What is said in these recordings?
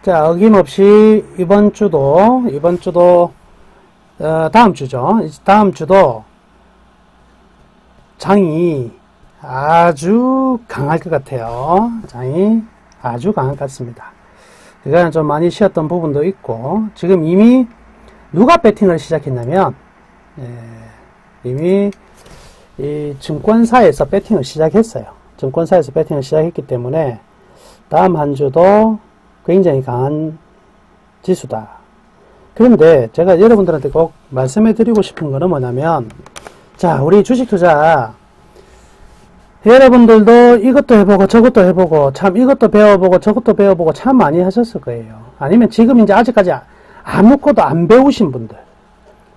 자, 어김없이 이번 주도 다음 주죠. 다음 주도 장이 아주 강할 것 같아요. 장이 아주 강할 것 같습니다. 그간 좀 많이 쉬었던 부분도 있고, 지금 이미 누가 배팅을 시작했냐면, 이미 이 증권사에서 배팅을 시작했어요. 증권사에서 배팅을 시작했기 때문에 다음 한 주도 굉장히 강한 지수다. 그런데 제가 여러분들한테 꼭 말씀해 드리고 싶은 거는 뭐냐면, 자, 우리 주식 투자, 여러분들도 이것도 해보고 저것도 해보고 참 이것도 배워보고 저것도 배워보고 참 많이 하셨을 거예요. 아니면 지금 이제 아직까지 아무것도 안 배우신 분들,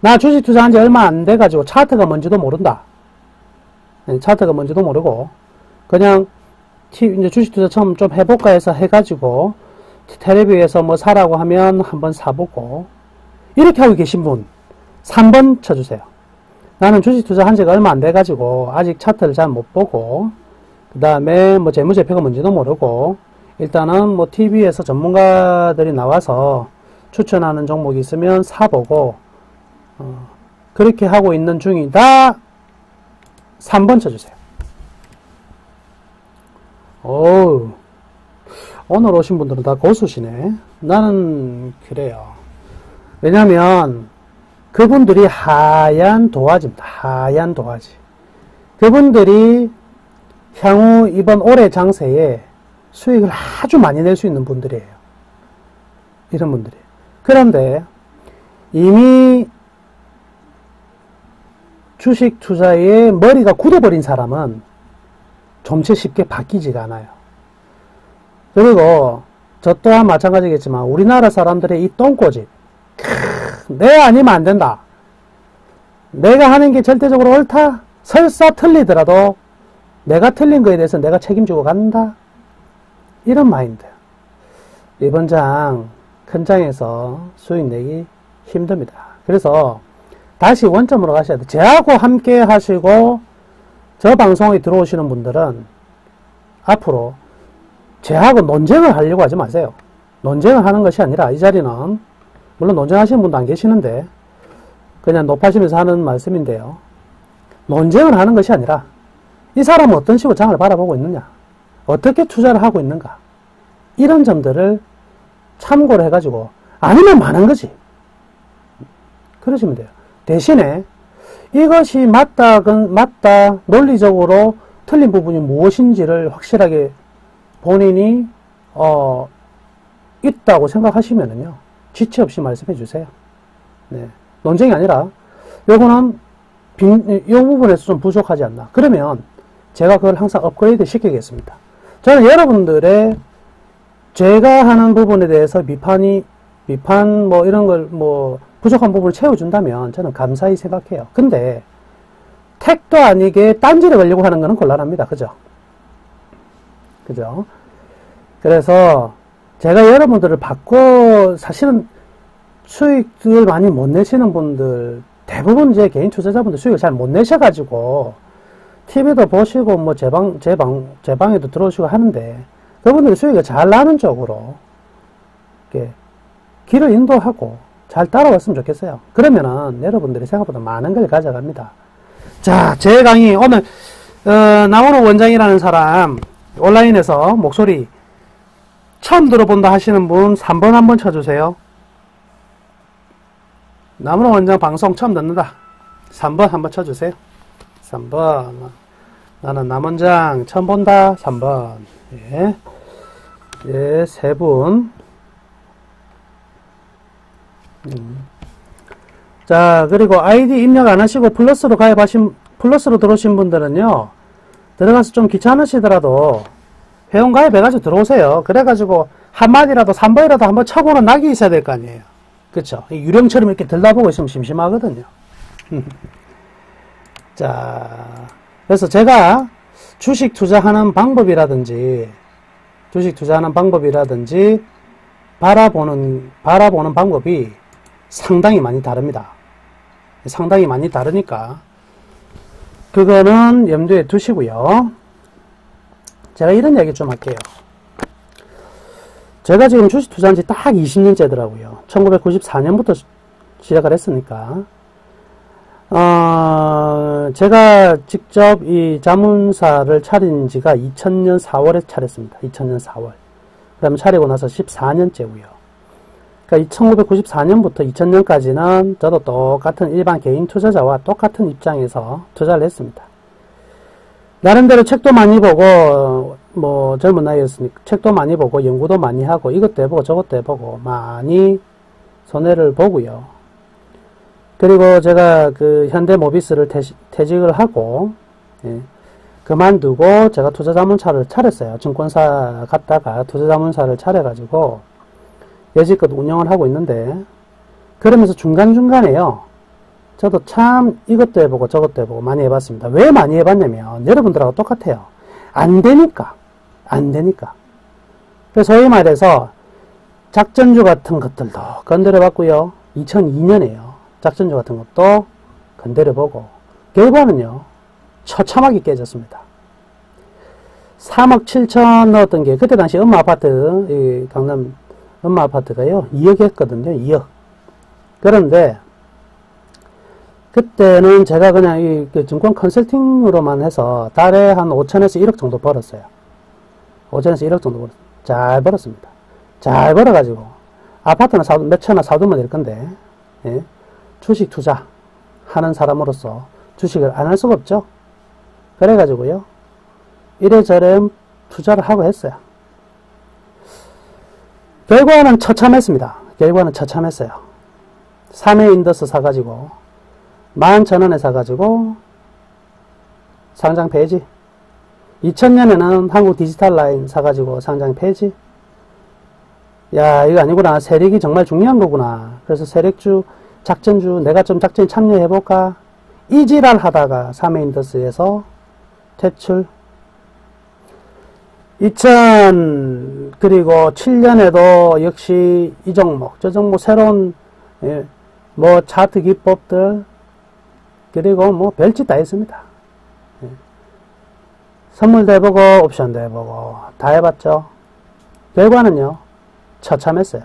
나 주식 투자한 지 얼마 안 돼가지고 차트가 뭔지도 모른다. 차트가 뭔지도 모르고 그냥 이제 주식 투자 처음 좀 해볼까 해서 해가지고 텔레비에서 뭐 사라고 하면 한번 사보고 이렇게 하고 계신 분 3번 쳐주세요. 나는 주식 투자 한 지가 얼마 안 돼가지고 아직 차트를 잘 못 보고, 그 다음에 뭐 재무제표가 뭔지도 모르고, 일단은 뭐 TV에서 전문가들이 나와서 추천하는 종목이 있으면 사보고, 그렇게 하고 있는 중이다. 3번 쳐주세요. 오늘 오신 분들은 다 고수시네. 나는 그래요. 왜냐면 그분들이 하얀 도화지입니다. 하얀 도화지. 그분들이 향후 이번 올해 장세에 수익을 아주 많이 낼 수 있는 분들이에요. 이런 분들이. 그런데 이미 주식 투자에 머리가 굳어버린 사람은 좀채 쉽게 바뀌지가 않아요. 그리고 저 또한 마찬가지겠지만 우리나라 사람들의 이 똥꼬집, 내가 아니면 안 된다. 내가 하는 게 절대적으로 옳다. 설사 틀리더라도 내가 틀린 거에 대해서 내가 책임지고 간다. 이런 마인드. 이번 장, 큰 장에서 수익 내기 힘듭니다. 그래서 다시 원점으로 가셔야 돼요. 저하고 함께 하시고 저 방송에 들어오시는 분들은 앞으로 저하고 논쟁을 하려고 하지 마세요. 논쟁을 하는 것이 아니라 이 자리는 물론 논쟁하시는 분도 안 계시는데 그냥 높아지면서 하는 말씀인데요. 논쟁을 하는 것이 아니라 이 사람은 어떤 식으로 장을 바라보고 있느냐, 어떻게 투자를 하고 있는가, 이런 점들을 참고를 해가지고 아니면 많은 거지. 그러시면 돼요. 대신에 이것이 맞다, 논리적으로 틀린 부분이 무엇인지를 확실하게 본인이 있다고 생각하시면은요, 지체 없이 말씀해 주세요. 네. 논쟁이 아니라 요거는 이 부분에서 좀 부족하지 않나. 그러면 제가 그걸 항상 업그레이드 시키겠습니다. 저는 여러분들의 제가 하는 부분에 대해서 비판 뭐 이런 걸 뭐 부족한 부분을 채워준다면 저는 감사히 생각해요. 근데 택도 아니게 딴지를 걸려고 하는 거는 곤란합니다. 그죠? 그죠? 그래서 제가 여러분들을 사실은 수익을 많이 못 내시는 분들, 대부분 이제 개인 투자자분들 수익을 잘 못 내셔가지고, TV도 보시고, 뭐, 제 방에도 들어오시고 하는데, 그분들이 수익을 잘 나는 쪽으로, 이렇게, 길을 인도하고, 잘 따라왔으면 좋겠어요. 그러면은, 여러분들이 생각보다 많은 걸 가져갑니다. 자, 제 강의, 오늘, 나오는 원장이라는 사람, 온라인에서 목소리, 처음 들어본다 하시는 분 3번 한번 쳐주세요. 남은 원장 방송 처음 듣는다. 3번 한번 쳐주세요. 3번. 나는 남원장 처음 본다. 3번. 예. 예, 3분. 자, 그리고 아이디 입력 안 하시고 플러스로 들어오신 분들은요, 들어가서 좀 귀찮으시더라도 회원 가입해가지고 들어오세요. 그래가지고 한마디라도 3번이라도 한번 쳐보는 낙이 있어야 될 거 아니에요. 그쵸? 유령처럼 이렇게 들다보고 있으면 심심하거든요. 자, 그래서 제가 주식 투자하는 방법이라든지 바라보는 방법이 상당히 많이 다릅니다. 상당히 많이 다르니까 그거는 염두에 두시고요. 제가 이런 얘기 좀 할게요. 제가 지금 주식 투자한 지 딱 20년째더라고요. 1994년부터 시작을 했으니까. 제가 직접 이 자문사를 차린 지가 2000년 4월에 차렸습니다. 2000년 4월. 그다음에 차리고 나서 14년째고요. 그러니까 1994년부터 2000년까지는 저도 똑같은 일반 개인 투자자와 똑같은 입장에서 투자를 했습니다. 나름대로 책도 많이 보고, 뭐, 젊은 나이였으니까 책도 많이 보고, 연구도 많이 하고, 이것도 해보고, 저것도 해보고, 많이 손해를 보고요. 그리고 제가 그 현대모비스를 퇴직을 하고, 예, 그만두고 제가 투자자문사를 차렸어요. 증권사 갔다가 투자자문사를 차려가지고, 여지껏 운영을 하고 있는데, 그러면서 중간중간에요. 저도 참 이것도 해보고 저것도 해보고 많이 해봤습니다. 왜 많이 해봤냐면 여러분들하고 똑같아요. 안 되니까. 그래서 소위 말해서 작전주 같은 것들도 건드려봤고요. 2002년에요. 작전주 같은 것도 건드려보고 결과는요. 처참하게 깨졌습니다. 3억 7천 넣었던 게 그때 당시 엄마아파트, 이 강남 엄마아파트가요. 2억 했거든요. 2억. 그런데 그때는 제가 그냥 이 증권 컨설팅으로만 해서 달에 한 5천에서 1억 정도 벌었어요. 5천에서 1억 정도 벌었어요. 잘 벌었습니다. 잘 벌어가지고 아파트나 몇 채나 사두면 될 건데, 예? 주식 투자 하는 사람으로서 주식을 안 할 수가 없죠. 그래가지고요. 이래저래 투자를 하고 했어요. 결과는 처참했습니다. 3회 인더스 사가지고 11,000원에 사가지고 상장 폐지. 2000년에는 한국 디지털 라인 사가지고 상장 폐지. 야, 이거 아니구나. 세력이 정말 중요한 거구나. 그래서 세력주, 작전주, 내가 좀 작전에 참여해볼까? 이 지랄 하다가 3회 인더스에서 퇴출. 그리고 7년에도 역시 이 종목, 저 종목 새로운, 예, 뭐 차트 기법들, 그리고 뭐 별짓 다 했습니다. 예. 선물도 해보고 옵션도 해보고 다 해봤죠. 결과는요. 처참했어요.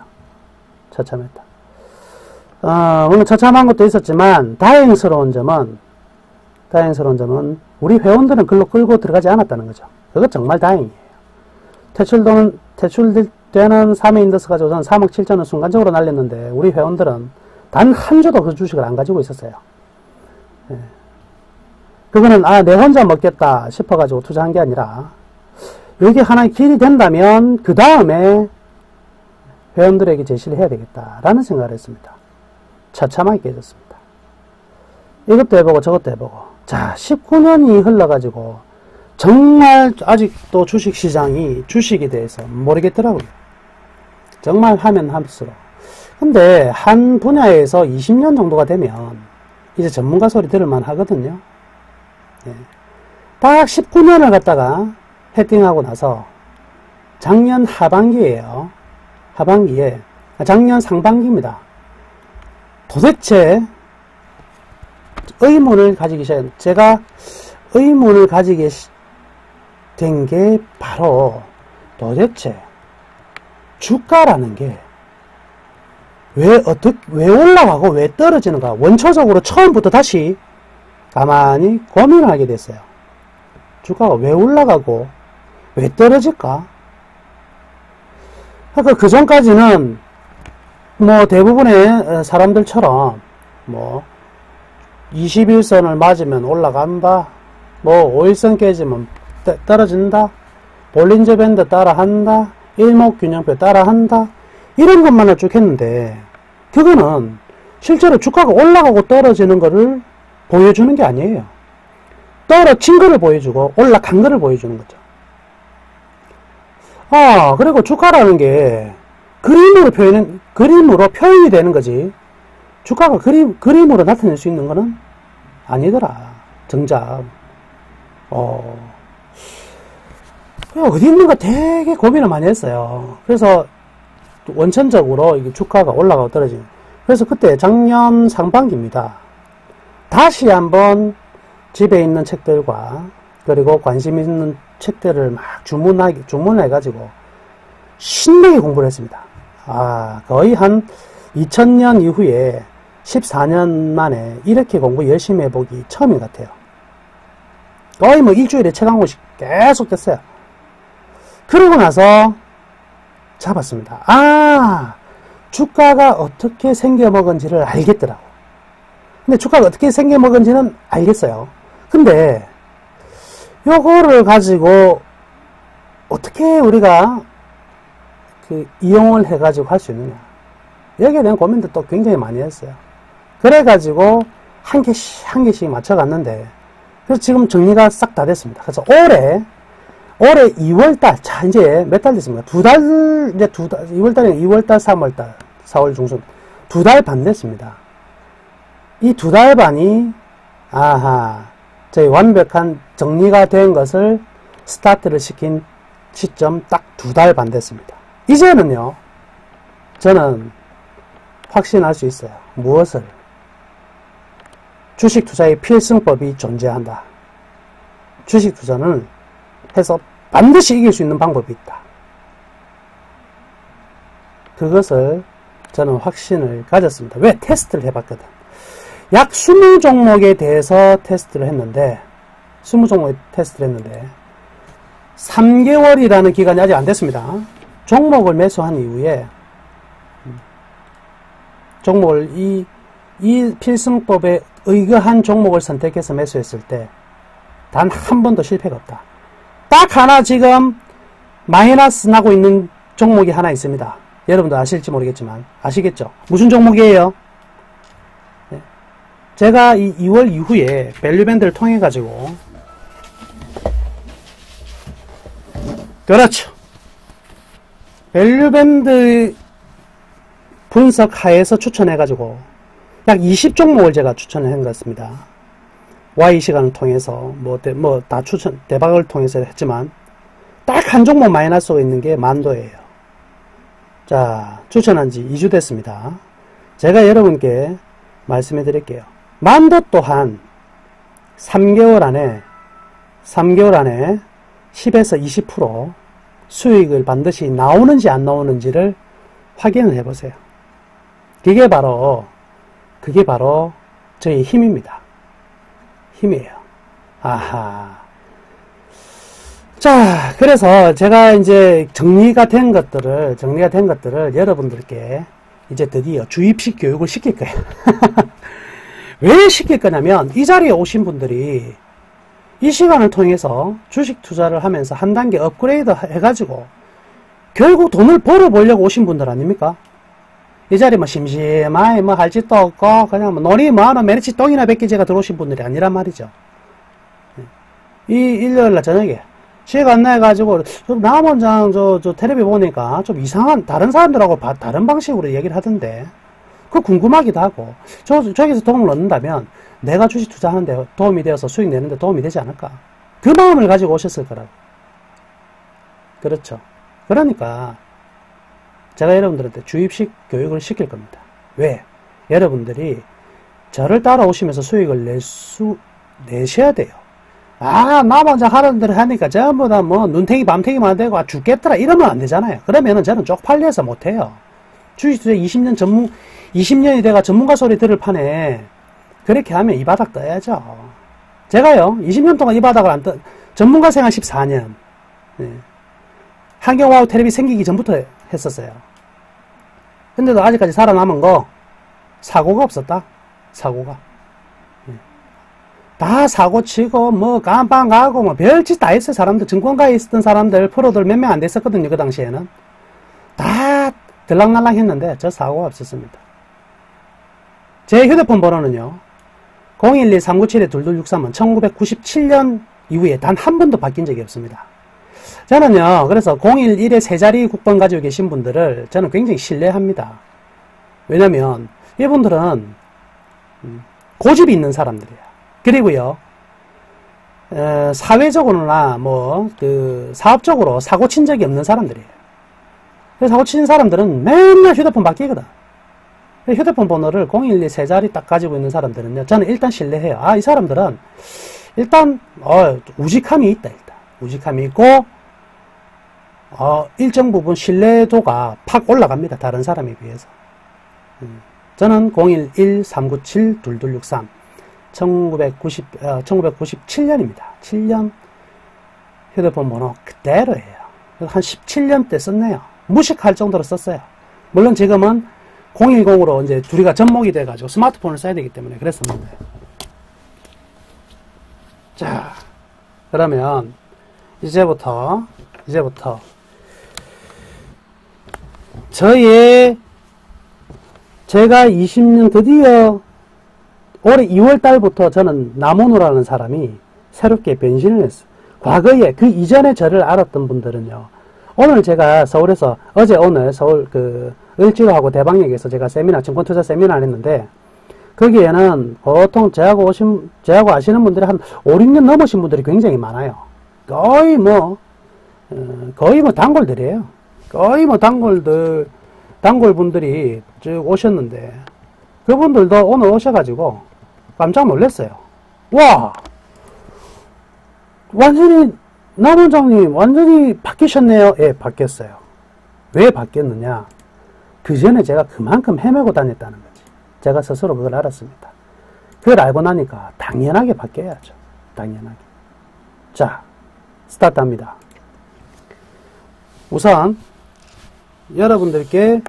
처참했다. 물론 처참한 것도 있었지만 다행스러운 점은 우리 회원들은 글로 끌고 들어가지 않았다는 거죠. 그것 정말 다행이에요. 퇴출되는 3회 인더스 가지고 저는 3억 7천원 순간적으로 날렸는데 우리 회원들은 단 한 주도 그 주식을 안 가지고 있었어요. 예. 그거는 내 혼자 먹겠다 싶어가지고 투자한 게 아니라 여기 하나의 길이 된다면 그 다음에 회원들에게 제시를 해야 되겠다라는 생각을 했습니다. 처참하게 깨졌습니다. 이것도 해보고 저것도 해보고 자 19년이 흘러가지고 정말 아직도 주식시장이 주식에 대해서 모르겠더라고요. 정말 하면 할수록. 근데 한 분야에서 20년 정도가 되면 이제 전문가 소리 들을만 하거든요. 예. 딱 19년을 갖다가 헤딩하고 나서 작년 하반기에요. 작년 상반기입니다. 도대체 의문을 가지기 시작했어요. 제가 의문을 가지게 된 게 바로 도대체 주가라는 게 왜 올라가고 왜 떨어지는가 원초적으로 처음부터 다시 가만히 고민을 하게 됐어요. 주가가 왜 올라가고 왜 떨어질까? 그러니까 그 전까지는 뭐 대부분의 사람들처럼 뭐 21선을 맞으면 올라간다, 뭐 5일선 깨지면 떨어진다, 볼린저 밴드 따라한다, 일목균형표 따라한다, 이런 것만을 쭉 했는데 그거는 실제로 주가가 올라가고 떨어지는 거를 보여주는 게 아니에요. 떨어진 거를 보여주고 올라간 거를 보여주는 거죠. 그리고 주가라는 게 그림으로 표현이 되는 거지 주가가 그림으로 나타낼 수 있는 거는 아니더라. 정작 어디 있는가 되게 고민을 많이 했어요. 그래서 원천적으로 이게 주가가 올라가고 떨어지는. 그래서 그때 작년 상반기입니다. 다시 한번 집에 있는 책들과 그리고 관심 있는 책들을 막 주문해가지고 신나게 공부를 했습니다. 거의 한 2000년 이후에 14년 만에 이렇게 공부 열심히 해보기 처음인 것 같아요. 거의 뭐 일주일에 책 한 권씩 계속 됐어요. 그러고 나서 잡았습니다. 주가가 어떻게 생겨먹은지를 알겠더라고. 근데 주가가 어떻게 생겨먹은지는 알겠어요. 근데 요거를 가지고 어떻게 우리가 이용을 해가지고 할 수 있느냐. 여기에 대한 고민도 또 굉장히 많이 했어요. 그래가지고 한 개씩 맞춰갔는데, 그래서 지금 정리가 싹 다 됐습니다. 그래서 올해 2월달, 자, 이제 몇 달 됐습니까? 2월달이면 2월달, 3월달, 4월 중순. 2달 반 됐습니다. 이 2달 반이, 저희 완벽한 정리가 된 것을 스타트를 시킨 시점 딱 2달 반 됐습니다. 이제는요, 저는 확신할 수 있어요. 무엇을? 주식 투자의 필승법이 존재한다. 주식 투자는 해서 반드시 이길 수 있는 방법이 있다. 그것을 저는 확신을 가졌습니다. 왜? 테스트를 해봤거든. 약 20종목에 대해서 테스트를 했는데 3개월이라는 기간이 아직 안 됐습니다. 종목을 매수한 이후에 종목을 이 필승법에 의거한 종목을 선택해서 매수했을 때 단 한 번도 실패가 없다. 딱 하나 지금 마이너스 나고 있는 종목이 하나 있습니다. 여러분도 아실지 모르겠지만 아시겠죠? 무슨 종목이에요? 네. 제가 이 2월 이후에 밸류밴드를 통해 가지고 그렇죠. 밸류밴드 분석 하에서 추천해 가지고 약 20종목을 제가 추천을 한 것 같습니다. Y 시간을 통해서 다 대박을 통해서 했지만 딱 한 종목 마이너스가 있는 게 만도예요. 자, 추천한 지 2주 됐습니다. 제가 여러분께 말씀해 드릴게요. 만도 또한 3개월 안에 10에서 20% 수익을 반드시 나오는지 안 나오는지를 확인을 해 보세요. 그게 바로 저희 힘입니다. 힘이에요. 자, 그래서 제가 이제 정리가 된 것들을 여러분들께 이제 드디어 주입식 교육을 시킬 거예요. 왜 시킬 거냐면, 이 자리에 오신 분들이 이 시간을 통해서 주식 투자를 하면서 한 단계 업그레이드 해가지고 결국 돈을 벌어보려고 오신 분들 아닙니까? 이 자리 심심하게 할 짓도 없고 그냥 논이 뭐하노 메리치 똥이나 뱉기 제가 들어오신 분들이 아니란 말이죠. 이 일요일날 저녁에 시간 내가지고 나 혼자 저 텔레비 보니까 좀 이상한 다른 사람들하고 다른 방식으로 얘기를 하던데 그거 궁금하기도 하고 저기서 도움을 얻는다면 내가 주식 투자하는데 도움이 되어서 수익 내는데 도움이 되지 않을까? 그 마음을 가지고 오셨을 거라고. 그렇죠. 그러니까 제가 여러분들한테 주입식 교육을 시킬 겁니다. 왜? 여러분들이 저를 따라오시면서 수익을 내셔야 돼요. 나 먼저 하는 대로 하니까 전부 다 눈탱이 밤탱이만 되고 죽겠더라 이러면 안 되잖아요. 그러면은 저는 쪽팔려서 못해요. 주식투자 20년이 돼가 전문가 소리 들을 판에 그렇게 하면 이 바닥 떠야죠. 제가요 20년 동안 이 바닥을 전문가 생활 14년 한경와우 텔레비 생기기 전부터 했었어요. 근데도 아직까지 살아남은 거 사고가 없었다. 사고가 다 사고치고 깜빵 가고 별짓 다 했어요. 사람들 증권가에 있었던 사람들 프로들 몇 명 안 됐었거든요. 그 당시에는 다 들락날락 했는데 저 사고가 없었습니다. 제 휴대폰 번호는요 011-397-2263은 1997년 이후에 단 한 번도 바뀐 적이 없습니다. 저는요 그래서 011의 세 자리 국번 가지고 계신 분들을 저는 굉장히 신뢰합니다. 왜냐면 이분들은 고집이 있는 사람들이에요. 그리고요 사회적으로나 사업적으로 사고 친 적이 없는 사람들이에요. 사고 친 사람들은 맨날 휴대폰 바뀌거든. 휴대폰 번호를 012 세 자리 딱 가지고 있는 사람들은요 저는 일단 신뢰해요. 이 사람들은 일단 우직함이 있다. 일단 우직함이 있고 일정 부분 신뢰도가 팍 올라갑니다. 다른 사람에 비해서. 저는 011-397-2263 1997년입니다. 7년 휴대폰 번호 그대로예요. 한 17년 때 썼네요. 무식할 정도로 썼어요. 물론 지금은 010으로 이제 둘이가 접목이 돼가지고 스마트폰을 써야 되기 때문에 그랬었는데. 자, 그러면 이제부터 제가 20년 드디어 올해 2월 달부터 저는 남원우라는 사람이 새롭게 변신을 했어요. 과거에 그 이전에 저를 알았던 분들은요. 오늘 제가 서울에서 오늘 서울 을지로하고 대방역에서 제가 증권투자 세미나를 했는데 거기에는 보통 저하고 아시는 분들이 한 5, 6년 넘으신 분들이 굉장히 많아요. 거의 뭐 단골들이에요. 거의 뭐 단골분들이 쭉 오셨는데 그분들도 오늘 오셔가지고 깜짝 놀랐어요. 와! 완전히 남 원장님 완전히 바뀌셨네요. 예, 바뀌었어요. 왜 바뀌었느냐? 그 전에 제가 그만큼 헤매고 다녔다는 거지. 제가 스스로 그걸 알았습니다. 그걸 알고 나니까 당연하게 바뀌어야죠. 당연하게. 자, 스타트합니다. 우선 여러분들께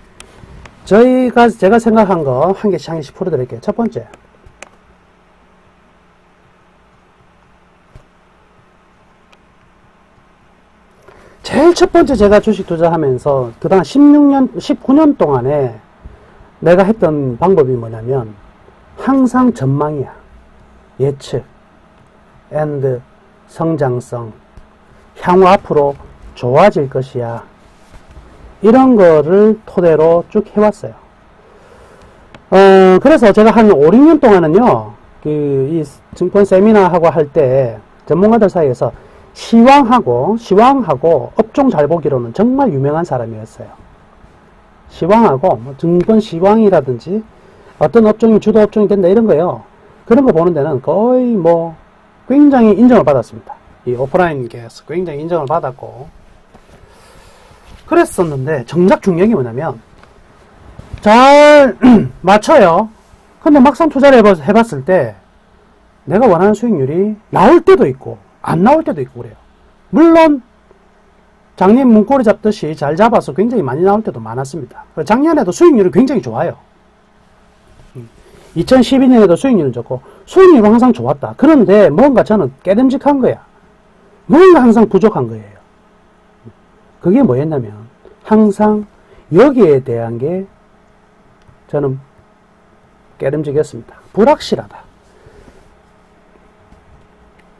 제가 생각한 거 한 개씩 풀어드릴게요. 첫 번째, 제일 첫 번째 제가 주식 투자하면서 그다음 19년 동안에 내가 했던 방법이 뭐냐면 항상 전망이야. 예측, and, 성장성, 향후 앞으로 좋아질 것이야. 이런 거를 토대로 쭉 해왔어요. 그래서 제가 한 5, 6년 동안은요, 이 증권 세미나하고 할 때 전문가들 사이에서 시황하고 업종 잘 보기로는 정말 유명한 사람이었어요. 시황하고 뭐 증권 시황이라든지 어떤 업종이 주도 업종이 된다 이런 거요. 그런 거 보는 데는 거의 뭐 굉장히 인정을 받았습니다. 이 오프라인계에서 굉장히 인정을 받았고 그랬었는데 정작 중요한 게 뭐냐면 잘 맞춰요. 근데 막상 투자를 해봤을 때 내가 원하는 수익률이 나올 때도 있고 안 나올 때도 있고 그래요. 물론 작년 문고리 잡듯이 잘 잡아서 굉장히 많이 나올 때도 많았습니다. 작년에도 수익률이 굉장히 좋아요. 2012년에도 수익률은 좋고 수익률은 항상 좋았다. 그런데 뭔가 저는 깨름직한 거야. 뭔가 항상 부족한 거예요. 그게 뭐였냐면 항상 여기에 대한 게 저는 깨름직했습니다. 불확실하다.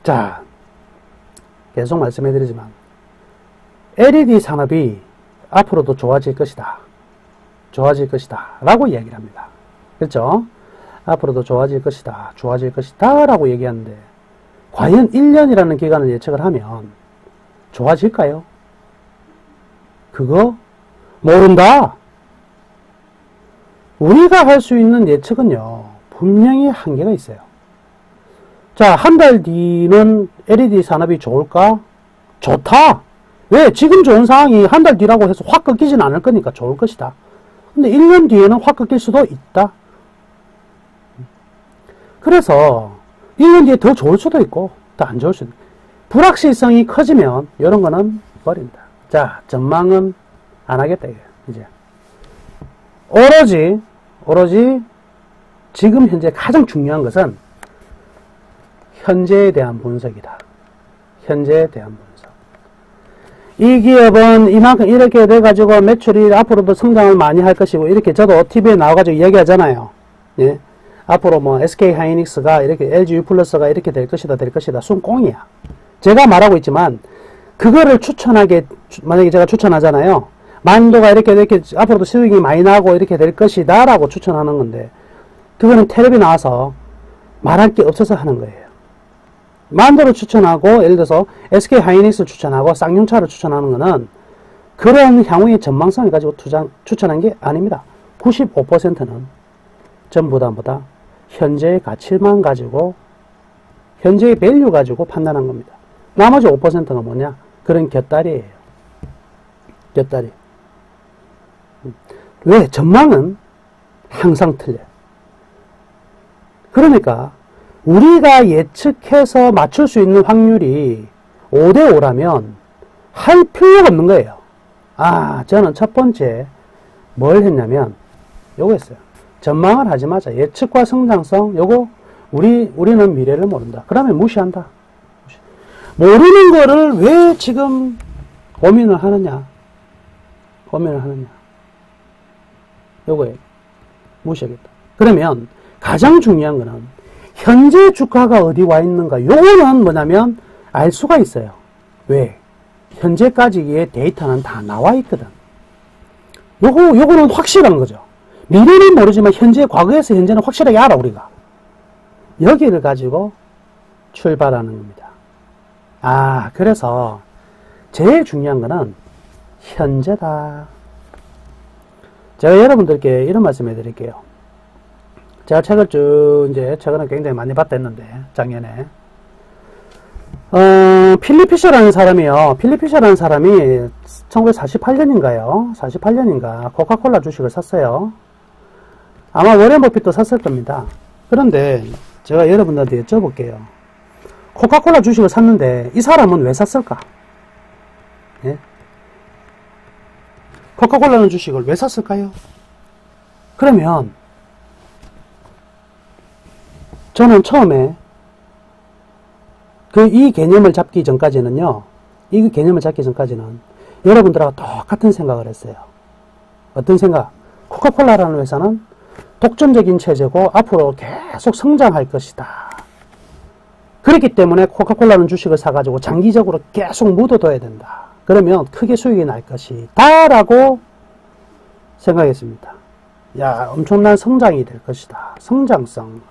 자, 계속 말씀해드리지만 LED 산업이 앞으로도 좋아질 것이다. 좋아질 것이다. 라고 이야기를 합니다. 그렇죠? 앞으로도 좋아질 것이다. 좋아질 것이다. 라고 얘기하는데 과연 1년이라는 기간을 예측을 하면 좋아질까요? 그거 모른다. 우리가 할 수 있는 예측은요. 분명히 한계가 있어요. 자, 한 달 뒤는 LED 산업이 좋을까? 좋다. 왜? 지금 좋은 상황이 한 달 뒤라고 해서 확 꺾이진 않을 거니까 좋을 것이다. 근데 1년 뒤에는 확 꺾일 수도 있다. 그래서 1년 뒤에 더 좋을 수도 있고 더 안 좋을 수도 있고 불확실성이 커지면 이런 거는 버린다. 자, 전망은 안 하겠다 이거예요. 이제 오로지 지금 현재 가장 중요한 것은 현재에 대한 분석이다. 현재에 대한 분석. 이 기업은 이만큼 이렇게 돼가지고 매출이 앞으로도 성장을 많이 할 것이고 이렇게 저도 TV에 나와가지고 얘기하잖아요. 예? 앞으로 뭐 SK 하이닉스가 이렇게 LG U 플러스가 이렇게 될 것이다 순 꽁이야. 제가 말하고 있지만 그거를 만약에 제가 추천하잖아요. 만도가 이렇게 앞으로도 수익이 많이 나고 이렇게 될 것이다 라고 추천하는 건데 그거는 텔레비 나와서 말할 게 없어서 하는 거예요. 만도를 추천하고 예를 들어서 SK 하이닉스 추천하고 쌍용차를 추천하는 거는 그런 향후의 전망성을 가지고 추천한 게 아닙니다. 95%는 전부 다 현재의 가치만 가지고 현재의 밸류 가지고 판단한 겁니다. 나머지 5%가 뭐냐? 그런 곁다리예요. 곁다리. 왜? 전망은 항상 틀려요. 그러니까 우리가 예측해서 맞출 수 있는 확률이 5대5라면 할 필요가 없는 거예요. 저는 첫 번째 뭘 했냐면 요거 했어요. 전망을 하지 마자. 예측과 성장성, 요거 우리는 미래를 모른다. 그러면 무시한다. 모르는 거를 왜 지금 고민을 하느냐. 요거에 무시하겠다. 그러면 가장 중요한 거는 현재 주가가 어디 와 있는가. 요거는 뭐냐면 알 수가 있어요. 왜? 현재까지의 데이터는 다 나와 있거든. 요거는 확실한 거죠. 미래는 모르지만 과거에서 현재는 확실하게 알아, 우리가. 여기를 가지고 출발하는 겁니다. 그래서 제일 중요한 거는 현재다. 제가 여러분들께 이런 말씀 해드릴게요. 제가 책을 최근에 굉장히 많이 봤댔는데, 작년에. 필립 피셔라는 사람이요. 필립 피셔라는 사람이 1948년인가요? 48년인가 코카콜라 주식을 샀어요. 아마 워렌 버핏도 샀을 겁니다. 그런데 제가 여러분들한테 여쭤볼게요. 코카콜라 주식을 샀는데 이 사람은 왜 샀을까? 예? 코카콜라는 주식을 왜 샀을까요? 그러면 저는 처음에 이 개념을 잡기 전까지는요, 여러분들하고 똑같은 생각을 했어요. 어떤 생각? 코카콜라라는 회사는 독점적인 체제고 앞으로 계속 성장할 것이다. 그렇기 때문에 코카콜라는 주식을 사가지고 장기적으로 계속 묻어둬야 된다. 그러면 크게 수익이 날 것이다 라고 생각했습니다. 엄청난 성장이 될 것이다. 성장성.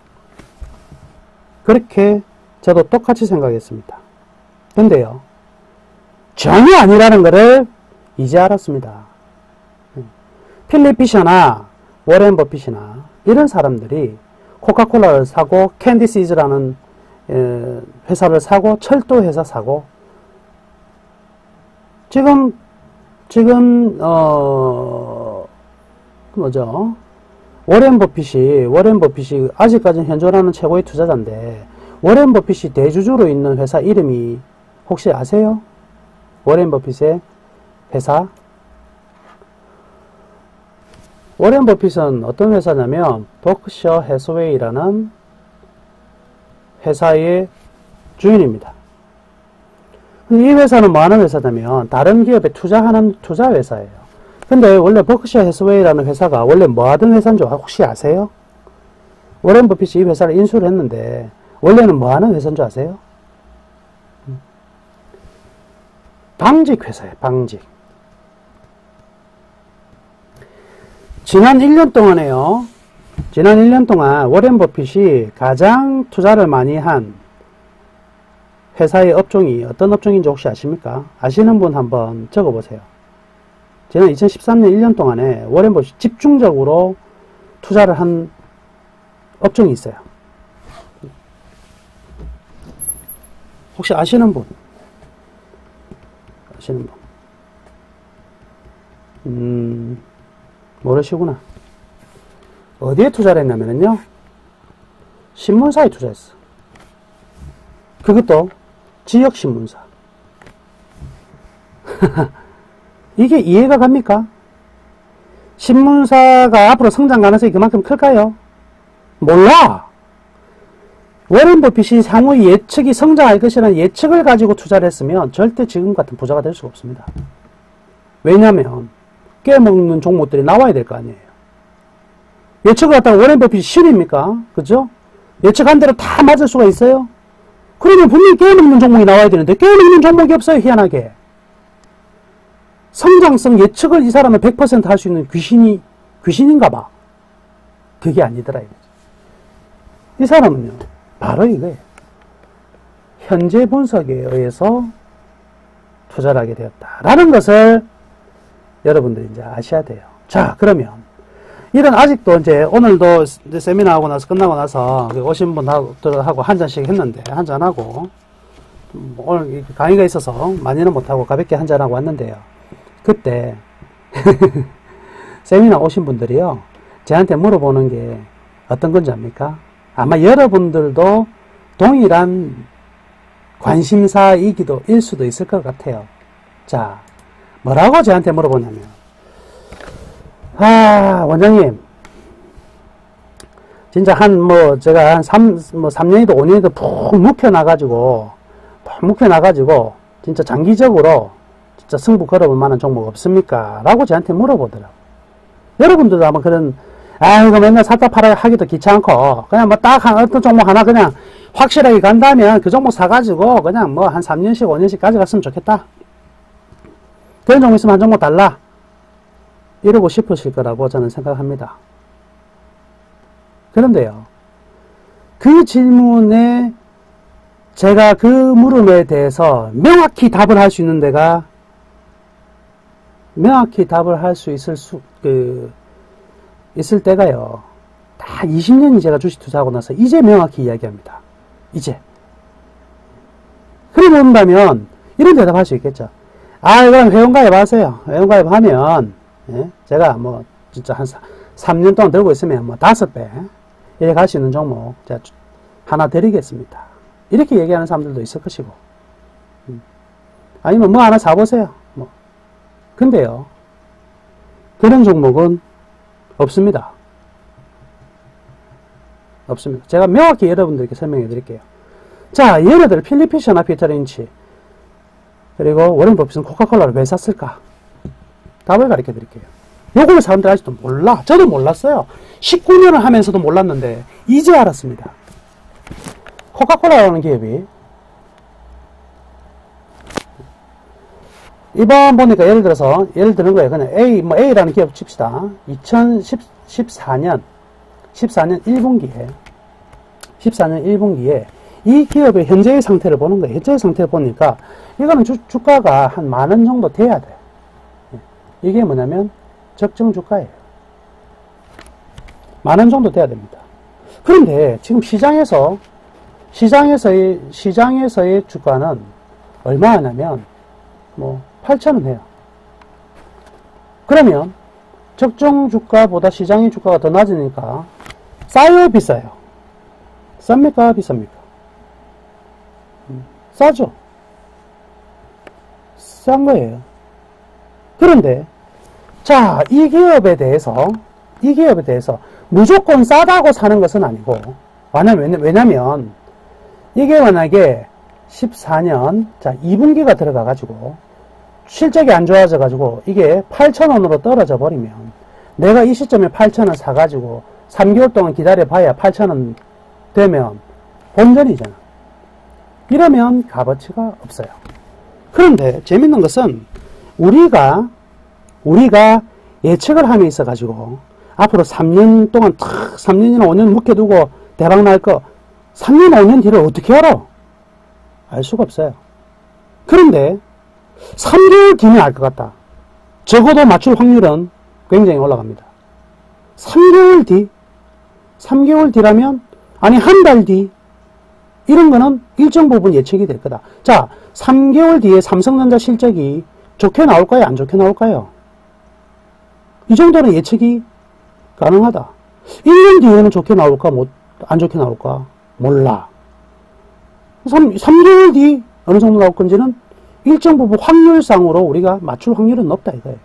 그렇게 저도 똑같이 생각했습니다. 근데요, 전혀 아니라는 것을 이제 알았습니다. 필립 피셔나 워렌 버핏이나 이런 사람들이 코카콜라를 사고 캔디시즈라는 회사를 사고 철도 회사 사고 지금 워렌 버핏이 아직까지는 현존하는 최고의 투자자인데 워렌 버핏이 대주주로 있는 회사 이름이 혹시 아세요? 워렌 버핏의 회사? 워렌 버핏은 어떤 회사냐면 버크셔 해서웨이라는 회사의 주인입니다. 이 회사는 뭐 하는 회사냐면 다른 기업에 투자하는 투자 회사예요. 근데 원래 버크셔 해서웨이라는 회사가 원래 뭐 하던 회사인 줄 혹시 아세요? 워렌 버핏이 이 회사를 인수를 했는데 원래는 뭐 하는 회사인 줄 아세요? 방직 회사예요. 방직. 지난 1년 동안에요. 지난 1년 동안 워렌 버핏이 가장 투자를 많이 한 회사의 업종이 어떤 업종인지 혹시 아십니까? 아시는 분 한번 적어보세요. 지난 2013년 1년 동안에 워렌 버핏이 집중적으로 투자를 한 업종이 있어요. 혹시 아시는 분? 아시는 분? 모르시구나. 어디에 투자를 했냐면요. 신문사에 투자했어. 그것도 지역신문사. 이게 이해가 갑니까? 신문사가 앞으로 성장 가능성이 그만큼 클까요? 몰라. 워렌 버핏이 향후 예측이 성장할 것이라는 예측을 가지고 투자를 했으면 절대 지금 같은 부자가 될 수가 없습니다. 왜냐하면 깨먹는 종목들이 나와야 될 거 아니에요. 예측을 갖다가 워렌 버핏이 신입니까? 그죠? 예측한 대로 다 맞을 수가 있어요? 그러면 분명히 깨먹는 종목이 나와야 되는데 깨먹는 종목이 없어요. 희한하게. 성장성 예측을 이 사람은 100% 할 수 있는 귀신인가 봐. 그게 아니더라 이거죠. 이 사람은요. 바로 이거예요. 현재 분석에 의해서 투자를 하게 되었다라는 것을 여러분들이 이제 아셔야 돼요. 자, 그러면 이런 아직도 이제 오늘도 이제 세미나 하고 나서 끝나고 나서 오신 분하고 한 잔씩 했는데 한 잔하고 오늘 강의가 있어서 많이는 못하고 가볍게 한 잔하고 왔는데요. 그때 세미나 오신 분들이요, 저한테 물어보는 게 어떤 건지 압니까? 아마 여러분들도 동일한 관심사이기도 일 수도 있을 것 같아요. 자, 뭐라고 저한테 물어보냐면, 원장님, 진짜 제가 한 3년이든 5년이든 푹 묵혀놔가지고, 진짜 장기적으로 진짜 승부 걸어볼 만한 종목 없습니까? 라고 저한테 물어보더라고요. 여러분들도 아마 이거 맨날 샀다 팔아 하기도 귀찮고, 그냥 어떤 종목 하나 그냥 확실하게 간다면 그 종목 사가지고 그냥 한 3년씩, 5년씩 가져갔으면 좋겠다. 그런 종목 있으면 한 종목 달라. 이러고 싶으실 거라고 저는 생각합니다. 그런데요, 그 질문에 제가 그 물음에 대해서 명확히 답을 할 수 있는 데가, 명확히 답을 할 수 있을 때가요, 다 20년이 제가 주식 투자하고 나서 이제 명확히 이야기합니다. 이제. 그래 본다면 이런 대답할 수 있겠죠. 그럼 회원가입 하세요. 회원가입 하면, 제가 진짜 한 3년 동안 들고 있으면 5배 이렇게 갈 수 있는 종목 제가 하나 드리겠습니다. 이렇게 얘기하는 사람들도 있을 것이고, 아니면 하나 사보세요. 근데요, 그런 종목은 없습니다. 없습니다. 제가 명확히 여러분들께 설명해 드릴게요. 자, 얘네들 필리피셔나 피터린치, 그리고 워렌 버핏은 코카콜라를 왜 샀을까? 답을 가르쳐 드릴게요. 요걸 사람들 아직도 몰라. 저도 몰랐어요. 19년을 하면서도 몰랐는데 이제 알았습니다. 코카콜라라는 기업이 이번 보니까 예를 드는 거예요. 그냥 A라는 기업 칩시다. 2014년 1분기에 이 기업의 현재의 상태를 보는 거예요. 현재의 상태를 보니까 이거는 주가가 한 10,000원 정도 돼야 돼. 이게 뭐냐면 적정 주가예요. 10,000원 정도 돼야 됩니다. 그런데 지금 시장에서의 주가는 얼마 하냐면 8,000원 해요. 그러면 적정 주가보다 시장의 주가가 더 낮으니까 싸요, 비싸요? 쌉니까, 비쌉니까? 싸죠. 싼 거예요. 그런데 자, 이 기업에 대해서 무조건 싸다고 사는 것은 아니고, 왜냐면 이게 만약에 14년 2분기가 들어가가지고 실적이 안 좋아져가지고 이게 8,000원으로 떨어져 버리면, 내가 이 시점에 8,000원 사가지고 3개월 동안 기다려봐야 8,000원 되면 본전이잖아. 이러면 값어치가 없어요. 그런데 재밌는 것은 우리가 예측을 함에 있어가지고 앞으로 3년 동안 3년이나 5년 묵혀두고 대박 날 거 3년, 5년 뒤를 어떻게 알아? 알 수가 없어요. 그런데 3개월 뒤면 알 것 같다. 적어도 맞출 확률은 굉장히 올라갑니다. 3개월 뒤라면, 아니 한 달 뒤, 이런 거는 일정 부분 예측이 될 거다. 자, 3개월 뒤에 삼성전자 실적이 좋게 나올까요, 안 좋게 나올까요? 이 정도는 예측이 가능하다. 1년 뒤에는 좋게 나올까, 안 좋게 나올까? 몰라. 3개월 뒤 어느 정도 나올 건지는 일정 부분 확률상으로 우리가 맞출 확률은 높다 이거예요.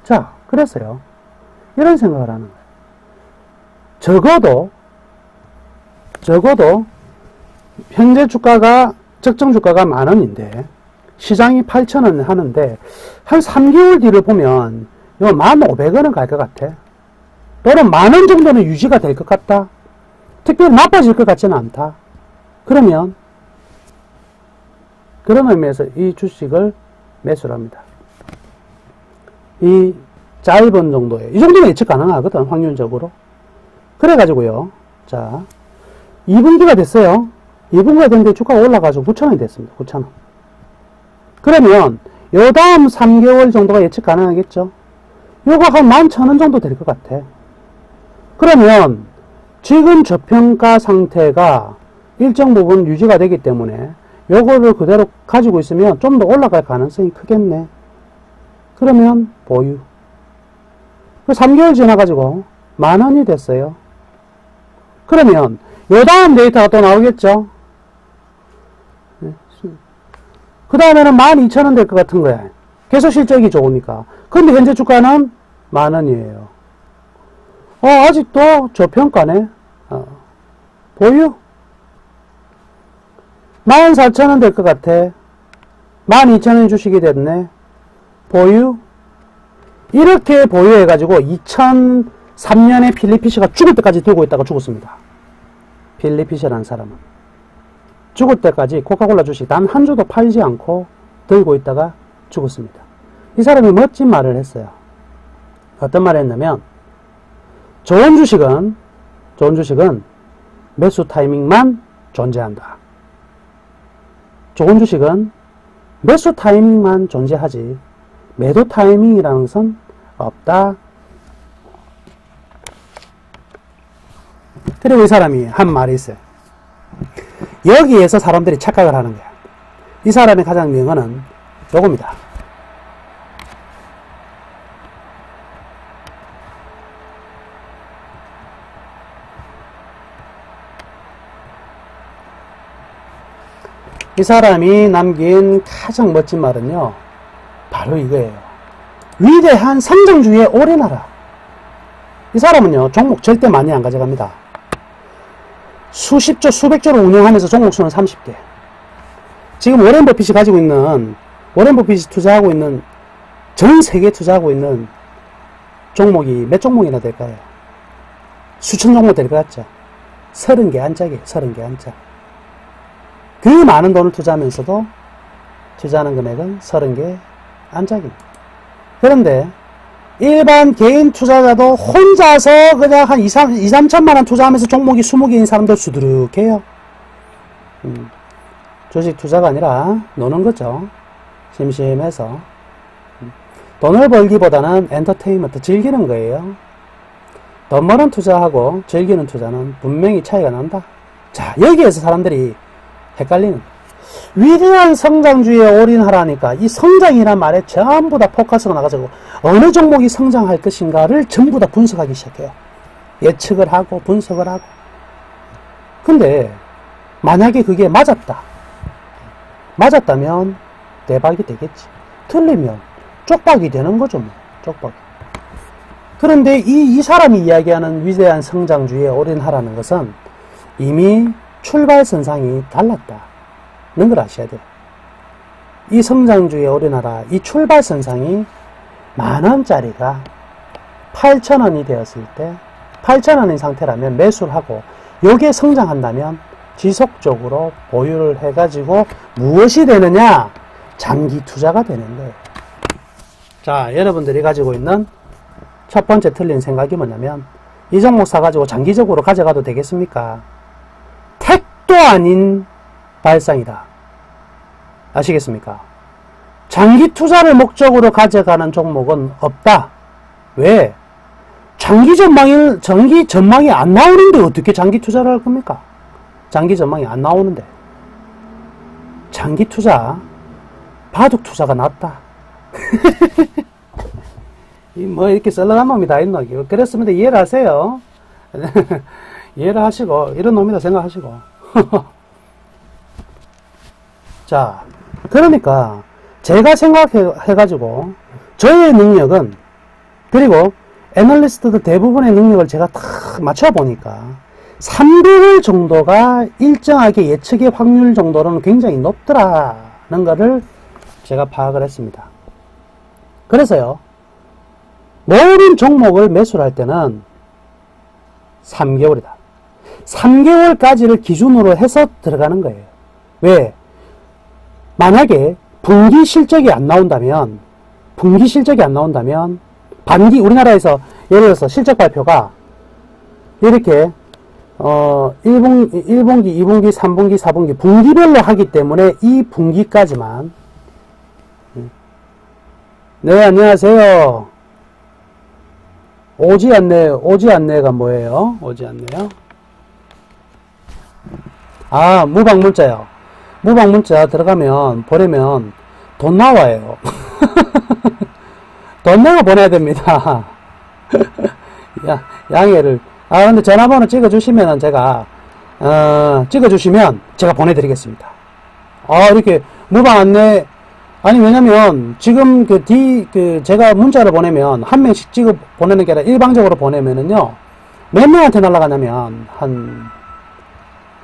자, 그래서요, 이런 생각을 하는 거예요. 적어도 현재 주가가, 적정 주가가 10,000원인데 시장이 8,000원 하는데 한 3개월 뒤를 보면 이거 1,500원은 갈 것 같아. 또는 10,000원 정도는 유지가 될 것 같다. 특별히 나빠질 것 같지는 않다. 그러면 그런 의미에서 이 주식을 매수를 합니다. 이 짧은 정도에, 이 정도는 예측 가능하거든, 확률적으로. 그래가지고요, 자, 2분기가 됐어요. 2분기가 됐는데 주가가 올라가지고 9,000원이 됐습니다. 9,000원. 그러면 요 다음 3개월 정도가 예측 가능하겠죠. 요거 한 11,000원 정도 될 것 같아. 그러면 지금 저평가 상태가 일정 부분 유지가 되기 때문에 요거를 그대로 가지고 있으면 좀 더 올라갈 가능성이 크겠네. 그러면 보유. 3개월 지나가지고 10,000원이 됐어요. 그러면 요 다음 데이터가 또 나오겠죠. 그 다음에는 12,000원 될 것 같은 거야. 계속 실적이 좋으니까. 근데 현재 주가는 10,000원이에요. 아직도 저평가네. 보유. 14,000원 될 것 같아. 12,000원 주식이 됐네. 보유. 이렇게 보유해가지고 2003년에 필리피시가 죽을 때까지 들고 있다가 죽었습니다. 필리피시라는 사람은. 죽을 때까지 코카콜라 주식 단 한 주도 팔지 않고 들고 있다가 죽었습니다. 이 사람이 멋진 말을 했어요. 어떤 말을 했냐면, 좋은 주식은 매수 타이밍만 존재한다. 좋은 주식은 매수 타이밍만 존재하지 매도 타이밍이라는 것은 없다. 그리고 이 사람이 한 말이 있어요. 여기에서 사람들이 착각을 하는 거야. 이 사람의 가장 명언은 요겁니다. 이 사람이 남긴 가장 멋진 말은요, 바로 이거예요. 위대한 성장주의에 올인하라. 이 사람은요, 종목 절대 많이 안 가져갑니다. 수십조, 수백조를 운영하면서 종목 수는 30개. 지금 워렌 버핏이 가지고 있는, 워렌 버핏이 투자하고 있는, 전 세계에 투자하고 있는 종목이 몇 종목이나 될까요? 수천 종목 될 것 같죠? 30개 한 짝이에요. 30개 한 짝. 그 많은 돈을 투자하면서도 투자하는 금액은 30개 한 짝입니다. 그런데 일반 개인 투자자도 혼자서 그냥 한 2, 3천만 원 투자하면서 종목이 20개인 사람들 수두룩해요. 주식 투자가 아니라 노는 거죠. 심심해서. 돈을 벌기보다는 엔터테인먼트, 즐기는 거예요. 돈 버는 투자하고 즐기는 투자는 분명히 차이가 난다. 자, 여기에서 사람들이 헷갈리는 위대한 성장주의에 올인하라니까 이 성장이란 말에 전부 다 포커스가 나가지고 어느 종목이 성장할 것인가를 전부 다 분석하기 시작해요. 예측을 하고 분석을 하고. 근데 만약에 그게 맞았다면 대박이 되겠지. 틀리면 쪽박이 되는 거죠. 뭐. 쪽박. 그런데 이 사람이 이야기하는 위대한 성장주의에 올인하라는 것은 이미 출발선상이 달랐다는 걸 아셔야 돼요. 이 성장주의에 올인하라. 이 출발선상이 10,000원짜리가 8,000원이 되었을 때 8,000원인 상태라면 매수를 하고 요게 성장한다면 지속적으로 보유를 해가지고 무엇이 되느냐? 장기 투자가 되는 거예요. 자, 여러분들이 가지고 있는 첫 번째 틀린 생각이 뭐냐면 이 종목 사가지고 장기적으로 가져가도 되겠습니까? 택도 아닌 발상이다. 아시겠습니까? 장기 투자를 목적으로 가져가는 종목은 없다. 왜? 장기 전망이 안 나오는데 어떻게 장기 투자를 할 겁니까? 장기 전망이 안 나오는데. 장기 투자, 바둑 투자가 낫다. 뭐 이렇게 썰렁한 놈이 다 있노. 그랬으면 이해를 하세요. 이해를 하시고 이런 놈이다 생각하시고. 자, 그러니까 제가 생각해가지고 저의 능력은, 그리고 애널리스트들 대부분의 능력을 제가 탁 맞춰보니까 300일 정도가 일정하게 예측의 확률 정도로는 굉장히 높더라는 것을 제가 파악을 했습니다. 그래서요, 모든 종목을 매수를 할 때는 3개월이다. 3개월까지를 기준으로 해서 들어가는 거예요. 왜? 만약에 분기 실적이 안 나온다면, 반기, 우리나라에서 예를 들어서 실적 발표가 이렇게 1분기, 2분기, 3분기, 4분기 분기별로 하기 때문에 이 분기까지만. 네, 안녕하세요. 오지 않네가 뭐예요? 오지 않네요. 아, 무방문자요. 무방문자 들어가면 보려면 돈 나와요. 돈 내고 보내야 됩니다. 양해를. 근데 전화번호 찍어주시면은 제가, 찍어주시면 제가 보내드리겠습니다. 이렇게 무방 안내, 아니, 왜냐면, 지금 제가 문자를 보내면, 한 명씩 찍어 보내는 게 아니라 일방적으로 보내면은요, 몇 명한테 날아가냐면, 한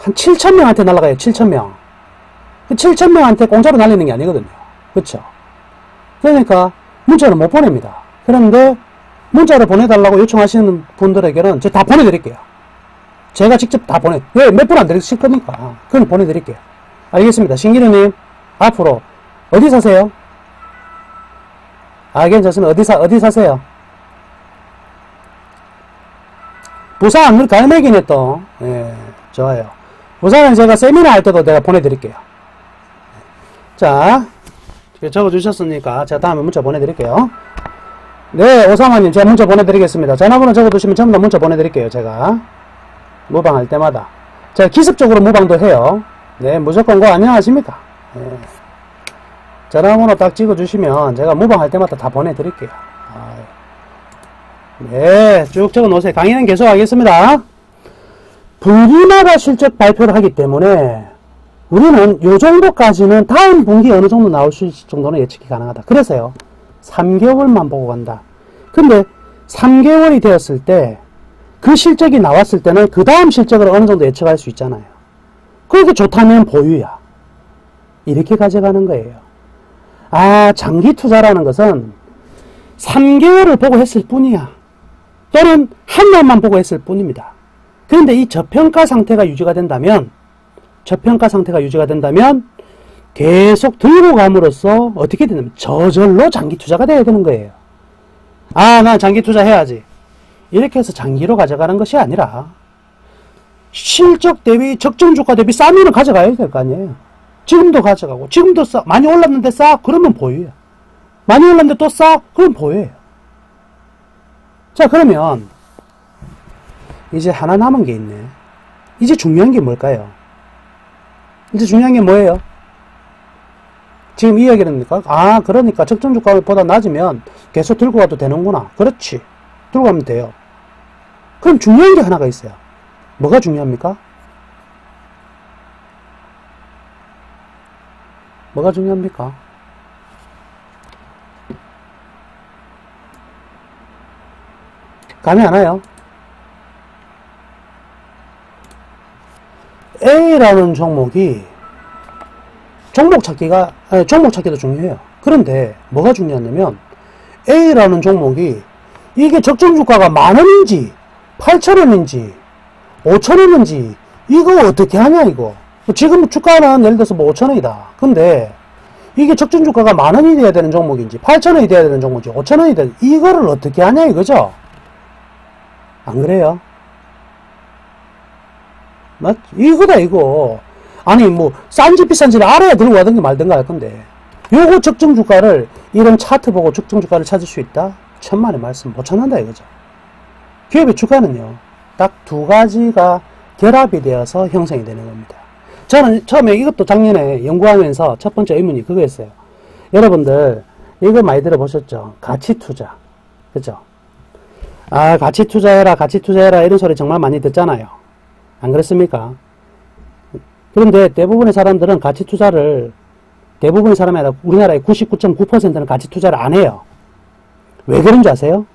7,000명한테 날아가요, 7,000명. 그 7,000명한테 공짜로 날리는 게 아니거든요. 그쵸? 그러니까, 문자를 못 보냅니다. 그런데, 문자를 보내달라고 요청하시는 분들에게는 제가 다 보내드릴게요. 제가 직접 다 왜 몇 분 안 드릴 거니까. 그건 보내드릴게요. 알겠습니다. 신기루님, 앞으로, 어디 사세요? 괜찮습니다. 어디 사세요? 부산, 갈매기네 또. 예, 좋아요. 부산은 제가 세미나 할 때도 내가 보내드릴게요. 자, 적어주셨으니까 제가 다음에 문자 보내드릴게요. 네, 오사마님, 제가 문자 보내드리겠습니다. 전화번호 적어두시면 전부 다 문자 보내드릴게요, 제가. 무방할 때마다. 제가 기습적으로 무방도 해요. 네, 무조건 안녕하십니까. 네. 전화번호 딱 찍어주시면 제가 무방할 때마다 다 보내드릴게요. 네, 쭉 적어놓으세요. 강의는 계속하겠습니다. 분기마다 실적 발표를 하기 때문에 우리는 요 정도까지는 다음 분기 어느 정도 나올 수 있을 정도는 예측이 가능하다. 그래서요, 3개월만 보고 간다. 근데 3개월이 되었을 때 그 실적이 나왔을 때는 그 다음 실적을 어느 정도 예측할 수 있잖아요. 그렇게 좋다면 보유야. 이렇게 가져가는 거예요. 장기 투자라는 것은 3개월을 보고 했을 뿐이야. 또는 한 년만 보고 했을 뿐입니다. 그런데 이 저평가 상태가 유지가 된다면 계속 들고 감으로써 어떻게 되냐면 저절로 장기 투자가 돼야 되는 거예요. 난 장기 투자 해야지. 이렇게 해서 장기로 가져가는 것이 아니라 실적 대비 적정 주가 대비 싸면은 가져가야 될 거 아니에요. 지금도 가져가고 지금도 싸. 많이 올랐는데 싸? 그러면 보유예요. 많이 올랐는데 또 싸? 그럼 보유예요. 자, 그러면 이제 하나 남은 게 있네. 이제 중요한 게 뭘까요? 이제 중요한 게 뭐예요? 지금 이 이야기를 합니까? 그러니까 적정 주가보다 낮으면 계속 들고 가도 되는구나. 그렇지. 들고 가면 돼요. 그럼 중요한 게 하나가 있어요. 뭐가 중요합니까? 뭐가 중요합니까? 감이 안 와요? A라는 종목이 종목 찾기도 중요해요. 그런데 뭐가 중요하냐면 A라는 종목이 이게 적정 주가가 10,000원인지 8,000원인지 5,000원인지 이거 어떻게 하냐 이거. 지금 주가는 예를 들어서 5,000원이다. 근데 이게 적정 주가가 10,000원이 돼야 되는 종목인지 8,000원이 돼야 되는 종목인지 5,000원이 돼야 이거를 어떻게 하냐 이거죠. 안 그래요? 맞? 이거다 이거. 아니 싼지 비싼지를 알아야 들고 가든가 말든가 할 건데 요거 적정 주가를 이런 차트 보고 적정 주가를 찾을 수 있다? 천만의 말씀 못 찾는다 이거죠. 기업의 주가는요 딱 두 가지가 결합이 되어서 형성이 되는 겁니다. 저는 처음에 이것도 작년에 연구하면서 첫 번째 의문이 그거였어요. 여러분들 이거 많이 들어보셨죠? 가치 투자. 그죠? 가치 투자해라 가치 투자해라 이런 소리 정말 많이 듣잖아요. 안 그렇습니까? 그런데 대부분의 사람들은 가치 투자를 대부분의 사람이 아니라 우리나라의 99.9%는 가치 투자를 안 해요. 왜 그런 줄 아세요?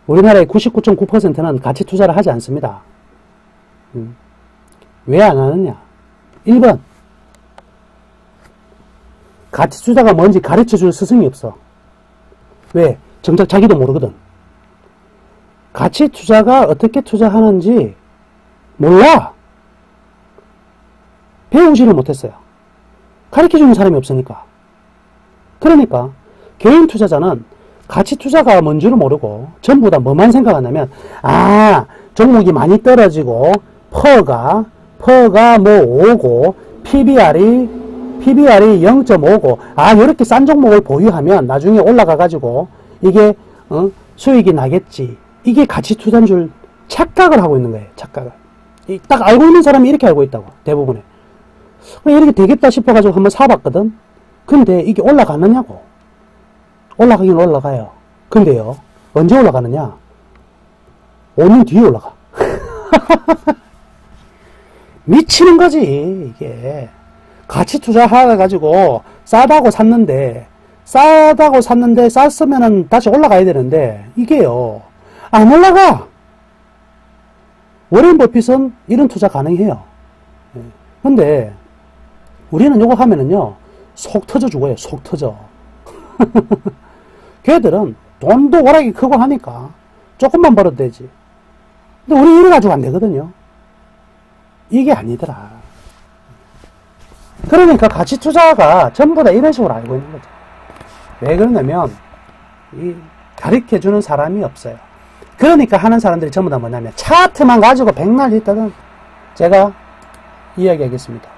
우리나라의 99.9%는 가치 투자를 하지 않습니다. 왜 안 하느냐? 1번 가치 투자가 뭔지 가르쳐줄 스승이 없어. 왜? 정작 자기도 모르거든. 가치 투자가 어떻게 투자하는지 몰라. 배우지를 못했어요. 가르쳐주는 사람이 없으니까. 그러니까 개인 투자자는 가치 투자가 뭔지를 모르고 전부 다 뭐만 생각하냐면 종목이 많이 떨어지고 퍼가 뭐 5고 PBR이 0.5고 이렇게 싼 종목을 보유하면 나중에 올라가 가지고 이게 수익이 나겠지. 이게 가치 투자인 줄 착각을 하고 있는 거예요. 착각을. 딱 알고 있는 사람이 이렇게 알고 있다고. 대부분에. 이렇게 되겠다 싶어가지고 한번 사봤거든. 근데 이게 올라가느냐고. 올라가긴 올라가요. 근데요, 언제 올라가느냐? 5년 뒤에 올라가. 미치는 거지, 이게. 가치 투자해가지고 싸다고 샀는데 쌌으면은 다시 올라가야 되는데, 이게요, 안 올라가. 워렌 버핏은 이런 투자 가능해요. 근데, 우리는 요거 하면은요, 속 터져 죽어요, 속 터져. 걔들은 돈도 워낙에 크고 하니까 조금만 벌어도 되지. 근데 우리 이래가지고 안 되거든요. 이게 아니더라. 그러니까 가치 투자가 전부 다 이런 식으로 알고 있는 거죠. 왜 그러냐면, 가르쳐주는 사람이 없어요. 그러니까 하는 사람들이 전부 다 뭐냐면, 차트만 가지고 백날 있다든, 제가 이야기하겠습니다.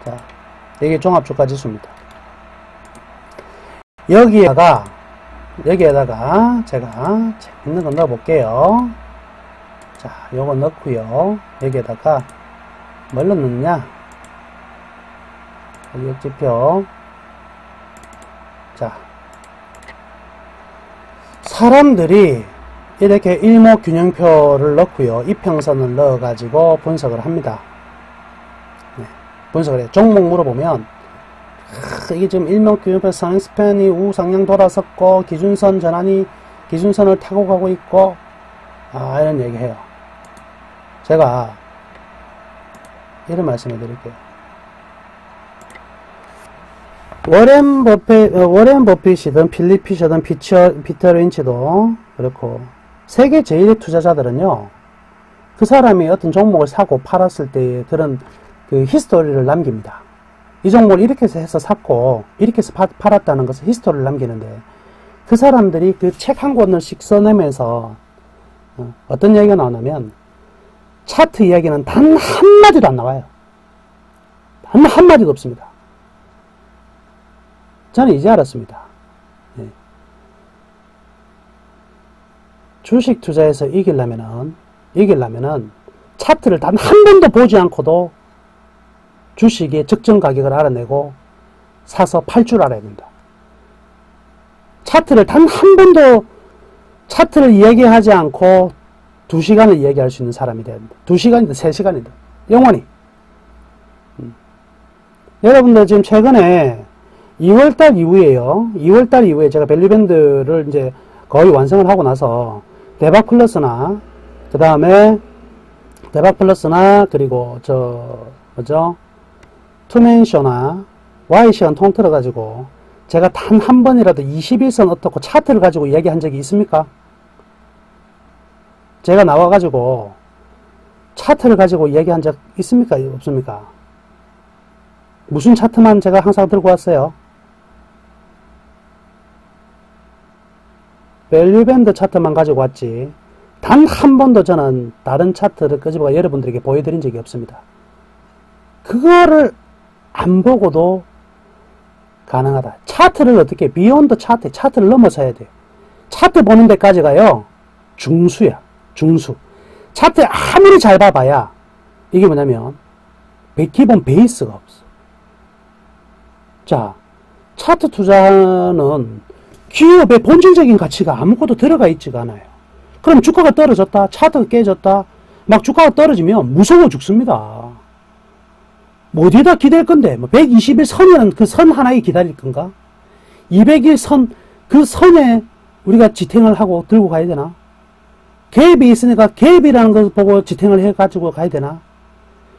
자, 이게 종합주가 지수입니다. 여기에다가 제가 재밌는 거 넣어볼게요. 자, 요거 넣고요. 여기에다가 뭘로 넣느냐? 가격지표. 자, 사람들이 이렇게 일목균형표를 넣고요. 이평선을 넣어가지고 분석을 합니다. 네, 분석을 해요. 종목 물어보면, 이게 지금 일목균형표 상승스팬이 우상향 돌아섰고, 기준선을 타고 가고 있고, 이런 얘기 해요. 제가 이런 말씀을 드릴게요. 워렌 버핏이든 필립 피셔든 피터 린치도 그렇고, 세계 제1의 투자자들은요, 그 사람이 어떤 종목을 사고 팔았을 때의 그런 그 히스토리를 남깁니다. 이 종목을 이렇게 해서 샀고, 이렇게 해서 팔았다는 것을 히스토리를 남기는데, 그 사람들이 그 책 한 권을씩 써내면서, 어떤 이야기가 나오냐면, 차트 이야기는 단 한마디도 안 나와요. 단 한마디도 없습니다. 저는 이제 알았습니다. 네. 주식 투자에서 이기려면은 차트를 단 한 번도 보지 않고도 주식의 적정 가격을 알아내고 사서 팔 줄 알아야 된다. 차트를 단 한 번도 차트를 이야기하지 않고 2시간을 이야기할 수 있는 사람이 돼야 된다. 2시간이든 3시간이든 영원히. 여러분들 지금 최근에 2월달 이후에요. 2월달 이후에 제가 밸류밴드를 이제 거의 완성을 하고 나서 대박 플러스나 그리고 투맨쇼나 Y시간 통틀어 가지고 제가 단 한 번이라도 21선 어떻고 차트를 가지고 이야기한 적이 있습니까? 제가 나와 가지고 차트를 가지고 이야기한 적 있습니까? 없습니까? 무슨 차트만 제가 항상 들고 왔어요? 밸류밴드 차트만 가지고 왔지, 단 한 번도 저는 다른 차트를 끄집어 여러분들에게 보여드린 적이 없습니다. 그거를 안 보고도 가능하다. 차트를 어떻게, 비욘드 차트를 넘어서야 돼. 차트 보는 데까지가요, 중수야, 중수. 차트 아무리 잘 봐봐야, 이게 뭐냐면, 기본 베이스가 없어. 자, 차트 투자는 기업의 본질적인 가치가 아무것도 들어가 있지가 않아요. 그럼 주가가 떨어졌다, 차트가 깨졌다, 막 주가가 떨어지면 무서워 죽습니다. 뭐 어디에다 기댈 건데, 뭐 120일 선이라는 그 선 하나에 기다릴 건가? 200일 선, 그 선에 우리가 지탱을 하고 들고 가야 되나? 갭이 있으니까 갭이라는 걸 보고 지탱을 해가지고 가야 되나?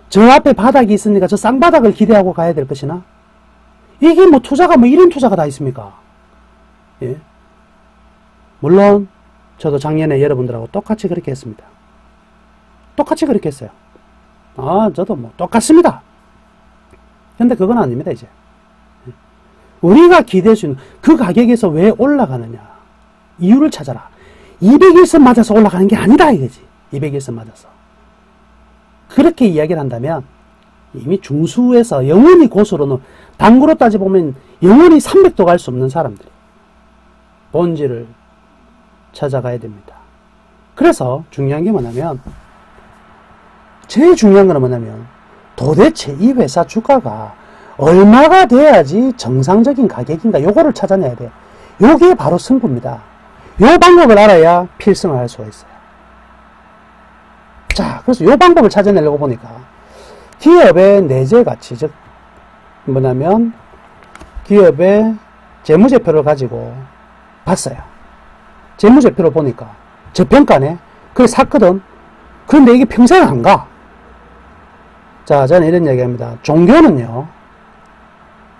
저 앞에 바닥이 있으니까 저 쌍바닥을 기대하고 가야 될 것이나? 이게 뭐 투자가 뭐 이런 투자가 다 있습니까? 예. 물론 저도 작년에 여러분들하고 똑같이 그렇게 했습니다. 똑같이 그렇게 했어요. 저도 뭐 똑같습니다. 근데 그건 아닙니다. 이제 우리가 기대할 수 있는 그 가격에서 왜 올라가느냐, 이유를 찾아라. 200일선 맞아서 올라가는 게 아니다 이거지. 200일선 맞아서 그렇게 이야기를 한다면 이미 중수에서 영원히 고수로는, 당구로 따져보면 영원히 300도 갈 수 없는 사람들이 본질을 찾아가야 됩니다. 그래서 중요한 게 뭐냐면, 제일 중요한 건 뭐냐면, 도대체 이 회사 주가가 얼마가 돼야지 정상적인 가격인가, 요거를 찾아내야 돼요. 요게 바로 승부입니다. 요 방법을 알아야 필승을 할 수가 있어요. 자, 그래서 요 방법을 찾아내려고 보니까 기업의 내재 가치, 즉 뭐냐면 기업의 재무제표를 가지고 봤어요. 재무제표를 보니까 저평가네. 그래 샀거든. 그런데 이게 평생 안 가. 자, 저는 이런 얘기합니다. 종교는요,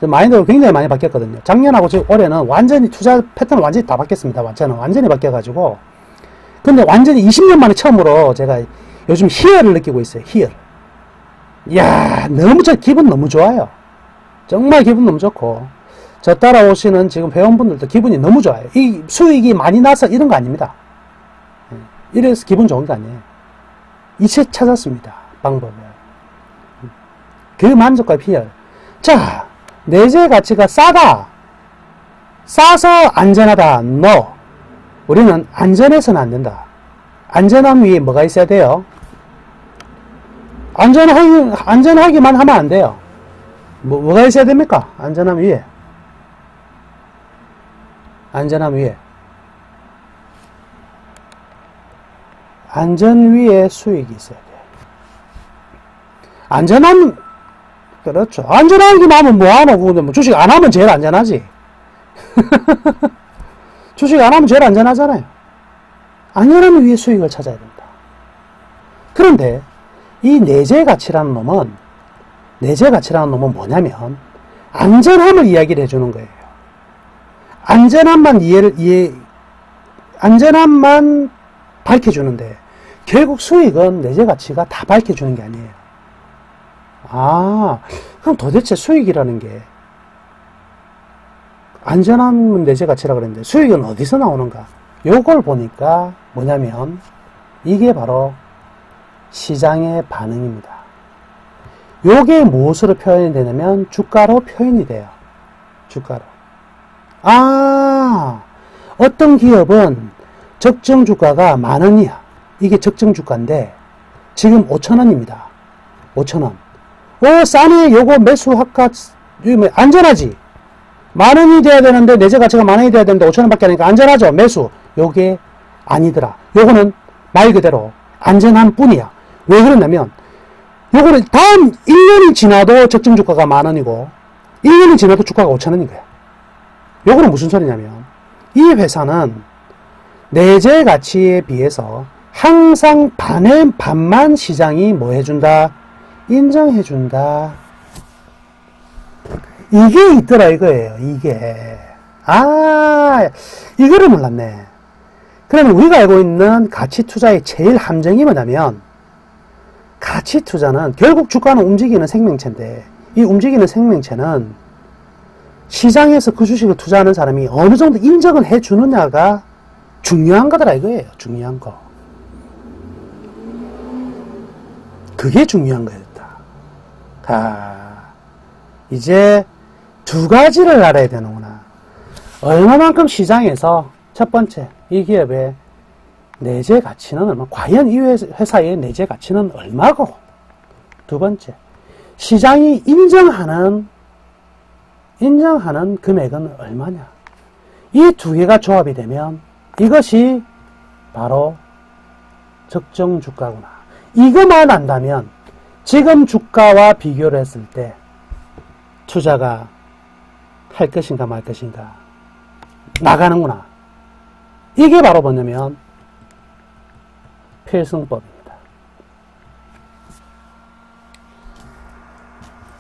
마인드가 굉장히 많이 바뀌었거든요. 작년하고 지금 올해는 완전히 투자 패턴 완전히 다 바뀌었습니다. 저는 완전히 바뀌어가지고. 근데 완전히 20년 만에 처음으로 제가 요즘 희열을 느끼고 있어요. 희열. 이야, 너무 기분 너무 좋아요. 정말 기분 너무 좋고. 저 따라오시는 지금 회원분들도 기분이 너무 좋아요. 이 수익이 많이 나서 이런 거 아닙니다. 이래서 기분 좋은 거 아니에요. 이제 찾았습니다. 방법을. 그 만족과 희열. 자, 내재 가치가 싸다. 싸서 안전하다. No. 우리는 안전해서는 안 된다. 안전함 위에 뭐가 있어야 돼요? 안전하기만 하면 안 돼요. 뭐가 있어야 됩니까? 안전함 위에. 안전함 위에. 안전 위에 수익이 있어야 돼요. 안전함, 그렇죠. 안전하기만 하면 뭐하노? 근데 뭐 주식 안 하면 제일 안전하지. 주식 안 하면 제일 안전하잖아요. 안전함 위에 수익을 찾아야 된다. 그런데 이 내재 가치라는 놈은 뭐냐면 안전함을 이야기를 해주는 거예요. 안전함만 밝혀주는데 결국 수익은 내재 가치가 다 밝혀주는 게 아니에요. 아, 그럼 도대체 수익이라는 게 안전함은 내재 가치라 그랬는데 수익은 어디서 나오는가? 요걸 보니까 뭐냐면 이게 바로 시장의 반응입니다. 요게 무엇으로 표현이 되냐면 주가로 표현이 돼요. 주가로. 아, 어떤 기업은 적정 주가가 10,000원이야. 이게 적정 주가인데 지금 5,000원입니다. 5,000원. 싸네. 요거 매수할까? 안전하지? 10,000원이 돼야 되는데 내재 가치가 10,000원이 돼야 되는데 5,000원밖에 안 하니까 안전하죠? 매수. 요게 아니더라. 요거는 말 그대로 안전한 뿐이야. 왜 그러냐면 요거는 다음 1년이 지나도 적정 주가가 10,000원이고 1년이 지나도 주가가 5,000원인 거야. 요거는 무슨 소리냐면 이 회사는 내재 가치에 비해서 항상 반만 시장이 뭐 해준다? 인정해준다. 이게 있더라 이거예요. 이게. 아, 이거를 몰랐네. 그러면 우리가 알고 있는 가치 투자의 제일 함정이 뭐냐면 가치 투자는 결국 주가는 움직이는 생명체인데 이 움직이는 생명체는 시장에서 그 주식을 투자하는 사람이 어느 정도 인정을 해주느냐가 중요한 거더라 이거예요. 중요한 거. 그게 중요한 거였다. 이제 두 가지를 알아야 되는구나. 얼마만큼 시장에서 첫 번째 이 기업의 내재 가치는 얼마, 과연 이 회사의 내재 가치는 얼마고, 두 번째 시장이 인정하는 금액은 얼마냐. 이 두 개가 조합이 되면 이것이 바로 적정 주가구나. 이것만 안다면 지금 주가와 비교를 했을 때 투자가 할 것인가 말 것인가 나가는구나. 이게 바로 뭐냐면 필승법입니다.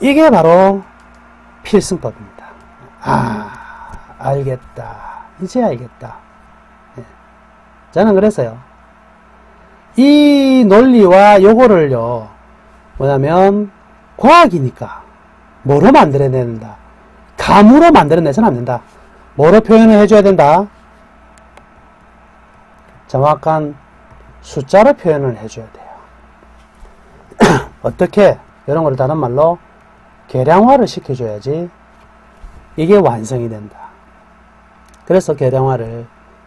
이게 바로 필승법입니다. 아, 알겠다. 이제 알겠다. 네. 저는 그랬어요. 이 논리와 요거를요, 뭐냐면 과학이니까 뭐로 만들어야 된다. 감으로 만들어내서는 안 된다. 뭐로 표현을 해줘야 된다. 정확한 숫자로 표현을 해줘야 돼요. 어떻게? 이런 걸 다른 말로 계량화를 시켜줘야지 이게 완성이 된다. 그래서 계량화를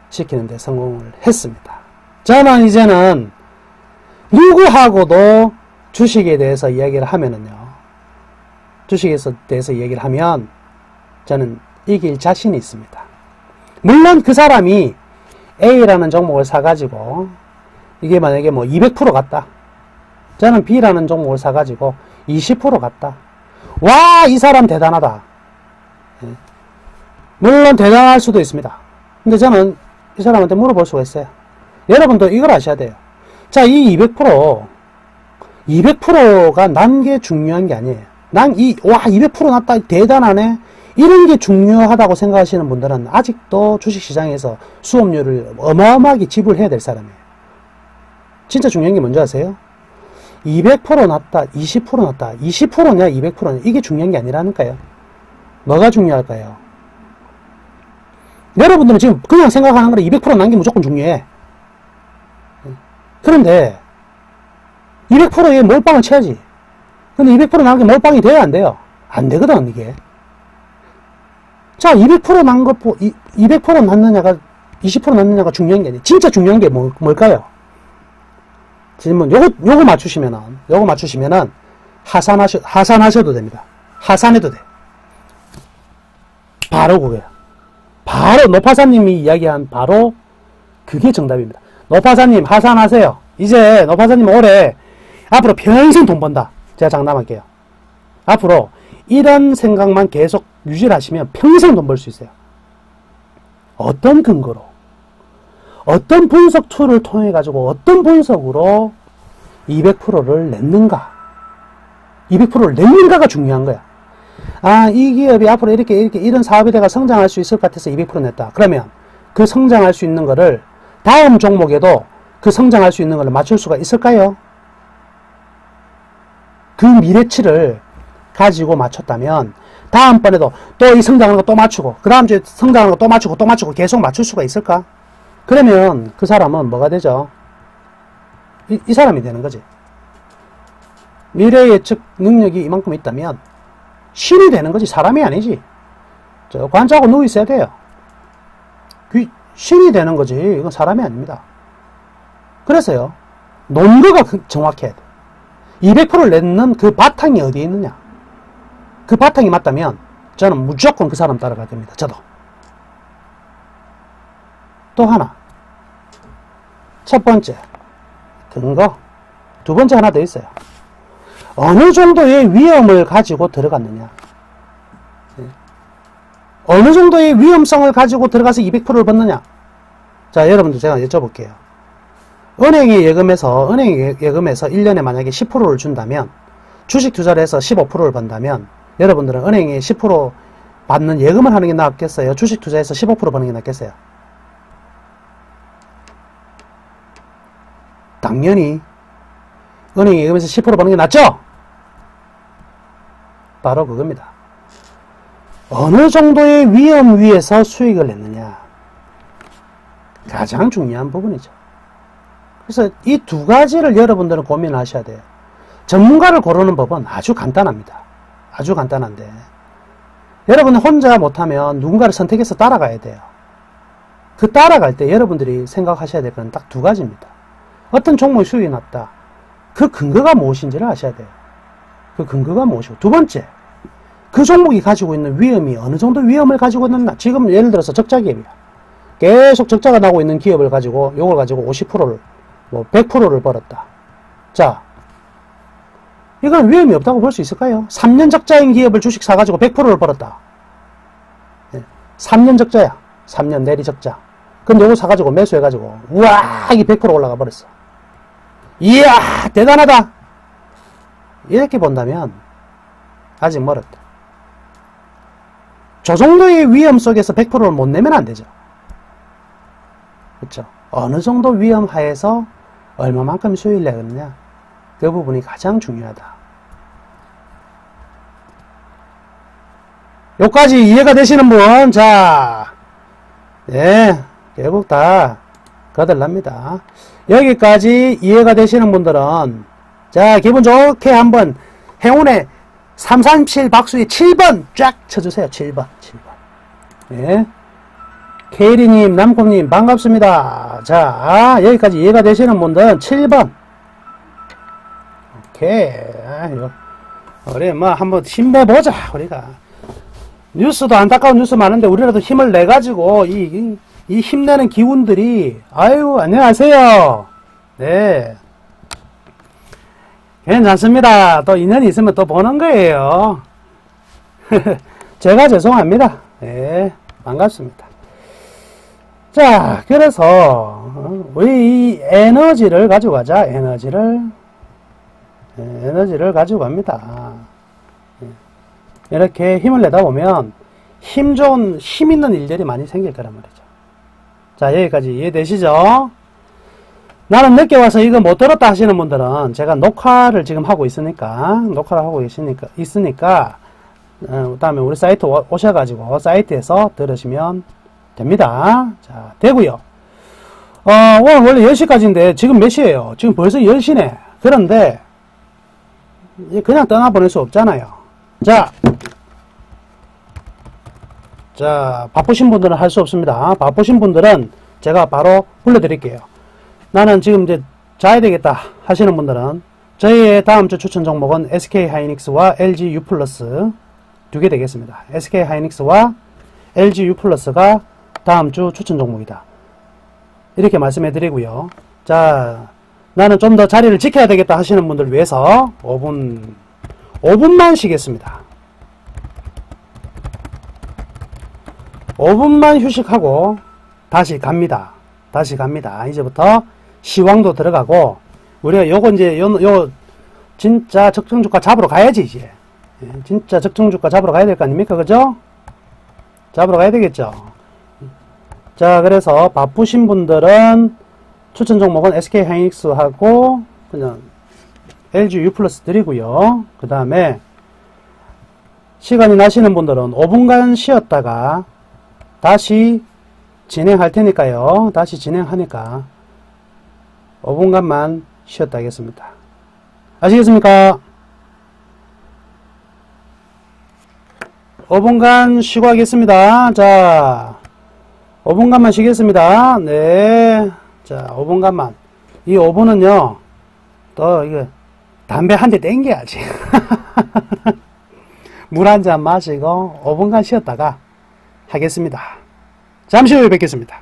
시키는데 성공을 했습니다. 저는 이제는 누구하고도 주식에 대해서 이야기를 하면은요, 주식에 대해서 이야기를 하면 저는 이길 자신이 있습니다. 물론 그 사람이 A라는 종목을 사가지고 이게 만약에 뭐 200% 갔다. 저는 B라는 종목을 사가지고 20% 갔다. 와, 이 사람 대단하다. 물론 대단할 수도 있습니다. 근데 저는 이 사람한테 물어볼 수가 있어요. 여러분도 이걸 아셔야 돼요. 자, 이 200%가 난 게 중요한 게 아니에요. 와, 200% 났다. 대단하네. 이런 게 중요하다고 생각하시는 분들은 아직도 주식시장에서 수업료를 어마어마하게 지불해야 될 사람이에요. 진짜 중요한 게 뭔지 아세요? 200% 났다, 20% 났다, 20%냐, 200%냐, 이게 중요한 게 아니라니까요. 뭐가 중요할까요? 여러분들은 지금 그냥 생각하는 거는 200% 난 게 무조건 중요해. 그런데 200%에 몰빵을 쳐야지. 근데 200% 난 게 몰빵이 돼야 안 돼요? 안 되거든, 이게. 자, 200% 난 것, 200% 났느냐가, 20% 났느냐가 중요한 게 아니에요. 진짜 중요한 게 뭘까요? 질문, 요거 맞추시면은, 하산하셔도 됩니다. 하산해도 돼. 바로 그거야. 바로, 노파사님이 이야기한 바로, 그게 정답입니다. 노파사님, 하산하세요. 이제, 노파사님 올해, 앞으로 평생 돈 번다. 제가 장담할게요. 앞으로, 이런 생각만 계속 유지를 하시면 평생 돈 벌 수 있어요. 어떤 근거로, 어떤 분석 툴을 통해 가지고 어떤 분석으로 200%를 냈는가, 200%를 냈는가가 중요한 거야. 아, 이 기업이 앞으로 이렇게 이런 사업에 대가 성장할 수 있을 것 같아서 200% 냈다. 그러면 그 성장할 수 있는 거를 다음 종목에도 그 성장할 수 있는 걸 맞출 수가 있을까요? 그 미래치를 가지고 맞췄다면 다음번에도 또 이 성장하는 거 또 맞추고 그 다음 주에 성장하는 거 또 맞추고 계속 맞출 수가 있을까? 그러면 그 사람은 뭐가 되죠? 이 사람이 되는 거지. 미래 예측 능력이 이만큼 있다면 신이 되는 거지. 사람이 아니지. 관자하고 누워 있어야 돼요. 신이 되는 거지. 이건 사람이 아닙니다. 그래서요, 논거가 정확해야 돼. 200%를 냈는 그 바탕이 어디에 있느냐. 그 바탕이 맞다면 저는 무조건 그 사람 따라갈 겁니다. 저도. 또 하나. 첫 번째, 근거. 두 번째 하나 더 있어요. 어느 정도의 위험을 가지고 들어갔느냐. 어느 정도의 위험성을 가지고 들어가서 200%를 받느냐. 자, 여러분들 제가 여쭤볼게요. 은행의 예금에서 1년에 만약에 10%를 준다면, 주식 투자를 해서 15%를 번다면, 여러분들은 은행에 10% 받는 예금을 하는 게 낫겠어요? 주식 투자해서 15% 버는 게 낫겠어요? 당연히 은행 예금에서 10% 버는 게 낫죠? 바로 그겁니다. 어느 정도의 위험 위에서 수익을 냈느냐. 가장 중요한 부분이죠. 그래서 이 두 가지를 여러분들은 고민하셔야 돼요. 전문가를 고르는 법은 아주 간단합니다. 아주 간단한데 여러분 혼자 못하면 누군가를 선택해서 따라가야 돼요. 그 따라갈 때 여러분들이 생각하셔야 될 건 딱 두 가지입니다. 어떤 종목이 수익이 났다. 그 근거가 무엇인지를 아셔야 돼요. 그 근거가 무엇이고, 두 번째, 그 종목이 가지고 있는 위험이 어느 정도 위험을 가지고 있느냐. 지금 예를 들어서 적자 기업이야. 계속 적자가 나고 있는 기업을 가지고 요걸 가지고 50%를 뭐 100%를 벌었다. 자, 이건 위험이 없다고 볼 수 있을까요? 3년 적자인 기업을 주식 사가지고 100%를 벌었다. 3년 적자야. 3년 내리 적자. 근데 요거 사가지고 매수해가지고 우와, 이게 100% 올라가 버렸어. 이야, 대단하다. 이렇게 본다면 아직 멀었다. 저 정도의 위험 속에서 100%를 못 내면 안 되죠. 그렇죠? 어느 정도 위험 하에서 얼마만큼 수익을 내느냐, 그 부분이 가장 중요하다. 여기까지 이해가 되시는 분? 자, 네, 결국 다 거들납니다. 여기까지 이해가 되시는 분들은 자, 기분 좋게 한번 행운의 337 박수에 7번 쫙 쳐주세요. 7번. 네. 케이리님, 남콤님 반갑습니다. 자, 여기까지 이해가 되시는 분들은 7번. 오케이. 우리 뭐 한번 힘내보자. 우리가 뉴스도 안타까운 뉴스 많은데 우리라도 힘을 내 가지고 이 힘내는 기운들이 아유 안녕하세요. 네, 괜찮습니다. 또 인연이 있으면 또 보는 거예요. 제가 죄송합니다. 네, 반갑습니다. 자, 그래서 우리 이 에너지를 가지고 가자. 에너지를 가지고 갑니다. 이렇게 힘을 내다 보면 힘 좋은, 힘 있는 일들이 많이 생길 거란 말이죠. 자, 여기까지 이해되시죠? 나는 늦게 와서 이거 못 들었다 하시는 분들은 제가 녹화를 지금 하고 있으니까, 다음에 우리 사이트 오셔가지고 사이트에서 들으시면 됩니다. 자, 되고요. 오늘 원래 10시까지인데 지금 몇 시에요? 지금 벌써 10시네. 그런데 그냥 떠나보낼 수 없잖아요. 자, 바쁘신 분들은 할 수 없습니다. 바쁘신 분들은 제가 바로 불러드릴게요. 나는 지금 이제 자야 되겠다 하시는 분들은 저희의 다음 주 추천 종목은 SK하이닉스와 LGU 플러스 두 개 되겠습니다. SK하이닉스와 LGU 플러스가 다음 주 추천 종목이다. 이렇게 말씀해 드리고요. 자, 나는 좀 더 자리를 지켜야 되겠다 하시는 분들 위해서 5분만 쉬겠습니다. 5분만 휴식하고 다시 갑니다. 이제부터 시황도 들어가고 우리가 요거 이제 요 진짜 적정주가 잡으러 가야지 이제. 진짜 적정주가 잡으러 가야 될 거 아닙니까? 그죠? 잡으러 가야 되겠죠? 자, 그래서 바쁘신 분들은 추천 종목은 SK하이닉스하고 그냥 LGU 플러스 드리고요. 그 다음에 시간이 나시는 분들은 5분간 쉬었다가 다시 진행할 테니까요. 다시 진행하니까 5분간만 쉬었다 하겠습니다. 아시겠습니까? 5분간 쉬고 하겠습니다. 자, 5분간만 쉬겠습니다. 네. 자, 5분간만. 이 5분은요, 또, 이거, 담배 한 대 땡겨야지. 물 한 잔 마시고, 5분간 쉬었다가 하겠습니다. 잠시 후에 뵙겠습니다.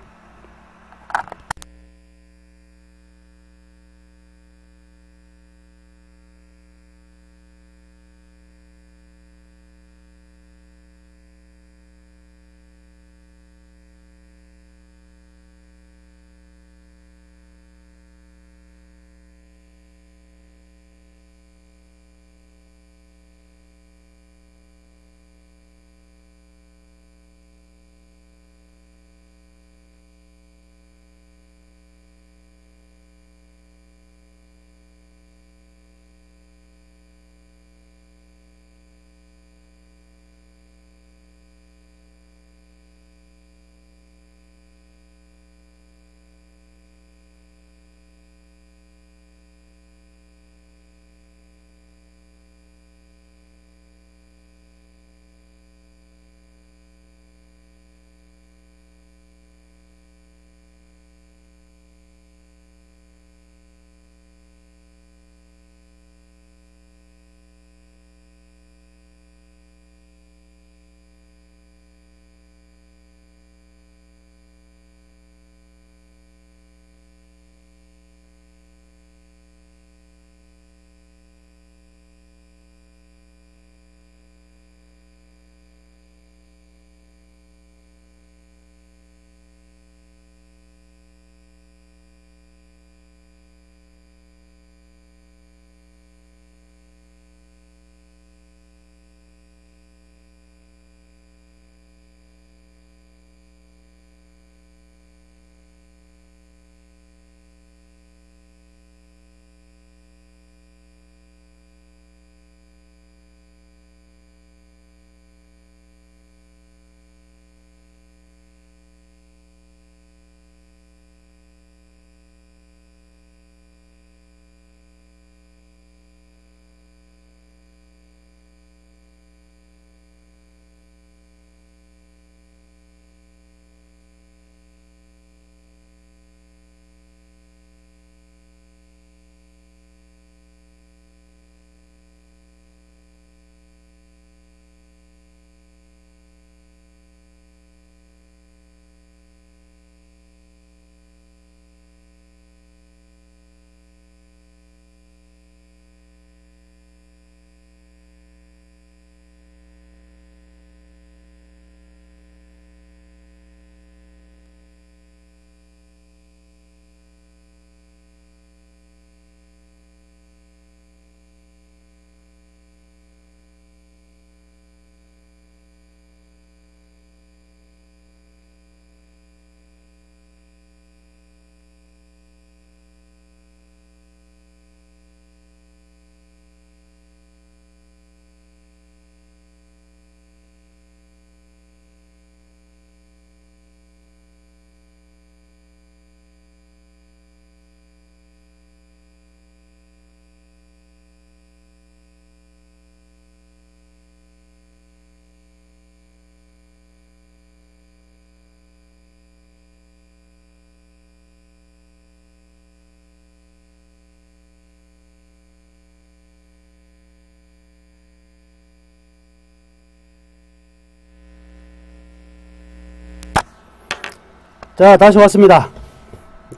자, 다시 왔습니다.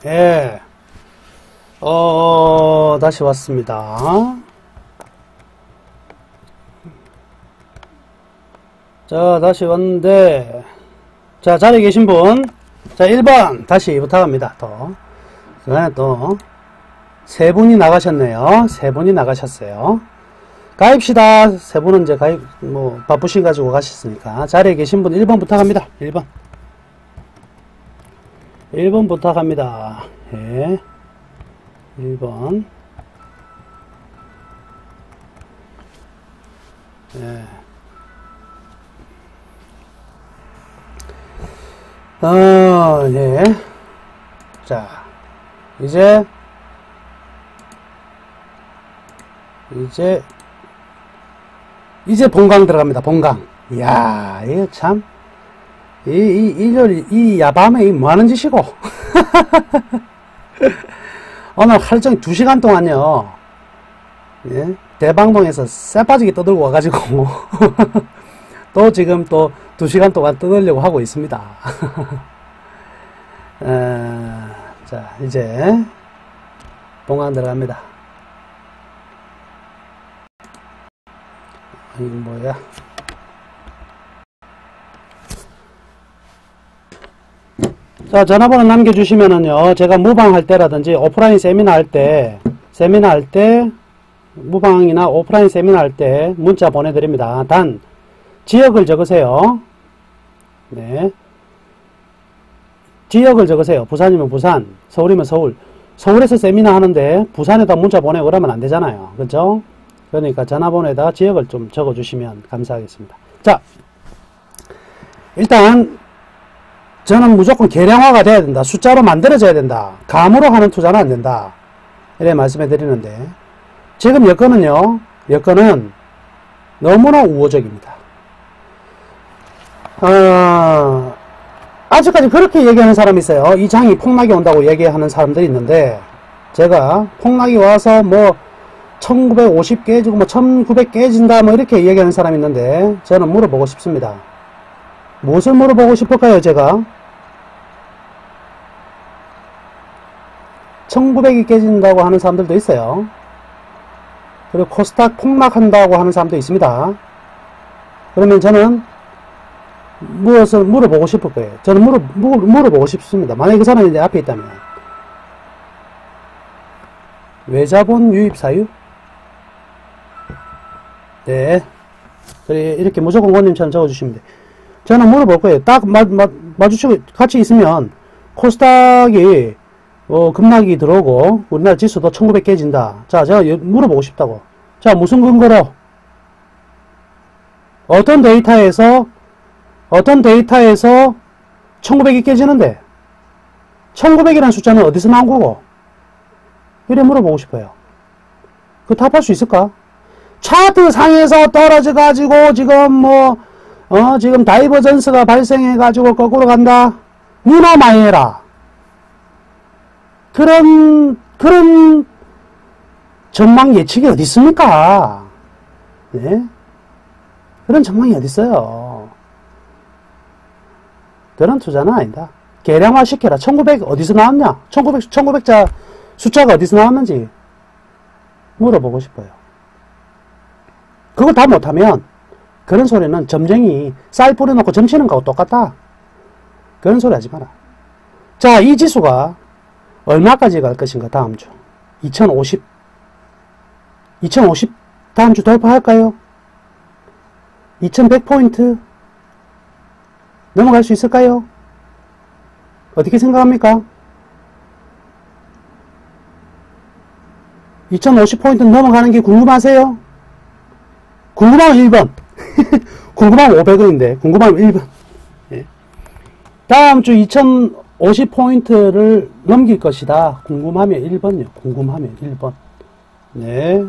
예. 다시 왔습니다. 자, 다시 왔는데, 자, 자리에 계신 분, 자, 1번, 다시 부탁합니다. 그 다음에 또, 3분이 나가셨네요. 3분이 나가셨어요. 가입시다. 3분은 이제 가입, 바쁘신 가지고 가셨으니까. 자리에 계신 분 1번 부탁합니다. 1번. 1번 부탁합니다. 예. 1번. 예. 예. 자, 이제 본강 들어갑니다. 본강. 이야, 이거 참, 이 야밤에 뭐 하는 짓이고. 오늘 하루 종일 2시간 동안요, 예? 대방동에서 쎄빠지게 떠들고 와가지고, 또 지금 또 2시간 동안 떠들려고 하고 있습니다. 자, 이제, 본강 들어갑니다. 이거 뭐야? 자, 전화번호 남겨주시면은요, 제가 무방할 때라든지 오프라인 세미나 할 때, 무방이나 오프라인 세미나 할 때 문자 보내드립니다. 단, 지역을 적으세요. 네. 지역을 적으세요. 부산이면 부산, 서울이면 서울. 서울에서 세미나 하는데 부산에다 문자 보내고 그러면 안 되잖아요. 그죠? 그러니까 전화번호에다가 지역을 좀 적어주시면 감사하겠습니다. 자, 일단 저는 무조건 계량화가 돼야 된다. 숫자로 만들어져야 된다. 감으로 하는 투자는 안 된다. 이렇게 말씀해 드리는데, 지금 여건은 너무나 우호적입니다. 아직까지 그렇게 얘기하는 사람이 있어요. 이 장이 폭락이 온다고 얘기하는 사람들이 있는데, 제가 폭락이 와서 1950 깨지고 1900 깨진다 이렇게 얘기하는 사람이 있는데, 저는 물어보고 싶습니다. 무엇을 물어보고 싶을까요? 제가 1900이 깨진다고 하는 사람들도 있어요. 그리고 코스닥 폭락한다고 하는 사람도 있습니다. 그러면 저는 무엇을 물어보고 싶을 거예요. 저는 물어보고 싶습니다. 만약에 그 사람이 내 앞에 있다면, 외자본 유입 사유? 네. 그래, 이렇게 무조건 원님처럼 적어주시면 돼요. 저는 물어볼 거예요. 딱 마주치고 같이 있으면 코스닥이 급락이 들어오고 우리나라 지수도 1900 깨진다. 자, 제가 물어보고 싶다고. 자, 무슨 근거로? 어떤 데이터에서 1900이 깨지는데 1900이라는 숫자는 어디서 나온 거고? 이래 물어보고 싶어요. 그 답할 수 있을까? 차트 상에서 떨어져 가지고 지금 지금 다이버전스가 발생해 가지고 거꾸로 간다. 니나 많이 해라. 그런 전망 예측이 어디 있습니까? 네? 그런 전망이 어디 있어요? 그런 투자는 아니다. 계량화 시켜라. 1900 어디서 나왔냐? 1900자 숫자가 어디서 나왔는지 물어보고 싶어요. 그걸 다 못하면 그런 소리는 점쟁이 쌀 뿌려놓고 점치는 거하고 똑같다. 그런 소리 하지 마라. 자, 이 지수가 얼마까지 갈 것인가? 다음 주 2050 다음 주 돌파할까요? 2100포인트 넘어갈 수 있을까요? 어떻게 생각합니까? 2050포인트 넘어가는 게 궁금하세요? 궁금하면 1번. 궁금하면 500원인데, 궁금하면 1번. 예. 다음 주 2050포인트를 넘길 것이다. 궁금하면 1번요. 궁금하면 1번. 네.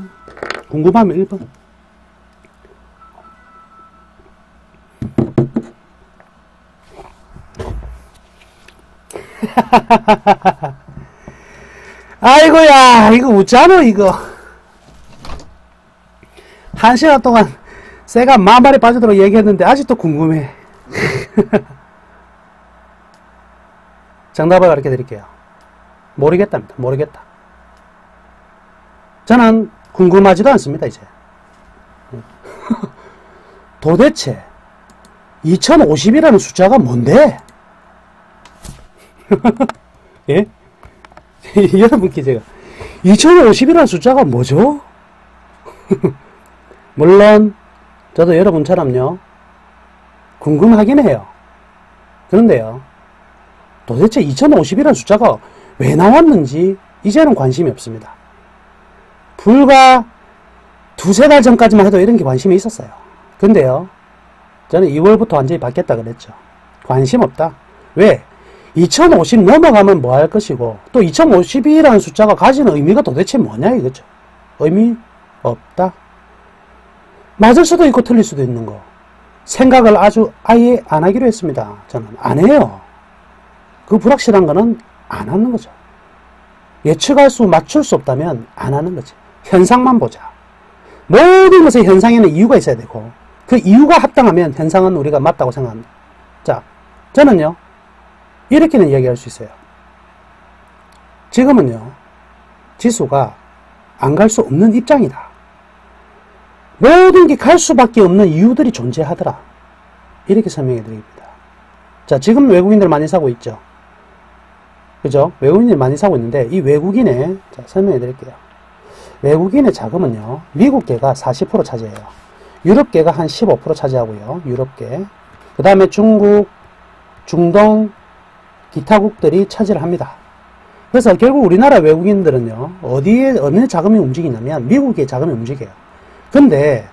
궁금하면 1번. 아이고야, 이거 웃자노, 이거. 1시간 동안 새가 만발에 빠지도록 얘기했는데 아직도 궁금해. 정답을 가르쳐 드릴게요. 모르겠답니다. 모르겠다. 저는 궁금하지도 않습니다, 이제. 도대체 2050이라는 숫자가 뭔데? 예? 여러분께 제가 2050이라는 숫자가 뭐죠? 물론 저도 여러분처럼요 궁금하긴 해요. 그런데요 도대체 2050이라는 숫자가 왜 나왔는지 이제는 관심이 없습니다. 불과 두세 달 전까지만 해도 이런 게 관심이 있었어요. 근데요 저는 2월부터 완전히 바뀌었다 그랬죠. 관심 없다. 왜? 2050 넘어가면 뭐 할 것이고 또 2050이라는 숫자가 가지는 의미가 도대체 뭐냐 이거죠. 의미 없다. 맞을 수도 있고 틀릴 수도 있는 거. 생각을 아예 안 하기로 했습니다. 저는 안 해요. 그 불확실한 거는 안 하는 거죠. 예측할 수, 맞출 수 없다면 안 하는 거지. 현상만 보자. 모든 것의 현상에는 이유가 있어야 되고 그 이유가 합당하면 현상은 우리가 맞다고 생각합니다. 자, 저는요 이렇게는 이야기할 수 있어요. 지금은요 지수가 안 갈 수 없는 입장이다. 모든 게 갈 수밖에 없는 이유들이 존재하더라. 이렇게 설명해 드립니다. 자, 지금 외국인들 많이 사고 있죠. 그죠? 외국인들이 많이 사고 있는데 이 외국인의 자, 설명해 드릴게요. 외국인의 자금은요 미국계가 40% 차지해요. 유럽계가 한 15% 차지하고요. 유럽계 그 다음에 중국, 중동 기타국들이 차지를 합니다. 그래서 결국 우리나라 외국인들은요 어느 자금이 움직이냐면 미국의 자금이 움직여요. 근데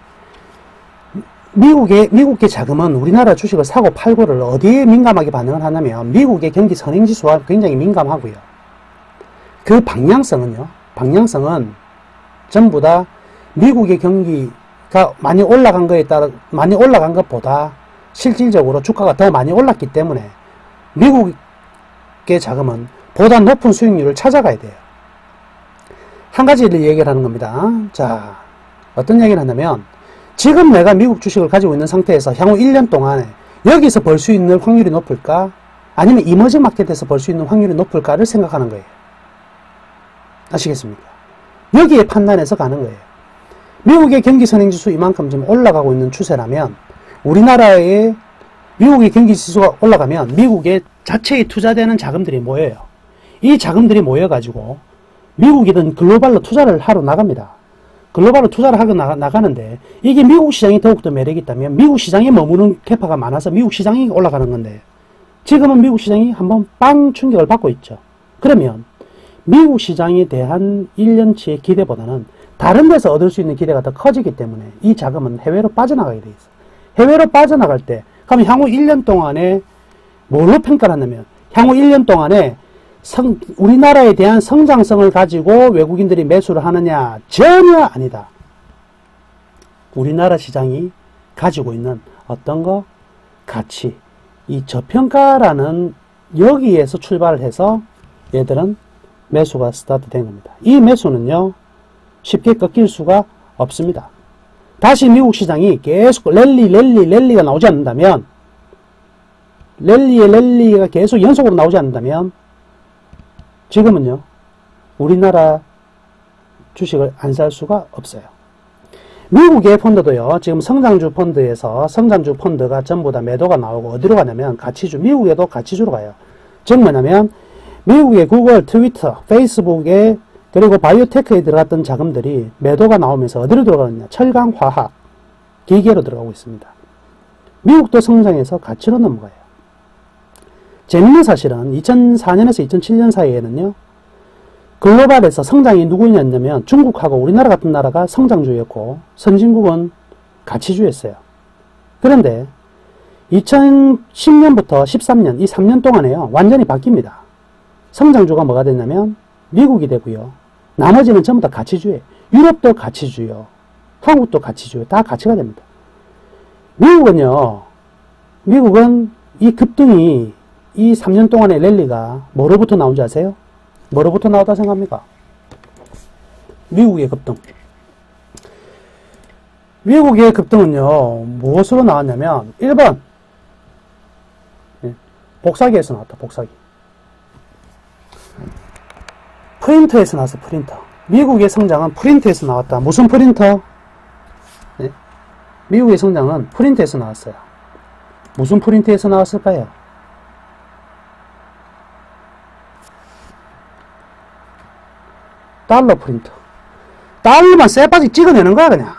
미국계 자금은 우리나라 주식을 사고 팔고를 어디에 민감하게 반응을 하냐면 미국의 경기 선행지수와 굉장히 민감하고요. 그 방향성은 전부 다 미국의 경기가 많이 올라간 거에 따라 많이 올라간 것보다 실질적으로 주가가 더 많이 올랐기 때문에 미국의 자금은 보다 높은 수익률을 찾아가야 돼요. 한 가지를 얘기를 하는 겁니다. 자, 어떤 얘기를 하냐면 지금 내가 미국 주식을 가지고 있는 상태에서 향후 1년 동안에 여기서 벌 수 있는 확률이 높을까? 아니면 이머징 마켓에서 벌 수 있는 확률이 높을까를 생각하는 거예요. 아시겠습니까? 여기에 판단해서 가는 거예요. 미국의 경기 선행지수 이만큼 지금 올라가고 있는 추세라면 우리나라의 미국의 경기지수가 올라가면 미국의 자체에 투자되는 자금들이 모여요. 이 자금들이 모여가지고 미국이든 글로벌로 투자를 하러 나갑니다. 글로벌로 투자를 하고 나가는데 이게 미국 시장이 더욱더 매력이 있다면 미국 시장에 머무는 캐파가 많아서 미국 시장이 올라가는 건데 지금은 미국 시장이 한번 빵 충격을 받고 있죠. 그러면 미국 시장에 대한 1년치의 기대보다는 다른 데서 얻을 수 있는 기대가 더 커지기 때문에 이 자금은 해외로 빠져나가게 돼 있어요. 해외로 빠져나갈 때 그럼 향후 1년 동안에 뭘로 평가를 하냐면 향후 1년 동안에 우리나라에 대한 성장성을 가지고 외국인들이 매수를 하느냐? 전혀 아니다. 우리나라 시장이 가지고 있는 어떤 거? 가치. 이 저평가라는 여기에서 출발을 해서 얘들은 매수가 스타트 된 겁니다. 이 매수는요 쉽게 꺾일 수가 없습니다. 다시 미국 시장이 계속 랠리가 나오지 않는다면 랠리가 계속 연속으로 나오지 않는다면 지금은요 우리나라 주식을 안 살 수가 없어요. 미국의 펀드도요 지금 성장주 펀드에서 성장주 펀드가 전부 다 매도가 나오고 어디로 가냐면 가치주, 미국에도 가치주로 가요. 즉 뭐냐면 미국의 구글, 트위터, 페이스북에 그리고 바이오테크에 들어갔던 자금들이 매도가 나오면서 어디로 들어가느냐? 철강, 화학, 기계로 들어가고 있습니다. 미국도 성장해서 가치로 넘어가요. 재밌는 사실은 2004년에서 2007년 사이에는요. 글로벌에서 성장이 누구였냐면 중국하고 우리나라 같은 나라가 성장주였고 선진국은 가치주였어요. 그런데 2010년부터 13년 이 3년 동안에요. 완전히 바뀝니다. 성장주가 뭐가 됐냐면 미국이 되고요. 나머지는 전부 다 가치주예요. 유럽도 가치주요. 한국도 가치주요. 다 가치가 됩니다. 미국은 이 급등이 이 3년 동안의 랠리가 뭐로부터 나온지 아세요? 뭐로부터 나왔다 생각합니까? 미국의 급등. 미국의 급등은요, 무엇으로 나왔냐면, 1번, 복사기에서 나왔다, 복사기. 프린터에서 나왔어, 프린터. 미국의 성장은 프린터에서 나왔다. 무슨 프린터? 네? 미국의 성장은 프린터에서 나왔어요. 무슨 프린터에서 나왔을까요? 달러 프린터. 달러만 쎄빠지 찍어내는 거야, 그냥.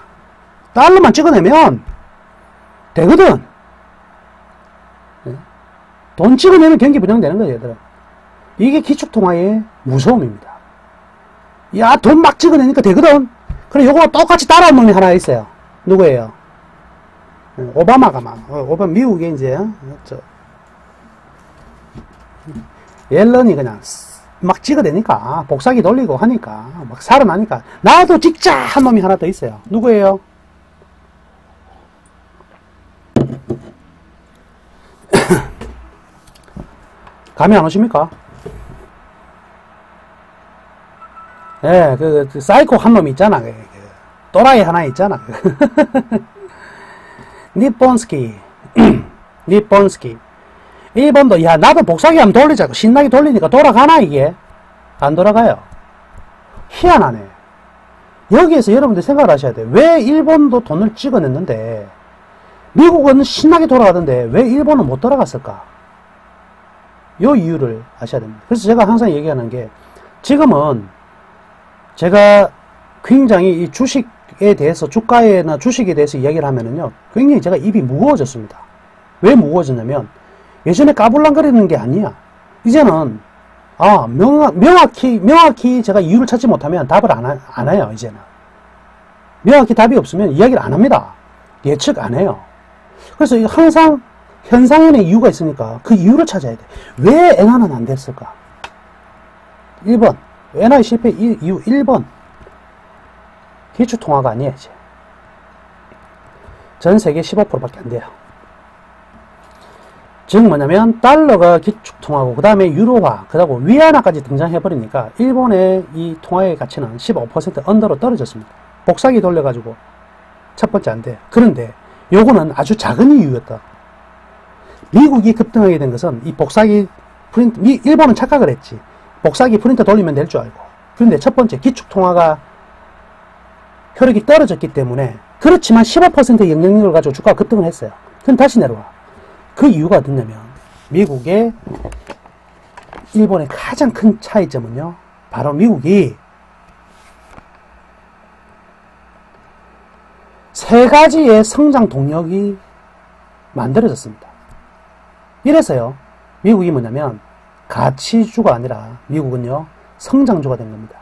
달러만 찍어내면 되거든. 네? 돈 찍어내면 경기 분양되는 거예요, 얘들아. 이게 기축통화의 무서움입니다. 야, 돈 막 찍어내니까 되거든. 그래, 요거 똑같이 따라온 놈이 하나 있어요. 누구예요? 오바마가 미국에 이제, 옐런이 그냥 막 찍어대니까, 복사기 돌리고 하니까, 막 살아나니까, 나도 찍자! 한 놈이 하나 더 있어요. 누구예요? 감이 안 오십니까? 예, 그 사이코 한 놈이 있잖아. 또라이 하나 있잖아. 니폰스키. 니폰스키. 일본도, 야, 나도 복사기 한번 돌리자고. 신나게 돌리니까 돌아가나, 이게? 안 돌아가요. 희한하네. 여기에서 여러분들 생각을 하셔야 돼요. 왜 일본도 돈을 찍어냈는데, 미국은 신나게 돌아가던데, 왜 일본은 못 돌아갔을까? 요 이유를 아셔야 됩니다. 그래서 제가 항상 얘기하는 게, 지금은 제가 굉장히 이 주식에 대해서, 주가에나 주식에 대해서 이야기를 하면은요, 굉장히 제가 입이 무거워졌습니다. 왜 무거워졌냐면, 예전에 까불랑거리는 게 아니야. 이제는, 명확히 제가 이유를 찾지 못하면 답을 안 해요, 이제는. 명확히 답이 없으면 이야기를 안 합니다. 예측 안 해요. 그래서 항상 현상에는 이유가 있으니까 그 이유를 찾아야 돼. 왜 엔화는 안 됐을까? 1번. 엔화의 실패 이유 1번. 기축통화가 아니야, 이제. 전 세계 15%밖에 안 돼요. 즉 뭐냐면 달러가 기축통화고 그 다음에 유로화, 그 다음에 위안화까지 등장해버리니까 일본의 이 통화의 가치는 15% 언더로 떨어졌습니다. 복사기 돌려가지고 첫 번째 안 돼. 그런데 요거는 아주 작은 이유였다. 미국이 급등하게 된 것은 이 복사기 프린트, 일본은 착각을 했지. 복사기 프린터 돌리면 될 줄 알고. 그런데 첫 번째 기축통화가 효력이 떨어졌기 때문에, 그렇지만 15%의 영향력을 가지고 주가가 급등을 했어요. 그럼 다시 내려와. 그 이유가 어딨냐면, 미국의 일본의 가장 큰 차이점은요, 바로 미국이 세 가지의 성장 동력이 만들어졌습니다. 이래서요, 미국이 뭐냐면 가치주가 아니라 미국은요, 성장주가 된 겁니다.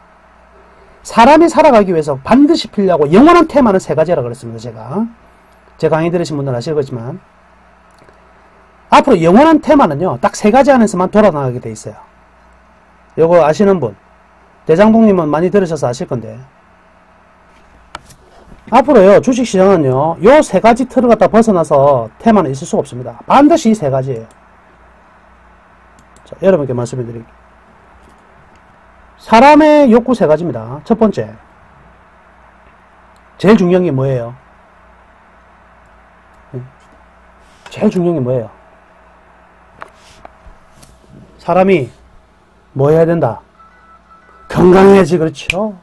사람이 살아가기 위해서 반드시 필요하고 영원한 테마는 세 가지라 그랬습니다. 제 강의 들으신 분들은 아시겠지만, 앞으로 영원한 테마는요, 딱 세 가지 안에서만 돌아나가게 돼 있어요. 요거 아시는 분, 대장동님은 많이 들으셔서 아실 건데, 앞으로요, 주식시장은요, 요 세 가지 틀을 갖다 벗어나서 테마는 있을 수가 없습니다. 반드시 이 세 가지예요. 자, 여러분께 말씀해 드릴게요. 사람의 욕구 세 가지입니다. 첫 번째, 제일 중요한 게 뭐예요? 제일 중요한 게 뭐예요? 사람이 뭐 해야 된다? 건강해야지, 그렇죠?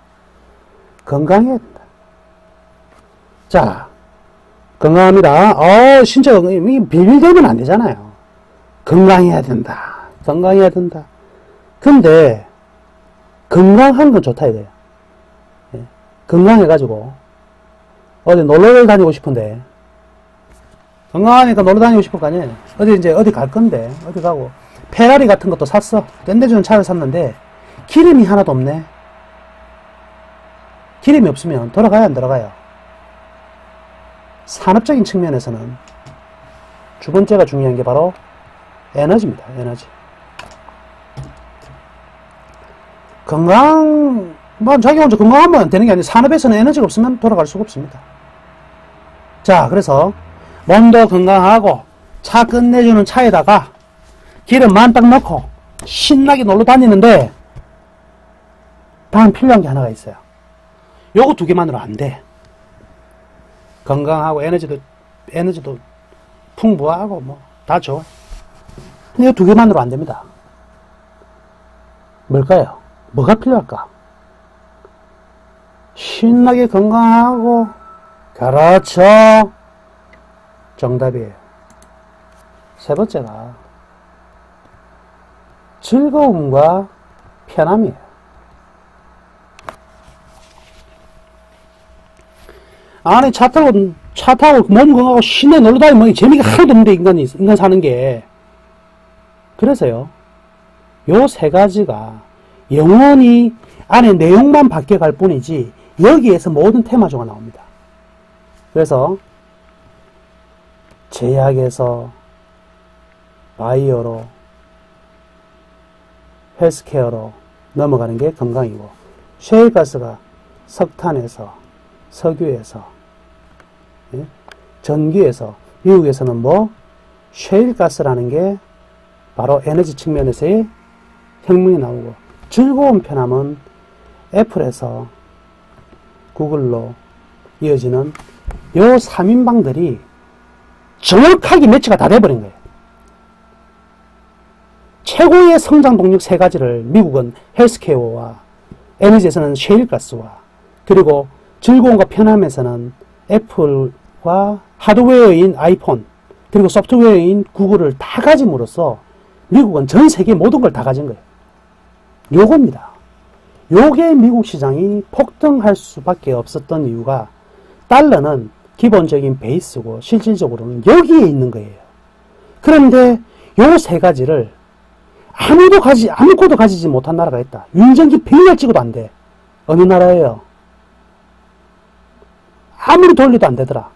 건강해야 된다. 자, 건강합니다. 진짜 비밀되면 안 되잖아요. 건강해야 된다. 건강해야 된다. 근데 건강한 건 좋다 이거예요. 건강해가지고 어디 놀러를 다니고 싶은데, 건강하니까 놀러 다니고 싶을 거 아니에요. 어디 갈 건데, 어디 가고 페라리 같은 것도 샀어. 땡겨주는 차를 샀는데 기름이 하나도 없네. 기름이 없으면 돌아가야 안 돌아가요? 산업적인 측면에서는 두 번째가 중요한 게 바로 에너지입니다. 에너지. 자기 혼자 건강하면 되는 게 아니라 산업에서는 에너지가 없으면 돌아갈 수가 없습니다. 자, 그래서 몸도 건강하고 차 끝내주는 차에다가 기름 만딱 넣고 신나게 놀러 다니는데, 다음 필요한 게 하나가 있어요. 요거 두 개만으로 안 돼. 건강하고 에너지도 풍부하고 뭐 다 좋아. 이 두 개만으로 안 됩니다. 뭘까요? 뭐가 필요할까? 신나게 건강하고, 그렇죠. 정답이에요. 세 번째가 즐거움과 편함이에요. 아니, 차 타고 몸 건강하고 시내 놀러 다니면 재미가 하나도 없는데, 인간 사는 게. 그래서요, 요 세 가지가 영원히 안에 내용만 바뀌어갈 뿐이지, 여기에서 모든 테마조가 나옵니다. 그래서, 제약에서, 바이오로, 헬스케어로 넘어가는 게 건강이고, 셰일가스가 석탄에서, 석유에서, 전기에서, 미국에서는 셰일가스라는 게 바로 에너지 측면에서의 혁명이 나오고, 즐거운 편함은 애플에서 구글로 이어지는 요 3인방들이 정확하게 매치가 다 돼버린 거예요. 최고의 성장 동력 세 가지를 미국은 헬스케어와 에너지에서는 셰일가스와 그리고 즐거움과 편함에서는 애플과 하드웨어인 아이폰 그리고 소프트웨어인 구글을 다 가짐으로써 미국은 전 세계 모든 걸 다 가진 거예요. 요겁니다. 요게 미국 시장이 폭등할 수밖에 없었던 이유가 달러는 기본적인 베이스고 실질적으로는 여기에 있는 거예요. 그런데 요 세 가지를 아무것도 가지지 못한 나라가 있다. 윤전기 100년 찍어도 안 돼. 어느 나라예요? 아무리 돌려도 안 되더라.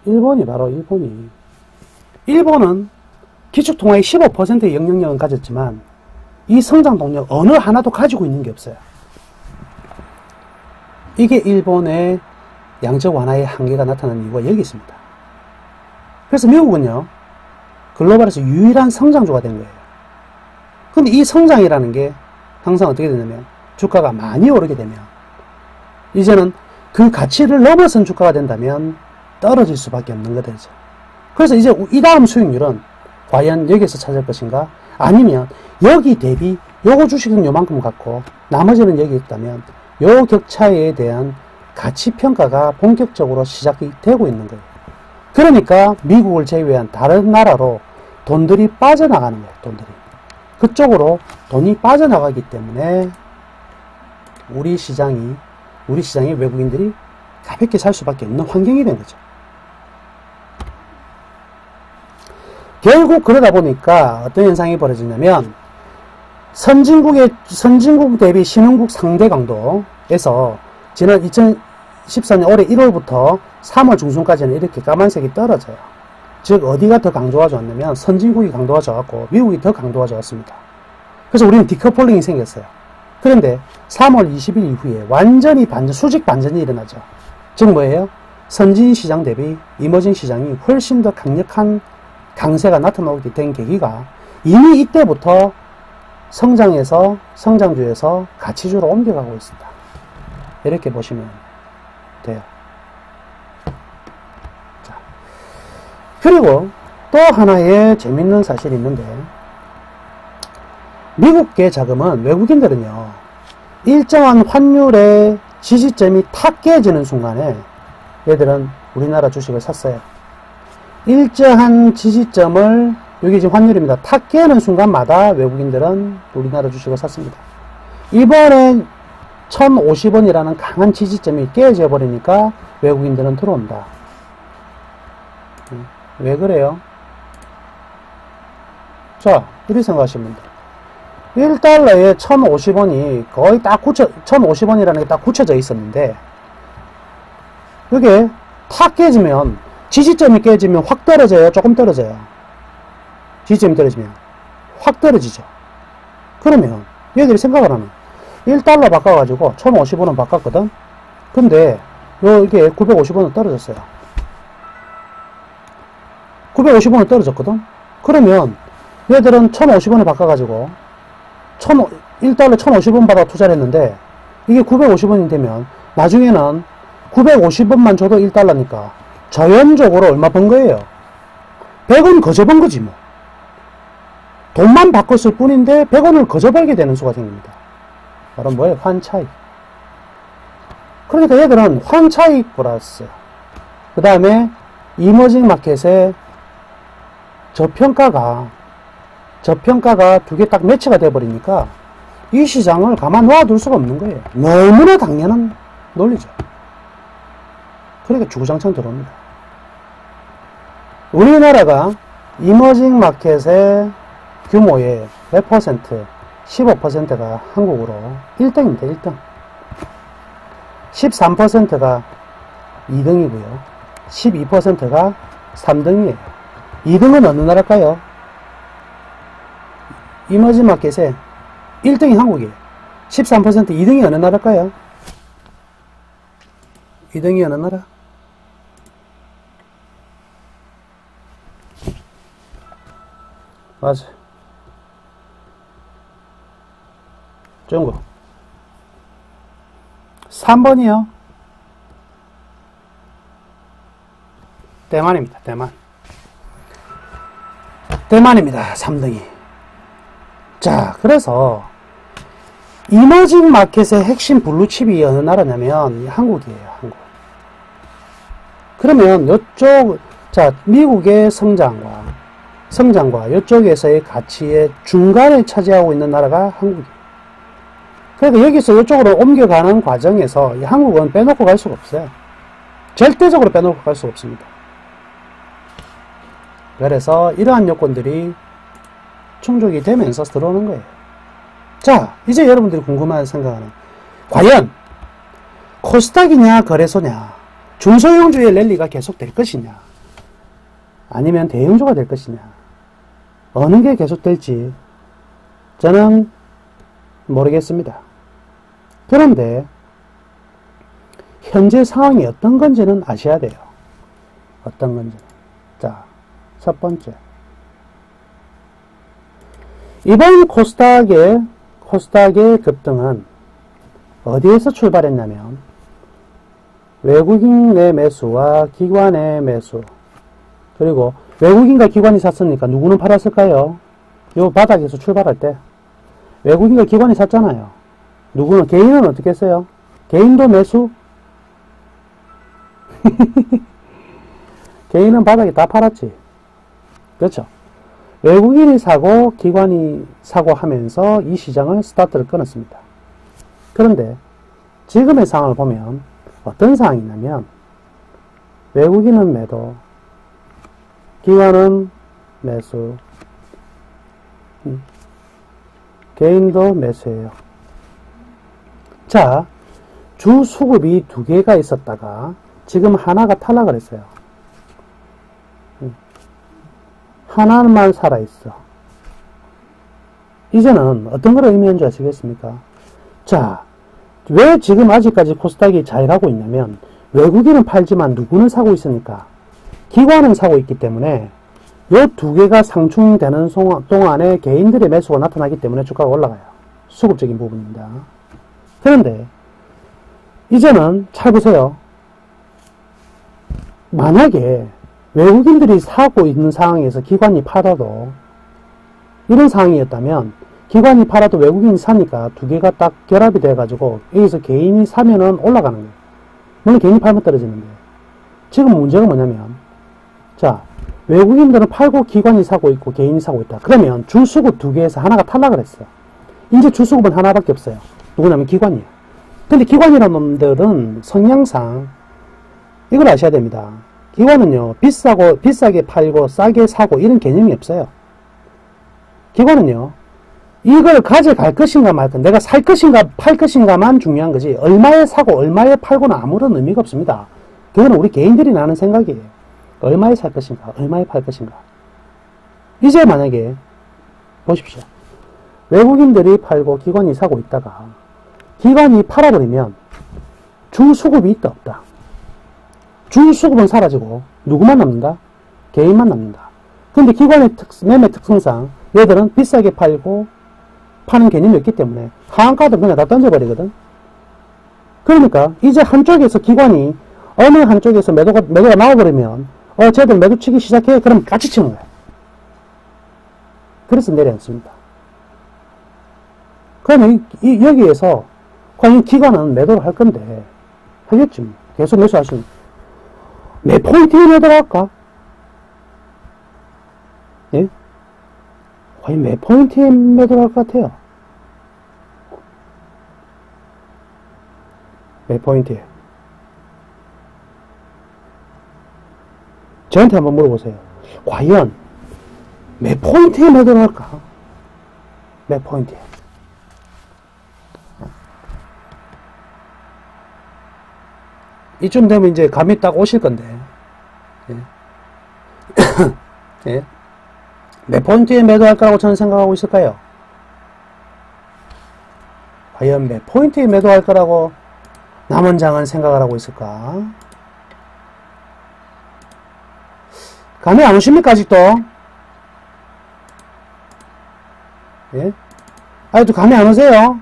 일본이 바로 일본이. 일본은 기축통화의 15%의 영향력은 가졌지만 이 성장 동력 어느 하나도 가지고 있는 게 없어요. 이게 일본의 양적 완화의 한계가 나타나는 이유가 여기 있습니다. 그래서 미국은요, 글로벌에서 유일한 성장주가 된 거예요. 근데 이 성장이라는 게 항상 어떻게 되냐면 주가가 많이 오르게 되면 이제는 그 가치를 넘어선 주가가 된다면 떨어질 수밖에 없는 거죠. 그래서 이제 이 다음 수익률은 과연 여기에서 찾을 것인가? 아니면 여기 대비 요거 주식은 요만큼 갖고 나머지는 여기 있다면 요 격차에 대한 가치평가가 본격적으로 시작이 되고 있는 거예요. 그러니까 미국을 제외한 다른 나라로 돈들이 빠져나가는 거예요. 돈들이. 그쪽으로 돈이 빠져나가기 때문에 우리 시장이 외국인들이 가볍게 살 수밖에 없는 환경이 된 거죠. 결국 그러다 보니까 어떤 현상이 벌어지냐면 선진국 대비 신흥국 상대 강도에서 지난 2014년 올해 1월부터 3월 중순까지는 이렇게 까만색이 떨어져요. 즉 어디가 더 강도가 좋았냐면 선진국이 강도가 좋았고 미국이 더 강도가 좋았습니다. 그래서 우리는 디커플링이 생겼어요. 그런데 3월 20일 이후에 완전히 수직 반전이 일어나죠. 즉 뭐예요? 선진 시장 대비 이머징 시장이 훨씬 더 강력한 강세가 나타나게 된 계기가 이미 이때부터 성장주에서 가치주로 옮겨가고 있습니다. 이렇게 보시면 돼요. 자, 그리고 또 하나의 재밌는 사실이 있는데 미국계 자금은 외국인들은요 일정한 환율의 지지점이 탁 깨지는 순간에 얘들은 우리나라 주식을 샀어요. 일정한 지지점을 여기 지금 환율입니다. 탁 깨는 순간마다 외국인들은 우리나라 주식을 샀습니다. 이번엔 1050원이라는 강한 지지점이 깨져 버리니까 외국인들은 들어온다. 왜 그래요? 자, 이렇게 생각하시면 돼요. 1달러에 1050원이 거의 딱 1050원이라는 게 딱 굳혀져 있었는데 이게 탁 깨지면 지지점이 깨지면 확 떨어져요? 조금 떨어져요? 지지점이 떨어지면 확 떨어지죠. 그러면 얘들이 생각을 하면 1달러 바꿔가지고 1050원은 바꿨거든? 근데 이게 950원은 떨어졌어요. 950원은 떨어졌거든? 그러면 얘들은 1050원을 바꿔가지고 1달러 1050원 받아 투자를 했는데 이게 950원이 되면 나중에는 950원만 줘도 1달러니까 자연적으로 얼마 번 거예요? 100원 거저 번 거지 뭐. 돈만 바꿨을 뿐인데 100원을 거저 벌게 되는 수가 생깁니다. 바로 뭐예요? 환차익. 그러니까 얘들은 환차익 플러스 그 다음에 이머징 마켓의 저평가가 두 개 딱 매치가 돼버리니까 이 시장을 가만 놔둘 수가 없는 거예요. 너무나 당연한 논리죠. 그러니까 주구장창 들어옵니다. 우리나라가 이머징 마켓의 규모의 몇 퍼센트? 15%가 한국으로 1등입니다. 1등. 13%가 2등이고요. 12%가 3등이에요. 2등은 어느 나라일까요? 이머징 마켓의 1등이 한국이에요. 13% 2등이 어느 나라일까요? 2등이 어느 나라? 맞아. 중국. 3번이요. 대만입니다. 대만입니다. 3등이. 자, 그래서 이머징 마켓의 핵심 블루칩이 어느 나라냐면 한국이에요. 한국. 그러면 이쪽 자 미국의 성장과 이쪽에서의 가치의 중간에 차지하고 있는 나라가 한국이에요. 그러니까 여기서 이쪽으로 옮겨가는 과정에서 이 한국은 빼놓고 갈 수가 없어요. 절대적으로 빼놓고 갈 수가 없습니다. 그래서 이러한 요건들이 충족이 되면서 들어오는 거예요. 자, 이제 여러분들이 궁금한 생각은 과연 코스닥이냐 거래소냐 중소형주의 랠리가 계속 될 것이냐 아니면 대형주가 될 것이냐 어느 게 계속 될지 저는 모르겠습니다. 그런데 현재 상황이 어떤 건지는 아셔야 돼요. 어떤 건지. 자, 첫 번째. 이번 코스닥의 급등은 어디에서 출발했냐면 외국인의 매수와 기관의 매수 그리고 외국인과 기관이 샀으니까 누구는 팔았을까요? 요 바닥에서 출발할 때 외국인과 기관이 샀잖아요. 누구는 개인은 어떻게 했어요? 개인도 매수? 개인은 바닥에 다 팔았지. 그렇죠? 외국인이 사고 기관이 사고 하면서 이 시장을 스타트를 끊었습니다. 그런데 지금의 상황을 보면 어떤 상황이냐면 외국인은 매도, 기관은 매수, 개인도 매수예요. 자, 주 수급이 두 개가 있었다가 지금 하나가 탈락을 했어요. 하나만 살아있어. 이제는 어떤 걸 의미하는 줄 아시겠습니까? 자, 왜 지금 아직까지 코스닥이 잘 가고 있냐면 외국인은 팔지만 누구는 사고 있으니까 기관은 사고 있기 때문에 이 두 개가 상충되는 동안에 개인들의 매수가 나타나기 때문에 주가가 올라가요. 수급적인 부분입니다. 그런데 이제는 잘 보세요. 만약에 외국인들이 사고 있는 상황에서 기관이 팔아도 이런 상황이었다면 기관이 팔아도 외국인이 사니까 두 개가 딱 결합이 돼가지고 여기서 개인이 사면은 올라가는 거예요. 물론 개인이 팔면 떨어지는데 지금 문제가 뭐냐면 자 외국인들은 팔고 기관이 사고 있고 개인이 사고 있다. 그러면 주수급 두 개에서 하나가 탈락을 했어. 이제 주수급은 하나밖에 없어요. 누구냐면 기관이에요. 근데 기관이라는 놈들은 성향상 이걸 아셔야 됩니다. 기관은요 비싸게 팔고 싸게 사고 이런 개념이 없어요. 기관은요 이걸 가져갈 것인가 말까 내가 살 것인가 팔 것인가만 중요한 거지 얼마에 사고 얼마에 팔고는 아무런 의미가 없습니다. 그거는 우리 개인들이 나는 생각이에요. 얼마에 살 것인가 얼마에 팔 것인가. 이제 만약에 보십시오. 외국인들이 팔고 기관이 사고 있다가 기관이 팔아버리면 주수급이 있다 없다. 주수급은 사라지고 누구만 남는다? 개인만 남는다. 근데 기관의 매매 특성상 얘들은 비싸게 팔고 파는 개념이 없기 때문에 하한가도 그냥 다 던져버리거든. 그러니까 이제 한쪽에서 기관이 어느 한쪽에서 매도가 나와버리면 쟤들 매도 치기 시작해. 그럼 같이 치는 거야. 그래서 내려앉습니다. 그러면 여기에서 과연 기관은 매도를 할 건데 하겠지. 계속 매수하시면 몇 포인트에 매도를 할까? 예? 과연 몇 포인트에 매도를 할 것 같아요? 몇 포인트에? 저한테 한번 물어보세요. 과연 몇 포인트에 매도를 할까? 몇 포인트에? 이쯤 되면 이제 감이 딱 오실 건데, 예. 예. 몇 포인트에 매도할 거라고 저는 생각하고 있을까요? 과연 몇 포인트에 매도할 거라고 남원장은 생각을 하고 있을까? 감이 안 오십니까, 아직도? 예? 아직도 감이 안 오세요?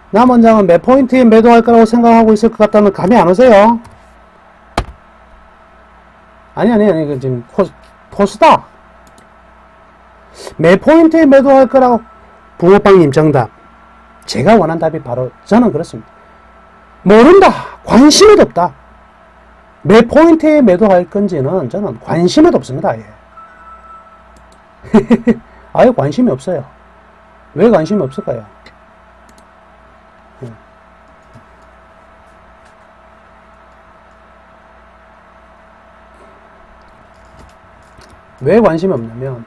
남원장은 몇 포인트에 매도할 거라고 생각하고 있을 것 같다면 감이 안 오세요? 아니, 그 지금 코스닥. 몇 포인트에 매도할 거라고. 붕어빵님 정답. 제가 원한 답이 바로 저는 그렇습니다. 모른다. 관심이 없다. 몇 포인트에 매도할 건지는 저는 관심이 없습니다. 아예. 아예 관심이 없어요. 왜 관심이 없을까요? 왜 관심이 없냐면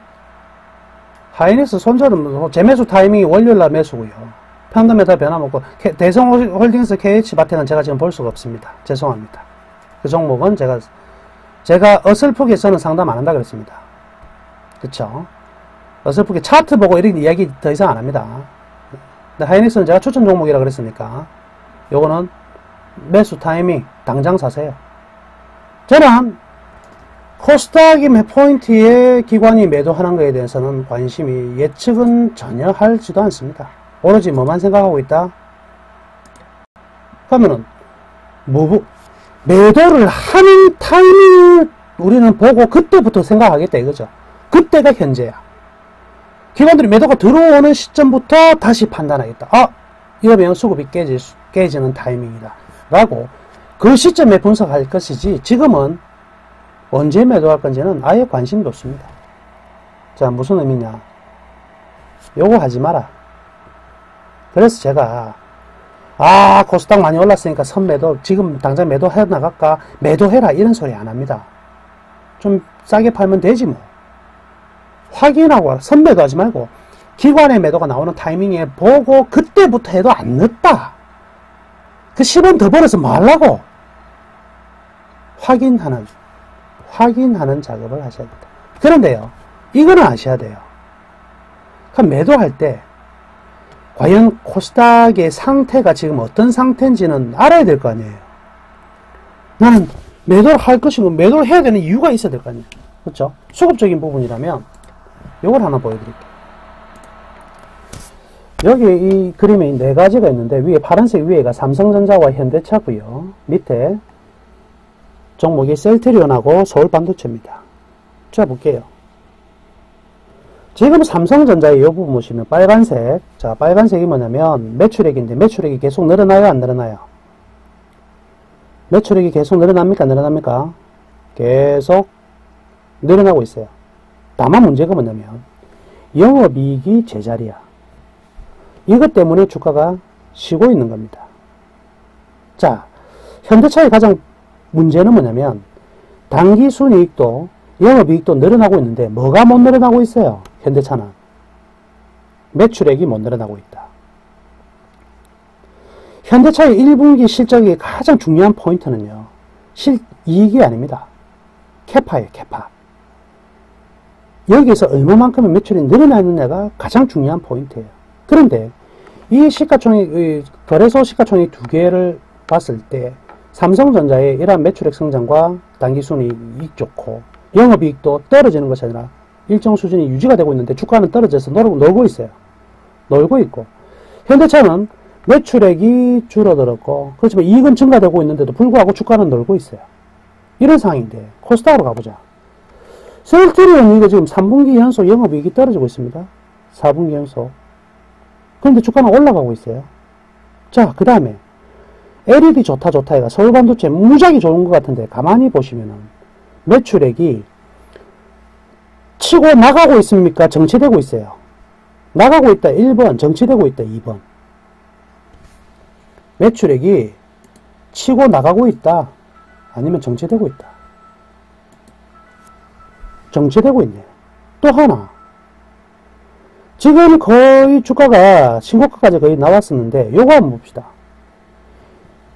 하이닉스 손절은 재매수 타이밍이 월요일날 매수고요. 평균 메타 변함없고 대성홀딩스 KH바텍은 제가 지금 볼 수가 없습니다. 죄송합니다. 그 종목은 제가 어설프게 저는 상담 안 한다 그랬습니다. 그쵸? 어설프게 차트 보고 이런 이야기 더 이상 안 합니다. 근데 하이닉스는 제가 추천 종목이라 그랬으니까 요거는 매수 타이밍 당장 사세요. 저는 코스닥이 몇 포인트에 기관이 매도하는 것에 대해서는 관심이 예측은 전혀 하지도 않습니다. 오로지 뭐만 생각하고 있다? 그러면은 매도를 하는 타이밍을 우리는 보고 그때부터 생각하겠다 이거죠. 그때가 현재야. 기관들이 매도가 들어오는 시점부터 다시 판단하겠다. 아, 이러면 수급이 깨지는 타이밍이다 라고 그 시점에 분석할 것이지 지금은 언제 매도할 건지는 아예 관심도 없습니다. 자, 무슨 의미냐? 요거 하지 마라. 그래서 제가 코스닥 많이 올랐으니까 선매도 지금 당장 매도해 나갈까? 매도해라 이런 소리 안 합니다. 좀 싸게 팔면 되지 뭐. 확인하고 선매도 하지 말고 기관의 매도가 나오는 타이밍에 보고 그때부터 해도 안 늦다. 그 10원 더 벌어서 뭐 하려고? 확인하는 작업을 하셔야 됩니다. 그런데요, 이거는 아셔야 돼요. 그럼 매도할 때 과연 코스닥의 상태가 지금 어떤 상태인지는 알아야 될 거 아니에요. 나는 매도를 할 것이고 매도를 해야 되는 이유가 있어야 될 거 아니에요. 그렇죠? 수급적인 부분이라면 이걸 하나 보여드릴게요. 여기 이 그림에 네 가지가 있는데 위에 파란색 위에가 삼성전자와 현대차고요. 밑에 종목이 셀트리온하고 서울반도체입니다. 자, 볼게요. 지금 삼성전자의 이 부분 보시면 빨간색. 자, 빨간색이 뭐냐면 매출액인데 매출액이 계속 늘어나요? 안 늘어나요? 매출액이 계속 늘어납니까? 늘어납니까? 계속 늘어나고 있어요. 다만 문제가 뭐냐면 영업이익이 제자리야. 이것 때문에 주가가 쉬고 있는 겁니다. 자, 현대차의 가장 문제는 뭐냐면 당기순이익도 영업이익도 늘어나고 있는데 뭐가 못 늘어나고 있어요? 현대차는 매출액이 못 늘어나고 있다. 현대차의 1분기 실적이 가장 중요한 포인트는요, 이익이 아닙니다. 캐파예요. 캐파. 여기에서 얼마만큼의 매출이 늘어나느냐가 가장 중요한 포인트예요. 그런데 이 시가총액, 거래소 시가총액 두 개를 봤을 때 삼성전자의 이러한 매출액 성장과 당기순이익 좋고 영업이익도 떨어지는 것이 아니라 일정 수준이 유지가 되고 있는데 주가는 떨어져서 놀고 있어요. 놀고 있고, 현대차는 매출액이 줄어들었고 그렇지만 이익은 증가되고 있는데도 불구하고 주가는 놀고 있어요. 이런 상황인데 코스닥으로 가보자. 셀트리온 이거 지금 3분기 연속 영업이익이 떨어지고 있습니다. 4분기 연속. 그런데 주가는 올라가고 있어요. 자, 그 다음에 LED 좋다 해가 서울반도체 무지하게 좋은 것 같은데 가만히 보시면은 매출액이 치고 나가고 있습니까? 정체되고 있어요. 나가고 있다 1번, 정체되고 있다 2번. 매출액이 치고 나가고 있다 아니면 정체되고 있다. 정체되고 있네요. 또 하나, 지금 거의 주가가 신고가까지 거의 나왔었는데 요거 한번 봅시다.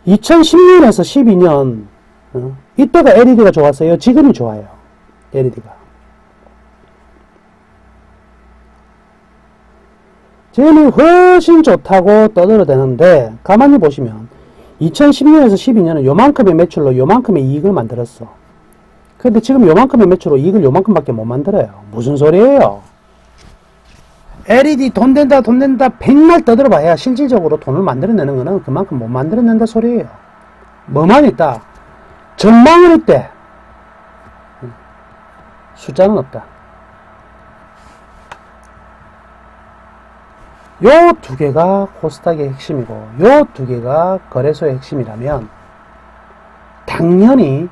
2010년에서 12년 이때가 LED가 좋았어요? 지금이 좋아요? LED가 지금이 훨씬 좋다고 떠들어대는데 가만히 보시면 2010년에서 12년은 요만큼의 매출로 요만큼의 이익을 만들었어. 근데 지금 요만큼의 매출로 이익을 요만큼밖에 못 만들어요. 무슨 소리예요? LED 돈 된다 백날 떠들어봐야 실질적으로 돈을 만들어내는 거는 그만큼 못 만들어낸다 소리예요. 뭐만 있다? 전망은 있대. 숫자는 없다. 요 두 개가 코스닥의 핵심이고 요 두 개가 거래소의 핵심이라면 당연히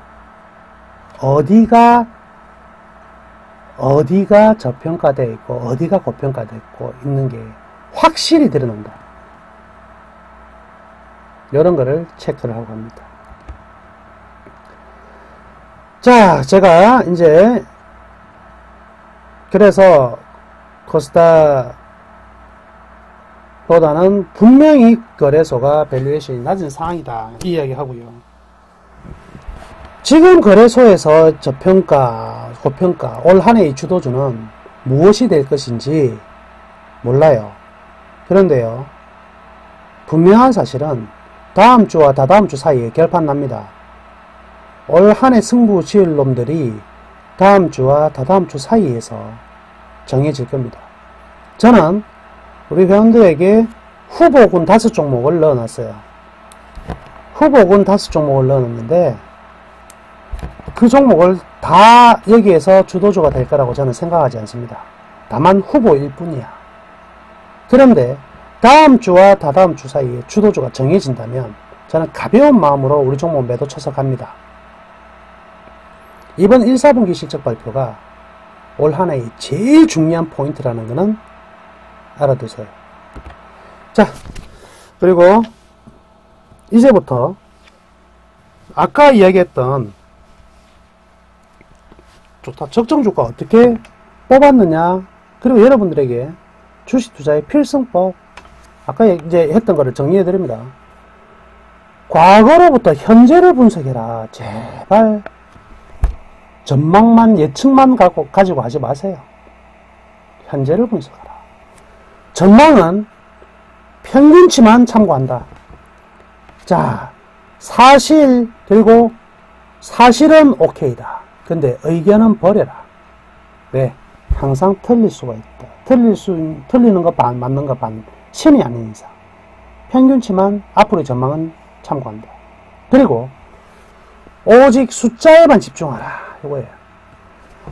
어디가 저평가되어 있고 어디가 고평가되어 있고 있는 게 확실히 드러난다. 이런 거를 체크를 하고 합니다. 자, 제가 이제 그래서 코스닥보다는 분명히 거래소가 밸류에이션이 낮은 상황이다 이 이야기 하고요. 지금 거래소에서 저평가, 고평가, 올 한 해의 주도주는 무엇이 될 것인지 몰라요. 그런데요, 분명한 사실은 다음 주와 다다음 주 사이에 결판 납니다. 올 한 해 승부 지을 놈들이 다음 주와 다다음 주 사이에서 정해질 겁니다. 저는 우리 회원들에게 후보군 5종목을 넣어놨어요. 후보군 5종목을 넣어놨는데 그 종목을 다 여기에서 주도주가 될 거라고 저는 생각하지 않습니다. 다만 후보일 뿐이야. 그런데 다음 주와 다다음 주 사이에 주도주가 정해진다면 저는 가벼운 마음으로 우리 종목 매도 쳐서 갑니다. 이번 1, 4분기 실적 발표가 올 한 해의 제일 중요한 포인트라는 것은 알아두세요. 자, 그리고 이제부터 아까 이야기했던 좋다 적정주가 어떻게 뽑았느냐, 그리고 여러분들에게 주식 투자의 필승법, 아까 이제 했던 거를 정리해 드립니다. 과거로부터 현재를 분석해라. 제발 전망만, 예측만 가지고 하지 마세요. 현재를 분석하라. 전망은 평균치만 참고한다. 자, 사실, 그리고 사실은 오케이다. 근데 의견은 버려라. 왜? 항상 틀릴 수가 있다. 틀리는 거 반, 맞는 거 반, 신이 아닌 이상. 평균치만, 앞으로의 전망은 참고한다. 그리고 오직 숫자에만 집중하라. 이거예요.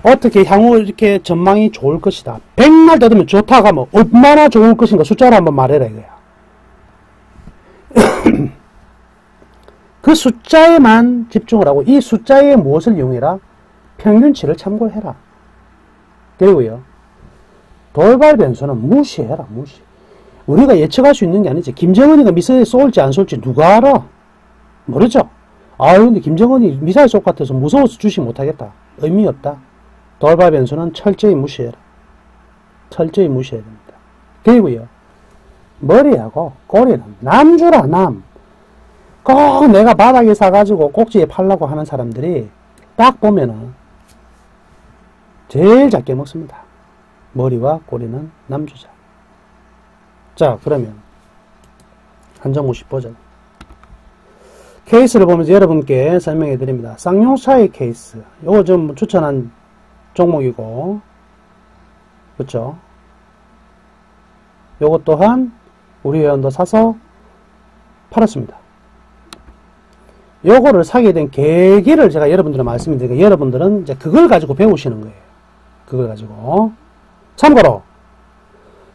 어떻게 향후 이렇게 전망이 좋을 것이다. 백날 떠들면 좋다고 하면 얼마나 좋을 것인가 숫자로 한번 말해라 이거야. 그 숫자에만 집중을 하고 이 숫자에 무엇을 이용해라? 평균치를 참고해라. 그리고요, 돌발 변수는 무시해라. 무시. 우리가 예측할 수 있는 게 아니지. 김정은이가 미사일 쏠지 안 쏠지 누가 알아? 모르죠. 근데 김정은이 미사일 쏠 것 같아서 무서워서 주식 못하겠다. 의미 없다. 돌발 변수는 철저히 무시해라. 철저히 무시해야 됩니다. 그리고요, 머리하고 꼬리는 남주라, 남. 꼭 내가 바닥에 사가지고 꼭지에 팔라고 하는 사람들이 딱 보면은 제일 작게 먹습니다. 머리와 꼬리는 남주자. 자, 그러면 한정무시 버전 케이스를 보면서 여러분께 설명해 드립니다. 쌍용차의 케이스, 요거 좀 추천한 종목이고, 그렇죠? 요것 또한 우리 회원도 사서 팔았습니다. 요거를 사게 된 계기를 제가 여러분들한테 말씀드리니까 여러분들은 이제 그걸 가지고 배우시는 거예요. 그걸 가지고. 참고로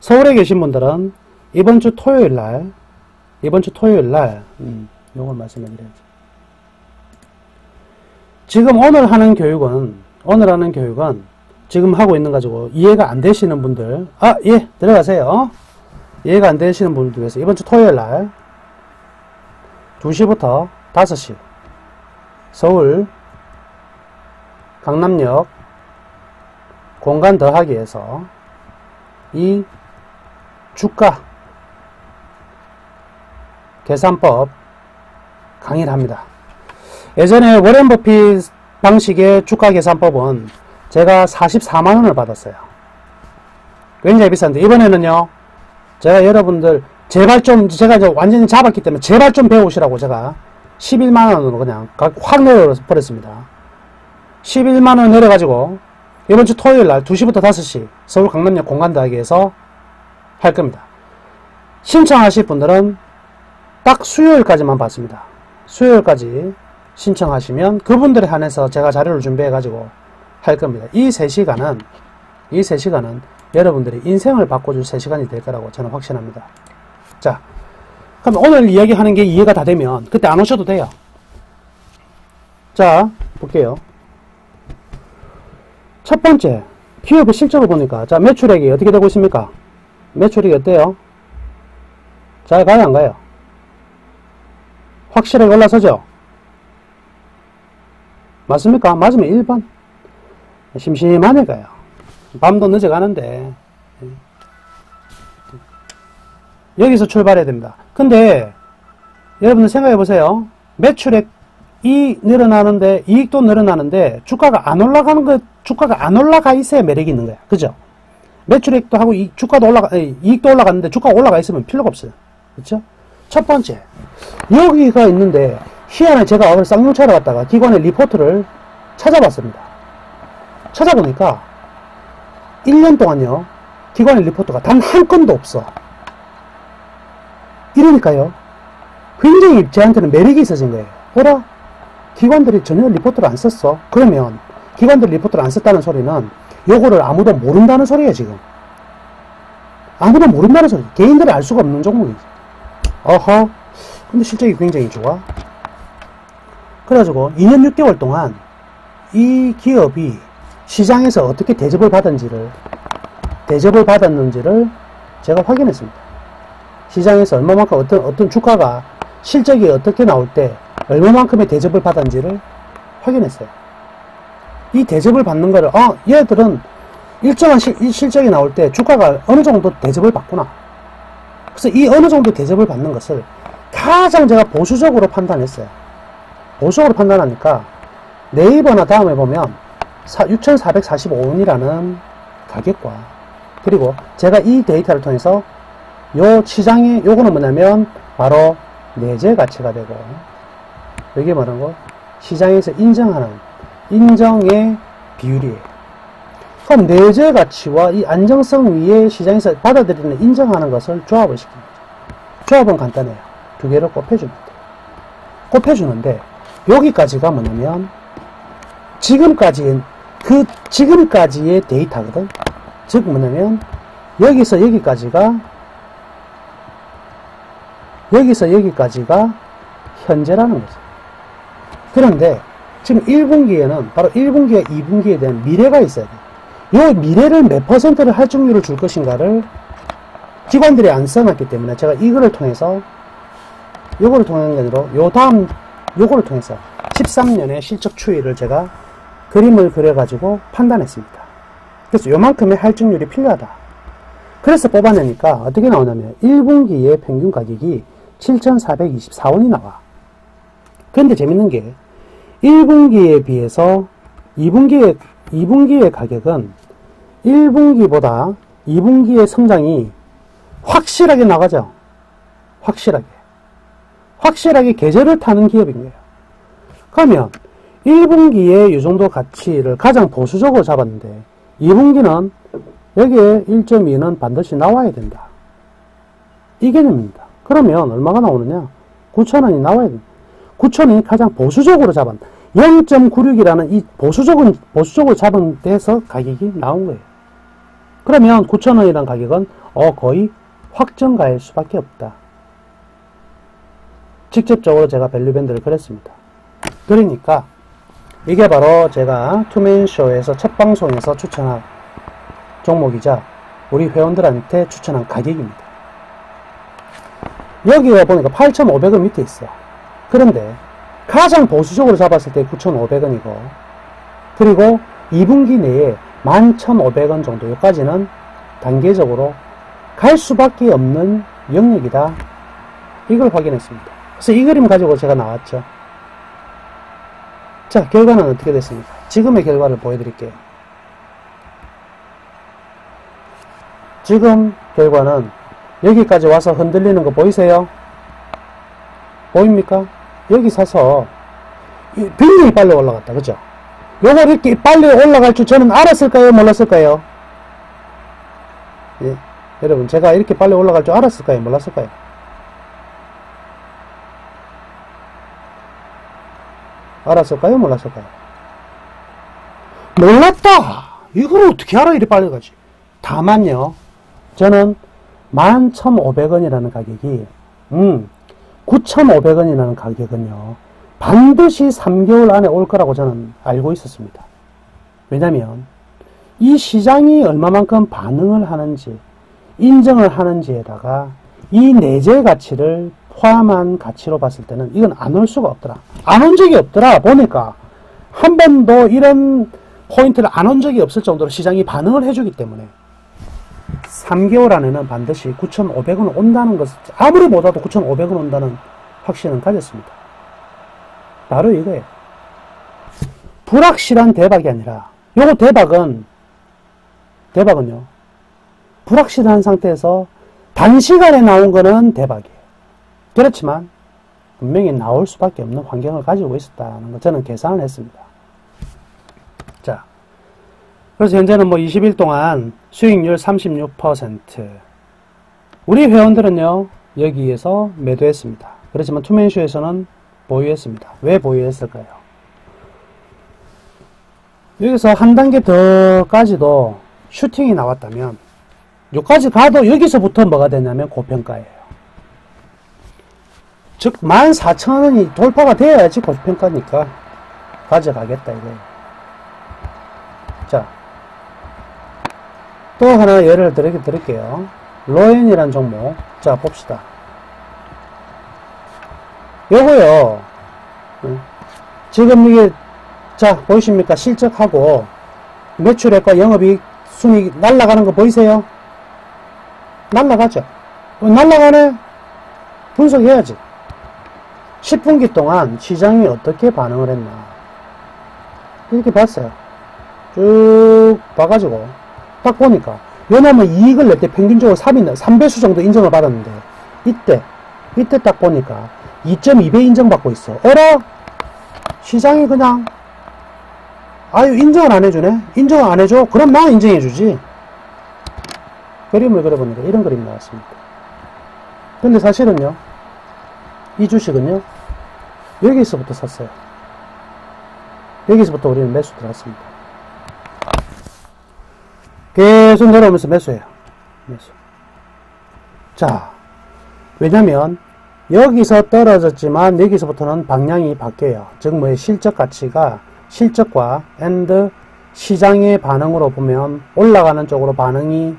서울에 계신 분들은 이번 주 토요일 날, 요걸 말씀해 드려야지. 지금 오늘 하는 교육은 지금 하고 있는 가지고 이해가 안 되시는 분들, 예, 들어가세요. 이해가 안 되시는 분들 위해서 이번 주 토요일 날 2시부터 5시 서울 강남역 공간 더하기에서 이 주가 계산법 강의를 합니다. 예전에 워렌 버핏 방식의 주가 계산법은 제가 44만원을 받았어요. 굉장히 비싼데 이번에는요, 제가 여러분들 제발 좀, 제가 이제 완전히 잡았기 때문에 제발 좀 배우시라고 제가 11만원으로 그냥 확 내려버렸습니다. 11만원 내려가지고 이번 주 토요일 날 2시부터 5시 서울 강남역 공간 더하기에서 할 겁니다. 신청하실 분들은 딱 수요일까지만 받습니다. 수요일까지 신청하시면 그분들에 한해서 제가 자료를 준비해 가지고 할 겁니다. 이 3시간은 여러분들이 인생을 바꿔줄 3시간이 될 거라고 저는 확신합니다. 자, 그럼 오늘 이야기하는 게 이해가 다 되면 그때 안 오셔도 돼요. 자, 볼게요. 첫 번째, 기업의 실적을 보니까, 자, 매출액이 어떻게 되고 있습니까? 매출액이 어때요? 잘 가요, 안 가요? 확실하게 올라서죠? 맞습니까? 맞으면 1번. 심심하네 가요. 밤도 늦어가는데. 여기서 출발해야 됩니다. 근데, 여러분들 생각해 보세요. 매출액이 늘어나는데, 이익도 늘어나는데, 주가가 안 올라가 있어야 매력이 있는 거야. 그죠? 매출액도 하고, 이익도 올라갔는데, 주가가 올라가 있으면 필요가 없어요. 그쵸? 첫 번째, 여기가 있는데, 희한하게 제가 오늘 쌍용차로 갔다가 기관의 리포트를 찾아봤습니다. 찾아보니까 1년 동안요, 기관의 리포트가 단 한 건도 없어. 이러니까요, 굉장히 저한테는 매력이 있어진 거예요. 어라? 기관들이 전혀 리포트를 안 썼어. 그러면 기관들이 리포트를 안 썼다는 소리는 요거를 아무도 모른다는 소리예요. 지금 아무도 모른다는 소리. 개인들이 알 수가 없는 종목이지. 어허. 근데 실적이 굉장히 좋아. 그래가지고 2년 6개월 동안 이 기업이 시장에서 어떻게 대접을 받았는지를 제가 확인했습니다. 시장에서 얼마만큼 어떤 주가가 실적이 어떻게 나올 때 얼마만큼의 대접을 받았는지를 확인했어요. 이 대접을 받는 거를 얘들은 일정한 실적이 나올 때 주가가 어느 정도 대접을 받구나. 그래서 이 어느 정도 대접을 받는 것을 가장 제가 보수적으로 판단했어요. 보수적으로 판단하니까 네이버나 다음에 보면 6,445원이라는 가격과, 그리고 제가 이 데이터를 통해서 요 시장에 요거는 뭐냐면 바로 내재 가치가 되고, 여기 말하는 거 시장에서 인정의 비율이에요. 그럼 내재 가치와 이 안정성 위에 시장에서 받아들이는 인정하는 것을 조합을 시킵니다. 조합은 간단해요. 두 개를 곱해줍니다. 곱해주는데 여기까지가 뭐냐면 지금까지의 데이터거든. 즉 뭐냐면 여기서 여기까지가 현재라는 거죠. 그런데 지금 1분기에는 바로 1분기와 2분기에 대한 미래가 있어야 돼요. 이 미래를 몇 퍼센트를 할증률을 줄 것인가를 기관들이 안 써놨기 때문에 제가 이거를 통해서, 요거를 통한 게 아니라 요거를 통해서 13년의 실적 추이를 제가 그림을 그려가지고 판단했습니다. 그래서 요만큼의 할증률이 필요하다. 그래서 뽑아내니까 어떻게 나오냐면 1분기의 평균 가격이 7,424원이 나와. 그런데 재밌는 게 1분기에 비해서 2분기의 가격은 1분기보다 2분기의 성장이 확실하게 나가죠. 확실하게 계절을 타는 기업인 거예요. 그러면 1분기에 이 정도 가치를 가장 보수적으로 잡았는데 2분기는 여기에 1.2는 반드시 나와야 된다. 이 개념입니다. 그러면 얼마가 나오느냐? 9,000원이 나와야 됩니다. 9,000원이 가장 보수적으로 잡은 0.96이라는 이 보수적으로 잡은 데서 가격이 나온 거예요. 그러면 9,000원이라는 가격은 거의 확정가일 수밖에 없다. 직접적으로 제가 밸류밴드를 그렸습니다. 그러니까 이게 바로 제가 투맨쇼에서 첫 방송에서 추천한 종목이자 우리 회원들한테 추천한 가격입니다. 여기가 보니까 8,500원 밑에 있어. 그런데 가장 보수적으로 잡았을 때 9,500원이고 그리고 2분기 내에 11,500원 정도 여기까지는 단계적으로 갈 수밖에 없는 영역이다. 이걸 확인했습니다. 그래서 이 그림 가지고 제가 나왔죠. 자, 결과는 어떻게 됐습니까? 지금의 결과를 보여드릴게요. 지금 결과는 여기까지 와서 흔들리는 거 보이세요? 보입니까? 여기 서서 굉장히 빨리 올라갔다. 그죠? 요거 이렇게 빨리 올라갈 줄 저는 알았을까요? 몰랐을까요? 예. 여러분, 제가 이렇게 빨리 올라갈 줄 알았을까요? 몰랐을까요? 알았을까요? 몰랐을까요? 몰랐다! 이걸 어떻게 알아? 이리 빨리 가지. 다만요, 저는 11,500원이라는 가격이 9,500원이라는 가격은요 반드시 3개월 안에 올 거라고 저는 알고 있었습니다. 왜냐면 이 시장이 얼마만큼 반응을 하는지 인정을 하는지에다가 이 내재 가치를 포함한 가치로 봤을 때는 이건 안 올 수가 없더라. 안 온 적이 없더라. 보니까 한 번도 이런 포인트를 안 온 적이 없을 정도로 시장이 반응을 해주기 때문에 3개월 안에는 반드시 9,500원 온다는 것을 아무리 못와도 9,500원 온다는 확신은 가졌습니다. 바로 이거예요. 불확실한 대박이 아니라 요거 대박은요 불확실한 상태에서 단시간에 나온 거는 대박이에요. 그렇지만 분명히 나올 수밖에 없는 환경을 가지고 있었다는 거 저는 계산을 했습니다. 자, 그래서 현재는 뭐 20일 동안 수익률 36%. 우리 회원들은요, 여기에서 매도했습니다. 그렇지만 투맨쇼에서는 보유했습니다. 왜 보유했을까요? 여기서 한 단계 더까지도 슈팅이 나왔다면, 여기까지 가도 여기서부터 뭐가 되냐면 고평가예요. 즉, 14,000원이 돌파가 돼야지 고평가니까 가져가겠다, 이거예요. 자, 또 하나 예를 드릴게요. 로엔이란 종목. 자, 봅시다. 요거요. 지금 이게, 자, 보이십니까? 실적하고 매출액과 영업이익 순이익 날아가는 거 보이세요? 날아가죠? 날아가네? 분석해야지. 10분기 동안 시장이 어떻게 반응을 했나. 이렇게 봤어요. 쭉 봐가지고 딱 보니까 왜냐면 이익을 낼 때 평균적으로 3배수 정도 인정을 받았는데 이때 딱 보니까 2.2배 인정받고 있어. 어라? 시장이 그냥 아유 인정을 안 해주네? 인정을 안 해줘? 그럼 나 인정해주지. 그림을 그려보니까 이런 그림이 나왔습니다. 근데 사실은요 이 주식은요 여기서부터 샀어요. 여기서부터 우리는 매수 들어갔습니다. 계속 내려오면서 매수해요. 매수. 자, 왜냐면 여기서 떨어졌지만 여기서부터는 방향이 바뀌어요. 즉 뭐의 실적 가치가 실적과 시장의 반응으로 보면 올라가는 쪽으로 반응이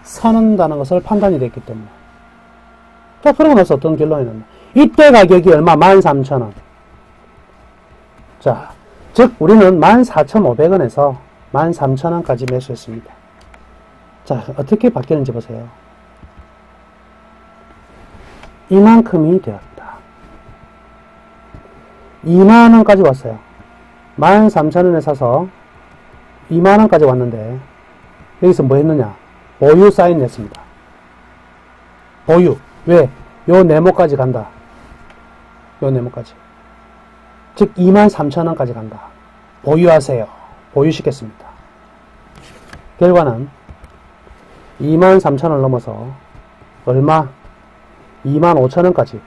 서는다는 것을 판단이 됐기 때문에. 자, 그러고 나서 어떤 결론이 났나? 이때 가격이 얼마? 13,000원. 자, 즉 우리는 14,500원에서 13,000원까지 매수했습니다. 자, 어떻게 바뀌었는지 보세요. 이만큼이 되었다. 2만원까지 왔어요. 13,000원에 사서 2만원까지 왔는데 여기서 뭐 했느냐? 보유 사인 냈습니다. 보유. 왜? 요 네모까지 간다. 요 네모까지. 즉 23,000원까지 간다. 보유하세요. 보유시켰습니다. 결과는 23,000원을 넘어서 얼마? 25,000원까지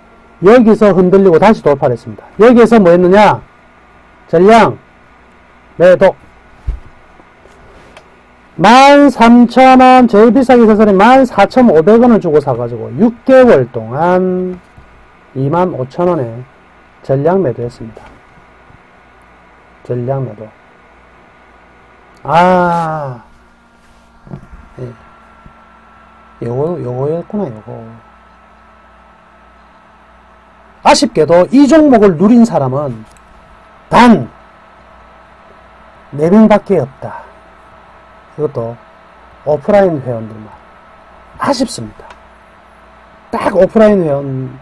여기서 흔들리고 다시 돌파를 했습니다. 여기에서 뭐 했느냐? 전량 매도. 13,000원, 제일 비싸게 사서는 14,500원을 주고 사가지고 6개월 동안 25,000원에 전량 매도했습니다. 전량 매도. 예. 요거였구나, 요거. 아쉽게도 이 종목을 누린 사람은 단 4명밖에 없다. 그것도 오프라인 회원들만. 아쉽습니다. 딱 오프라인 회원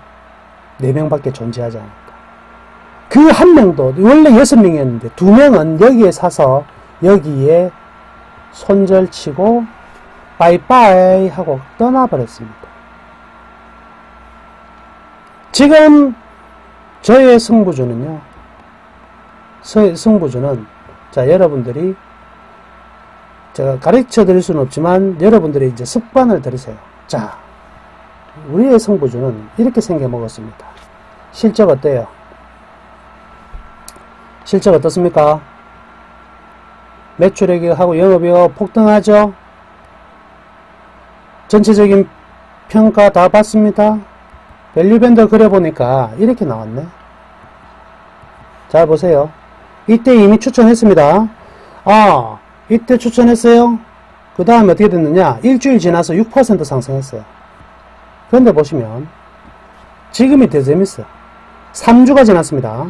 4명밖에 존재하지 않았다. 그 한 명도 원래 6명이었는데 2명은 여기에 사서 여기에 손절치고 빠이빠이 하고 떠나버렸습니다. 지금 저의 승부주는요. 승부주는 자, 여러분들이 제가 가르쳐 드릴 수는 없지만 여러분들이 이제 습관을 들이세요. 자, 우리의 승부주는 이렇게 생겨 먹었습니다. 실적 어때요? 실적 어떻습니까? 매출액하고 영업이익 폭등하죠? 전체적인 평가 다 봤습니다. 밸류밴드 그려보니까 이렇게 나왔네. 잘 보세요. 이때 이미 추천했습니다. 이때 추천했어요. 그 다음에 어떻게 됐느냐? 일주일 지나서 6% 상승했어요. 그런데 보시면 지금이 더 재밌어. 3주가 지났습니다.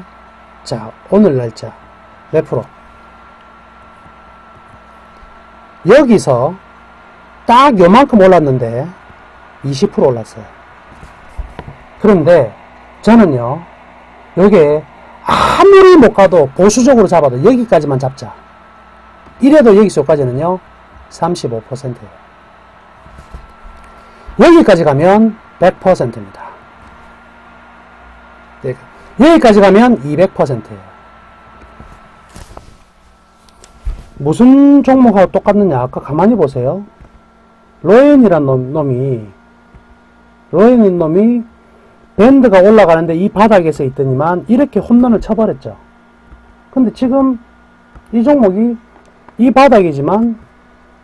자, 오늘 날짜 몇 프로? 여기서 딱 요만큼 올랐는데 20% 올랐어요. 그런데 저는요, 요게 아무리 못 가도 보수적으로 잡아도 여기까지만 잡자. 이래도 여기서까지는요 35%예요. 여기까지 가면 100%입니다. 여기까지 가면 200%예요. 무슨 종목하고 똑같느냐? 아까 가만히 보세요. 로엔이란 놈이 밴드가 올라가는데 이 바닥에서 있더니만 이렇게 홈런을 쳐버렸죠. 근데 지금 이 종목이 이 바닥이지만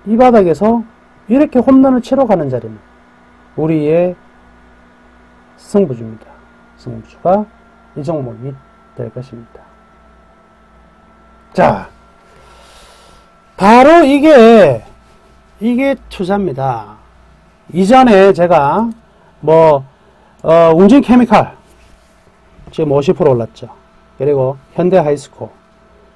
이 바닥에서 이렇게 홈런을 치러 가는 자리는 우리의 승부주입니다. 승부주가 이 종목이 될 것입니다. 자, 바로 이게 투자입니다. 이전에 제가 웅진케미칼 지금 50% 올랐죠. 그리고 현대하이스코.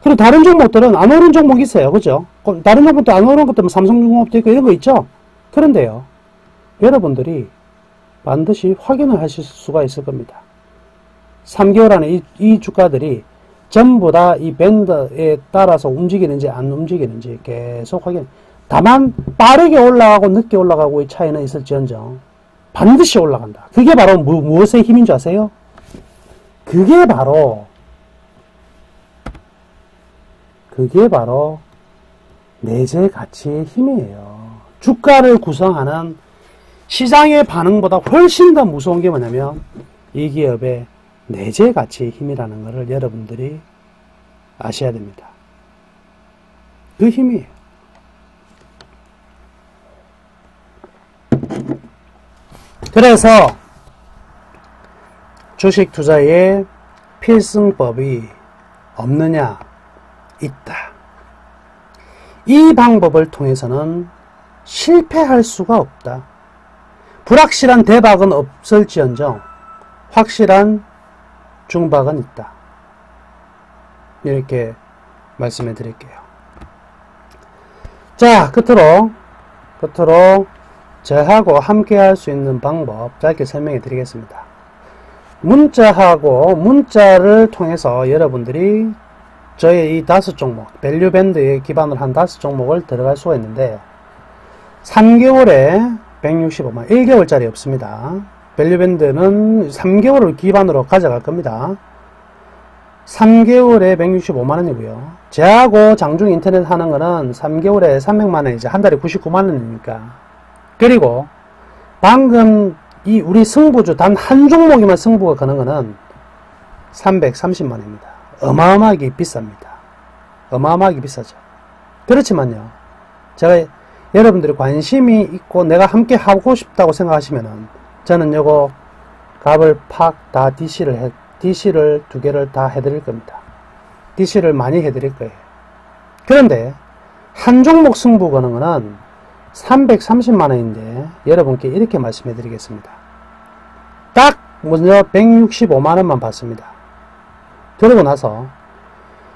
그리고 다른 종목들은 안 오른 종목이 있어요. 그죠? 다른 종목도 안 오른 것들은 삼성중공업도 있고 이런 거 있죠. 그런데요, 여러분들이 반드시 확인을 하실 수가 있을 겁니다. 3개월 안에 이 주가들이 전부 다 이 밴드에 따라서 움직이는지 안 움직이는지 계속 확인. 다만 빠르게 올라가고 늦게 올라가고의 차이는 있을지언정 반드시 올라간다. 그게 바로 무엇의 힘인 줄 아세요? 그게 바로 내재 가치의 힘이에요. 주가를 구성하는 시장의 반응보다 훨씬 더 무서운 게 뭐냐면 이 기업의 내재 가치의 힘이라는 것을 여러분들이 아셔야 됩니다. 그 힘이에요. 그래서 주식 투자에 필승법이 없느냐? 있다. 이 방법을 통해서는 실패할 수가 없다. 불확실한 대박은 없을지언정 확실한 중박은 있다. 이렇게 말씀해 드릴게요. 자, 끝으로 저하고 함께 할 수 있는 방법 짧게 설명해 드리겠습니다. 문자를 통해서 여러분들이 저의 이 5종목, 밸류밴드에 기반을 한 5종목을 들어갈 수가 있는데 3개월에 165만, 1개월짜리 없습니다. 밸류밴드는 3개월을 기반으로 가져갈 겁니다. 3개월에 165만원이고요. 제하고 장중 인터넷 하는 거는 3개월에 300만원이죠. 한 달에 99만원이니까. 그리고 방금 이 우리 승부주 단 한 종목이만 승부가 거는 거는 330만원입니다. 어마어마하게 비쌉니다. 어마어마하게 비싸죠. 그렇지만요, 제가 여러분들이 관심이 있고 내가 함께 하고 싶다고 생각하시면은 저는 요거 값을 팍 다 DC를 두 개를 다 해드릴 겁니다. DC를 많이 해드릴 거예요. 그런데 한 종목 승부 거는 거는 330만원인데 여러분께 이렇게 말씀해 드리겠습니다. 딱 먼저 165만원만 받습니다. 그러고 나서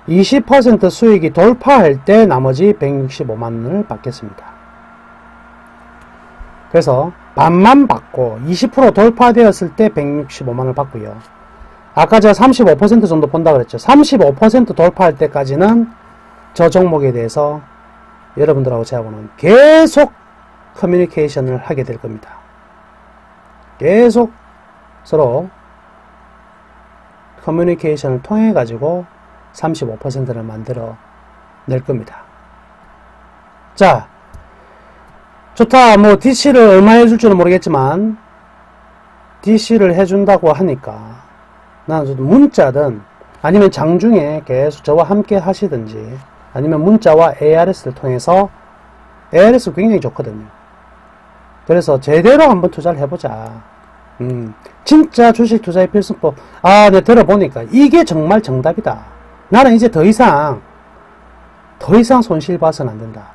20% 수익이 돌파할 때 나머지 165만원을 받겠습니다. 그래서 반만 받고 20% 돌파되었을 때 165만원을 받고요. 아까 제가 35% 정도 본다 그랬죠. 35% 돌파할 때까지는 저 종목에 대해서 여러분들하고 저하고는 계속 커뮤니케이션을 하게 될 겁니다. 계속 서로 커뮤니케이션을 통해 가지고 35%를 만들어 낼 겁니다. 자, 좋다. 뭐 DC를 얼마 해줄 줄은 모르겠지만 DC를 해준다고 하니까 나는 문자든 아니면 장중에 계속 저와 함께 하시든지 아니면 문자와 ARS를 통해서 ARS 굉장히 좋거든요. 그래서 제대로 한번 투자를 해보자. 진짜 주식 투자의 필승법. 네, 들어보니까 이게 정말 정답이다. 나는 이제 더 이상 손실 봐서는 안 된다.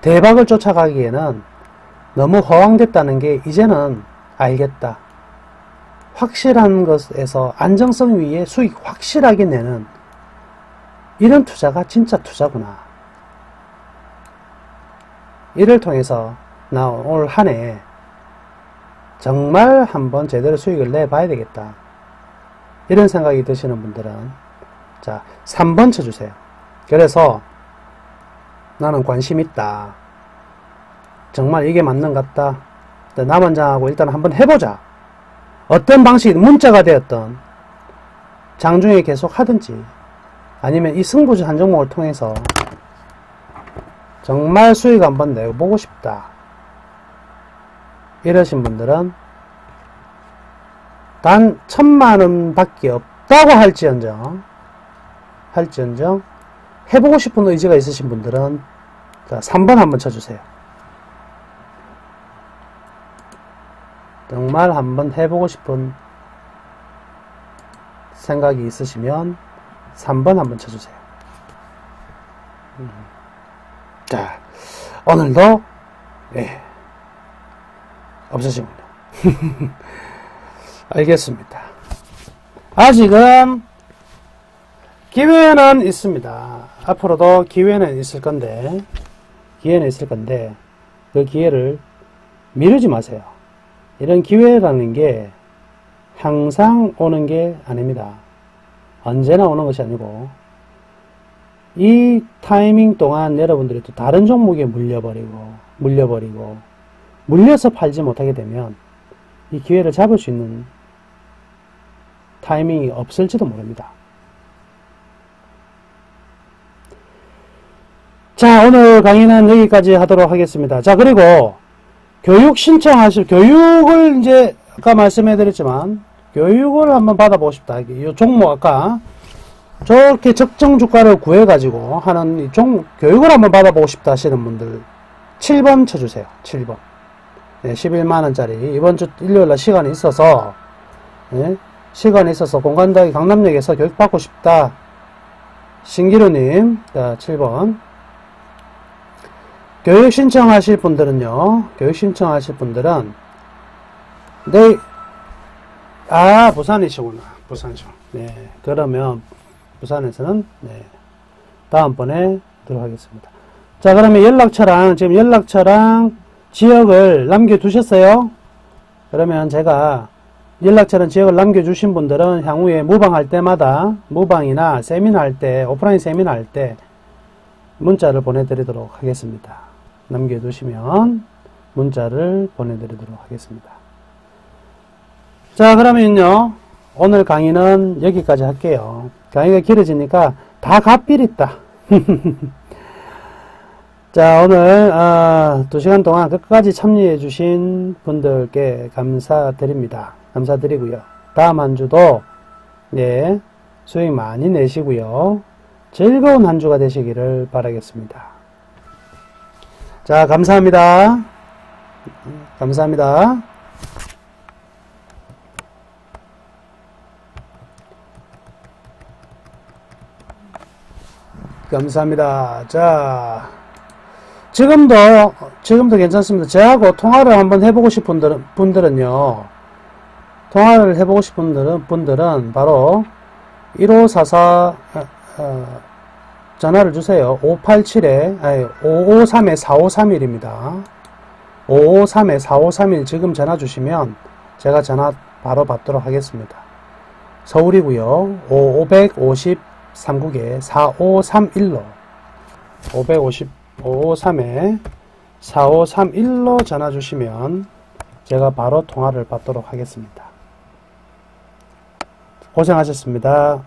대박을 쫓아가기에는 너무 허황됐다는 게 이제는 알겠다. 확실한 것에서 안정성 위에 수익 확실하게 내는 이런 투자가 진짜 투자구나. 이를 통해서 나 올 한 해 정말 한번 제대로 수익을 내봐야 되겠다. 이런 생각이 드시는 분들은 자 3번 쳐주세요. 그래서 나는 관심 있다. 정말 이게 맞는 것 같다. 남원장하고 일단 한번 해보자. 어떤 방식이 문자가 되었던 장중에 계속 하든지 아니면 이 승부주 한 종목을 통해서 정말 수익 한번 내보고 싶다. 이러신 분들은 단 1000만원 밖에 없다고 할지언정 해보고 싶은 의지가 있으신 분들은 자 3번 한번 쳐주세요. 정말 한번 해보고 싶은 생각이 있으시면 3번 한번 쳐주세요. 자, 오늘도 없으시군요. 알겠습니다. 아직은 기회는 있습니다. 앞으로도 기회는 있을 건데 그 기회를 미루지 마세요. 이런 기회라는 게 항상 오는 게 아닙니다. 언제나 오는 것이 아니고 이 타이밍 동안 여러분들이 또 다른 종목에 물려서 팔지 못하게 되면 이 기회를 잡을 수 있는 타이밍이 없을지도 모릅니다. 자, 오늘 강의는 여기까지 하도록 하겠습니다. 자, 그리고 교육을 이제 아까 말씀해 드렸지만 교육을 한번 받아보고 싶다. 이 종목 아까 저렇게 적정 주가를 구해 가지고 하는 이 종목 교육을 한번 받아보고 싶다 하시는 분들 7번 쳐주세요. 7번. 네, 11만원짜리 이번 주 일요일날 시간이 있어서 공관대학 강남역에서 교육받고 싶다. 신기루님. 자, 7번. 교육 신청하실 분들은요, 부산이시구나. 부산이죠. 네. 그러면, 부산에서는, 다음번에 하도록 하겠습니다. 자, 그러면 연락처랑 지역을 남겨두셨어요? 그러면 제가 연락처랑 지역을 남겨주신 분들은 향후에 무방할 때마다, 무방이나 세미나 할 때, 오프라인 세미나 할 때, 문자를 보내드리도록 하겠습니다. 남겨두시면 문자를 보내드리도록 하겠습니다. 자, 그러면요 오늘 강의는 여기까지 할게요. 강의가 길어지니까 다 갓빌 있다. 자, 오늘 2시간 동안 끝까지 참여해 주신 분들께 감사드립니다. 감사드리고요. 다음 한 주도 수익 많이 내시고요. 즐거운 한 주가 되시기를 바라겠습니다. 자, 감사합니다. 감사합니다. 감사합니다. 자, 지금도 괜찮습니다. 저하고 통화를 한번 해보고 싶은 분들은요, 통화를 해보고 싶은 분들은 바로 1544 전화를 주세요. 553-4531입니다. 553-4531 지금 전화 주시면 제가 전화 바로 받도록 하겠습니다. 서울이고요. 553국에 4531로 553-4531로 전화 주시면 제가 바로 통화를 받도록 하겠습니다. 고생하셨습니다.